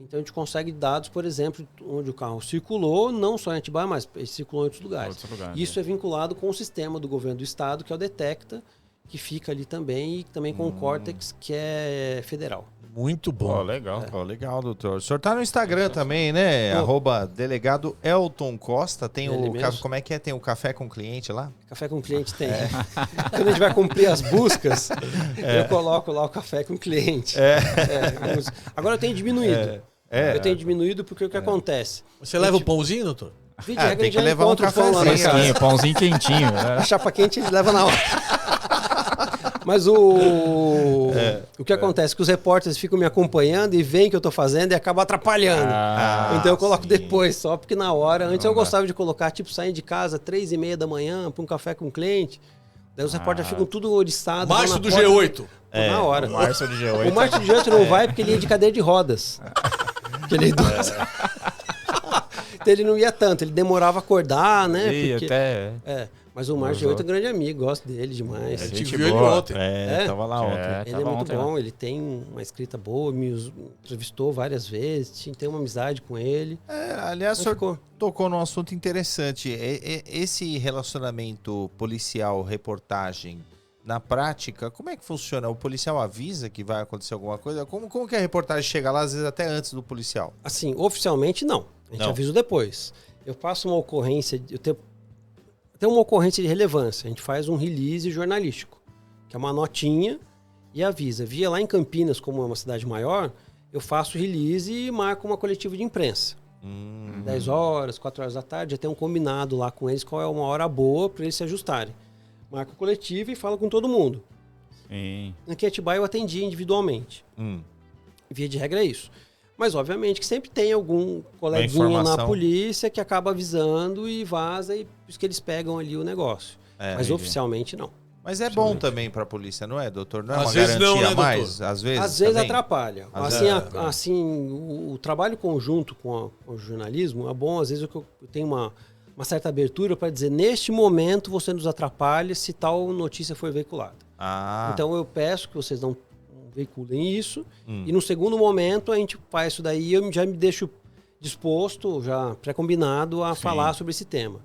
Então a gente consegue dados, por exemplo, onde o carro circulou, não só em Atibaia, mas ele circulou em outros lugares. Isso é vinculado com o sistema do governo do estado, que é o Detecta, que fica ali também, e também com o Cortex, que é federal. Muito bom. Legal. Legal, doutor. O senhor tá no Instagram também, né? @delegado Elton Costa. Tem Ele o mesmo. Como é que é? Tem o café com cliente lá? Café com cliente tem. Quando a gente vai cumprir as buscas, eu coloco lá o café com cliente. Agora eu tenho diminuído. Eu tenho diminuído porque o que acontece? Você leva o pãozinho, doutor? Via de regra, tem a gente que já levar um encontra o pão lá na cafezinho, casa. Fresquinho, pãozinho quentinho. A chapa quente ele leva na hora. Mas o que acontece? Que os repórteres ficam me acompanhando e veem o que eu tô fazendo e acabam atrapalhando. Então eu coloco depois só, porque na hora... Antes eu gostava de colocar, tipo, saindo de casa 3h30 da manhã para um café com cliente. Daí os repórteres ficam tudo oriçados. Márcio do G8. Na hora. O Márcio de G8. O Márcio de G8 não vai porque ele é de cadeira de rodas. Porque ele é idoso. ele não ia tanto, ele demorava a acordar, né? E Porque, até... mas o Márcio G8 é um grande amigo, gosto dele demais. A gente gente viu ele boa. ontem. Tava lá ontem. Ele é tava muito ontem, bom, né? ele tem uma escrita boa, me entrevistou várias vezes, tem uma amizade com ele. Aliás, o Mas senhor ficou. tocou num assunto interessante. Esse relacionamento policial-reportagem, na prática, como é que funciona? O policial avisa que vai acontecer alguma coisa? Como que a reportagem chega lá, às vezes até antes do policial? Assim, oficialmente não. A gente Não. avisa depois. Eu faço uma ocorrência, eu tenho uma ocorrência de relevância. A gente faz um release jornalístico, que é uma notinha e avisa. Via lá em Campinas, como é uma cidade maior, eu faço release e marco uma coletiva de imprensa. 10 horas, 4 horas da tarde, já tem um combinado lá com eles qual é uma hora boa para eles se ajustarem. Marco o coletivo e falo com todo mundo. Sim. Aqui em Atibaia eu atendi individualmente. Via de regra é isso. Mas, obviamente, que sempre tem algum coleguinha na informação. polícia que acaba avisando e vaza, e por isso que eles pegam ali o negócio. Mas entendi. oficialmente não. Mas é bom também pra polícia, não é, doutor? Não é Às uma vezes garantia não, né, a mais? doutor? Às vezes Às vezes também? atrapalha. Às Assim, vezes, assim o trabalho conjunto com o jornalismo é bom. Às vezes eu tenho uma certa abertura para dizer, neste momento você nos atrapalha se tal notícia for veiculada. Então eu peço que vocês não veiculem isso. E no segundo momento a gente faz isso daí e eu já me deixo disposto, já pré-combinado a falar sobre esse tema.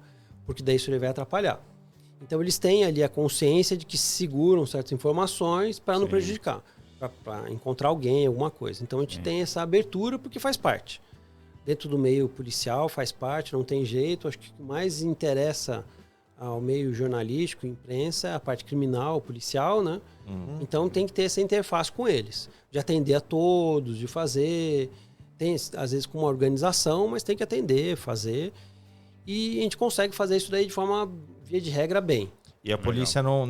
Porque daí isso vai atrapalhar. Então eles têm ali a consciência de que seguram certas informações para não prejudicar, para encontrar alguém, alguma coisa. Então a gente tem essa abertura porque faz parte. Dentro do meio policial faz parte, não tem jeito. Acho que o que mais interessa ao meio jornalístico, imprensa, é a parte criminal, policial, né? Então tem que ter essa interface com eles, de atender a todos, de fazer. Tem às vezes com uma organização, mas tem que atender, fazer. E a gente consegue fazer isso daí de forma, via de regra, bem. E a polícia não,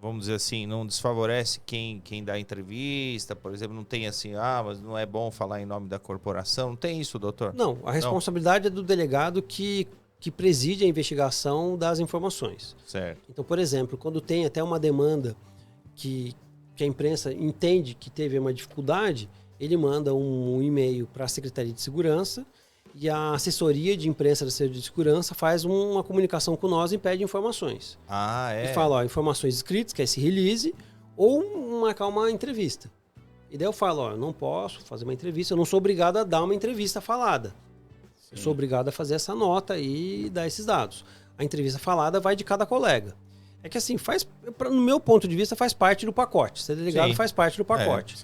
vamos dizer assim, não desfavorece quem dá entrevista, por exemplo, não tem assim, mas não é bom falar em nome da corporação, não tem isso, doutor? Não, a responsabilidade é do delegado que preside a investigação das informações. Certo. Então, por exemplo, quando tem até uma demanda que a imprensa entende que teve uma dificuldade, ele manda um e-mail para a Secretaria de Segurança e a assessoria de imprensa da Secretaria de Segurança faz uma comunicação com nós e pede informações. E fala, informações escritas, que é esse release, ou marcar uma entrevista. E daí eu falo, eu não posso fazer uma entrevista, eu não sou obrigado a dar uma entrevista falada. Eu sou obrigado a fazer essa nota e dar esses dados. A entrevista falada vai de cada colega. É que assim, no meu ponto de vista, faz parte do pacote. Ser delegado faz parte do pacote.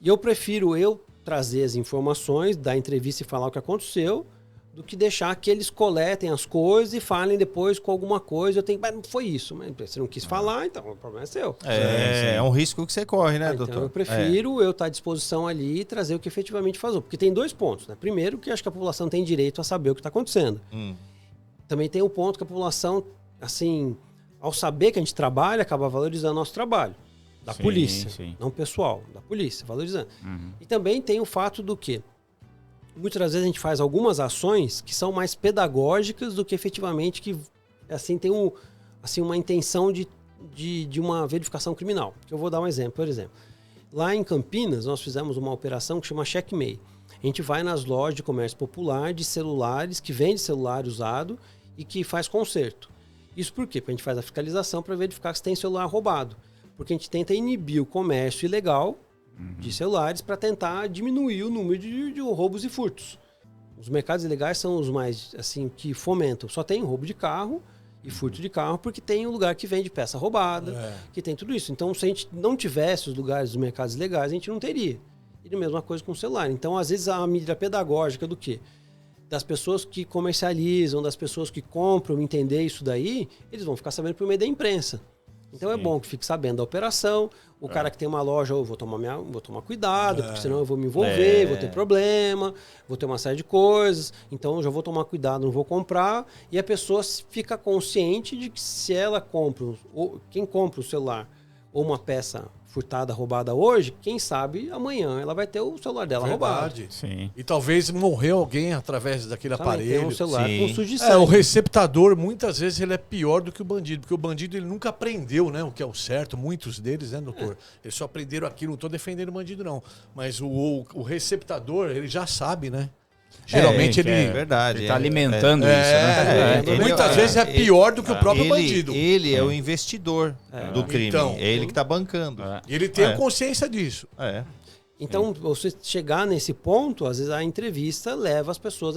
E eu prefiro trazer as informações, dar entrevista e falar o que aconteceu, do que deixar que eles coletem as coisas e falem depois com alguma coisa. Mas não foi isso. Mas você não quis falar, então o problema é seu. É um risco que você corre, né, doutor? Então eu prefiro eu estar à disposição ali e trazer o que efetivamente faz. Porque tem 2 pontos, né? Primeiro, que acho que a população tem direito a saber o que está acontecendo. Também tem o ponto que a população, assim, ao saber que a gente trabalha, acaba valorizando o nosso trabalho. Da polícia, não pessoal, da polícia, valorizando. E também tem o fato do que muitas das vezes a gente faz algumas ações que são mais pedagógicas do que efetivamente que, assim, tem uma intenção de uma verificação criminal. Eu vou dar um exemplo, por exemplo. Lá em Campinas, nós fizemos uma operação que chama Checkmate. A gente vai nas lojas de comércio popular de celulares, que vende celular usado e que faz conserto. Isso por quê? Porque a gente faz a fiscalização para verificar se tem celular roubado. Porque a gente tenta inibir o comércio ilegal de celulares para tentar diminuir o número de roubos e furtos. Os mercados ilegais são os mais, assim, que fomentam. Só tem roubo de carro e furto de carro porque tem um lugar que vende peça roubada, que tem tudo isso. Então, se a gente não tivesse os lugares dos mercados ilegais, a gente não teria. E a mesma coisa com o celular. Então, às vezes, a mídia pedagógica do quê? Das pessoas que comercializam, das pessoas que compram, entender isso daí, eles vão ficar sabendo por meio da imprensa. Então é bom que fique sabendo da operação. O cara que tem uma loja, eu vou tomar cuidado, porque senão eu vou me envolver, vou ter problema, vou ter uma série de coisas. Então eu já vou tomar cuidado, não vou comprar. E a pessoa fica consciente de que se ela compra, ou quem compra o celular ou uma peça furtada, roubada hoje, quem sabe amanhã ela vai ter o celular dela roubado. Sim. E talvez morreu alguém através daquele aparelho. Tem um celular com sujo de o sangue. receptador, muitas vezes, ele é pior do que o bandido, porque o bandido ele nunca aprendeu, né, o que é o certo, muitos deles, né, doutor? Eles só aprenderam aquilo, não estou defendendo o bandido, não. Mas o receptador, ele já sabe, né? Geralmente que ele... Verdade. Ele tá alimentando isso, né? Muitas vezes é pior do que o próprio bandido. Ele é o investidor do crime. Então, é ele que tá bancando. E ele tem a consciência disso. Então, você chegar nesse ponto, às vezes a entrevista leva as pessoas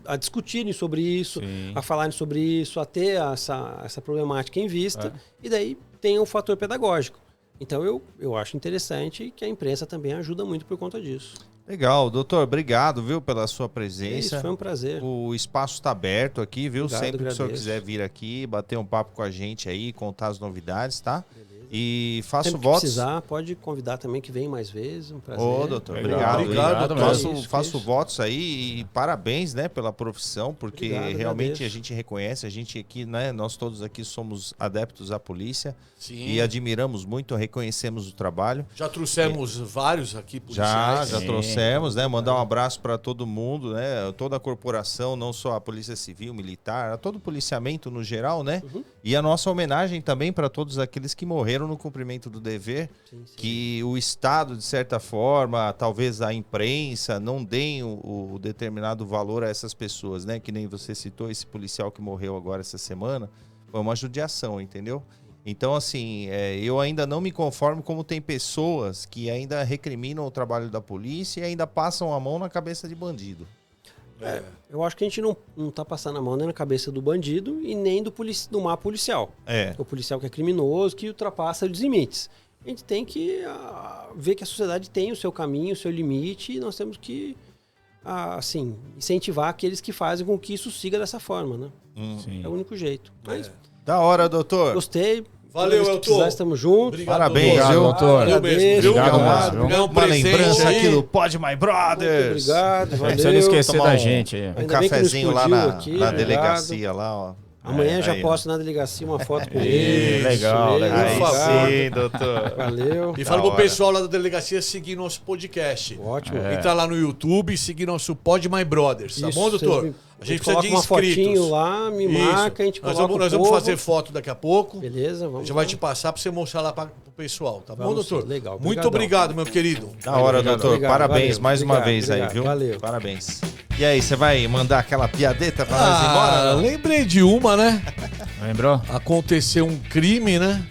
a discutirem sobre isso, a falarem sobre isso, a ter essa problemática em vista, e daí tem o fator pedagógico. Então, eu acho interessante que a imprensa também ajuda muito por conta disso. Legal, doutor, obrigado, viu, pela sua presença. Isso, foi um prazer. O espaço está aberto aqui, viu? Obrigado, Sempre que o senhor agradeço. quiser vir aqui, bater um papo com a gente aí, contar as novidades, tá? Beleza. E faço Sempre que votos. precisar, pode convidar também que vem mais vezes. Um prazer. Ô, doutor, Legal, obrigado. obrigado mesmo. Faço Isso. votos aí e parabéns, né, pela profissão, porque Obrigado, realmente agradeço. a gente reconhece, a gente aqui, né, nós todos aqui somos adeptos à polícia Sim. e admiramos muito, reconhecemos o trabalho. Já trouxemos vários aqui Já policiais. trouxemos, né? Mandar um abraço para todo mundo, né? Toda a corporação, não só a Polícia Civil, Militar, a todo o policiamento no geral, né? E a nossa homenagem também para todos aqueles que morreram no cumprimento do dever, que o Estado, de certa forma, talvez a imprensa, não deem o determinado valor a essas pessoas, né? Que nem você citou, esse policial que morreu agora essa semana, foi uma judiação, entendeu? Então, assim, eu ainda não me conformo como tem pessoas que ainda recriminam o trabalho da polícia e ainda passam a mão na cabeça de bandido. Eu acho que a gente não tá passando a mão nem na cabeça do bandido e nem do má policial. O policial que é criminoso, que ultrapassa os limites. A gente tem que ver que a sociedade tem o seu caminho, o seu limite, e nós temos que assim, incentivar aqueles que fazem com que isso siga dessa forma, né? É o único jeito. Mas Da hora, doutor. gostei. Valeu, Se Elton. precisar, estamos juntos. Obrigado, Parabéns, doutor. viu? doutor. Valeu mesmo, viu? Obrigado Obrigado. mesmo. Ganhar um Uma presente lembrança aí. aqui do Pod My Muito Brothers. obrigado, Não valeu. precisa não esquecer Tomar da um- gente aí. Um Ainda bem que não cafezinho lá explodiu na aqui, delegacia, lá, ó. Amanhã já aí, ó. posto na delegacia uma foto com Ih, ele. legal, legal. Aí Por favor. sim, doutor. Valeu. E fala Da pro hora. pessoal lá da delegacia seguir nosso podcast. Ótimo. Entra lá no YouTube e seguir nosso Pod My Brothers, tá Isso, bom, doutor? vocês A gente precisa coloca de uma inscritos. fotinho lá, me Isso. marca, a gente Nós coloca vamos, o nós vamos povo. fazer foto daqui a pouco. Beleza, A vamos. gente vai te passar pra você mostrar lá pro pessoal, tá bom, Vamos doutor? sim, legal, Muito obrigadão. obrigado, meu querido. Da hora, Obrigado, doutor. obrigado, Parabéns valeu, mais uma obrigado, vez aí, obrigado, viu? valeu. Parabéns. E aí, você vai mandar aquela piadeta pra nós ir embora? Não? lembrei de uma, né? Lembrou? Aconteceu um crime, né?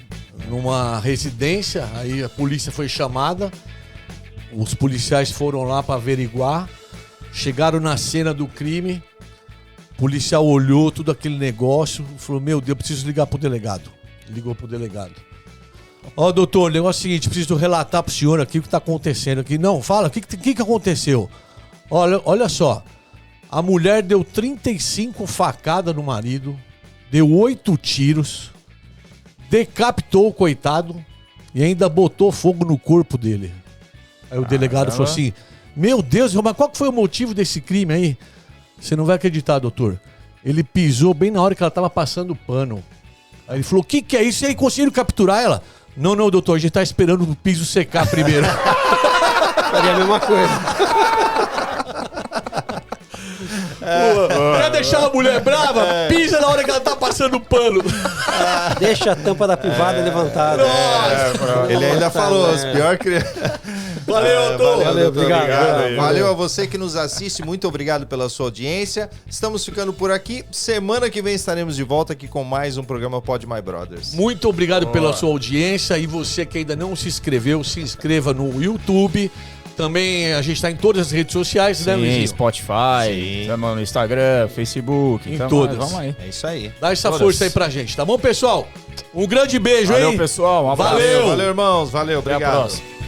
Numa residência, aí a polícia foi chamada, os policiais foram lá para averiguar, chegaram na cena do crime, o policial olhou tudo aquele negócio, falou, meu Deus, preciso ligar pro delegado. Ligou pro delegado. Ó, doutor, o negócio é o seguinte, preciso relatar pro senhor aqui o que tá acontecendo aqui. Não, fala, o que aconteceu? Olha só, a mulher deu 35 facadas no marido, deu 8 tiros, decapitou o coitado e ainda botou fogo no corpo dele. Aí o delegado falou assim, meu Deus, mas qual que foi o motivo desse crime aí? Você não vai acreditar, doutor. Ele pisou bem na hora que ela tava passando pano. Aí ele falou, o que é isso? E aí, conseguiram capturar ela? Não, doutor, a gente tá esperando o piso secar primeiro. Faria a mesma coisa. Quer deixar a mulher brava? Pisa na hora que ela tá passando pano. Deixa a tampa da privada levantada. Ele ainda falou, os pior que... Valeu, doutor. Valeu, obrigado. Obrigado. Valeu a você que nos assiste, muito obrigado pela sua audiência. Estamos ficando por aqui. Semana que vem estaremos de volta aqui com mais um programa Pod My Brothers. Muito obrigado pela sua audiência e você que ainda não se inscreveu, se inscreva no YouTube. Também a gente está em todas as redes sociais, né, Sim, Luizinho? Spotify, Sim. tamo no Instagram, Facebook. Em então, todas. Vamos aí. É isso aí. Dá essa Todas. força aí pra gente, tá bom, pessoal? Um grande beijo, Valeu, hein? pessoal. Um abraço. Valeu. Valeu, irmãos. Valeu, Até a obrigado. próxima.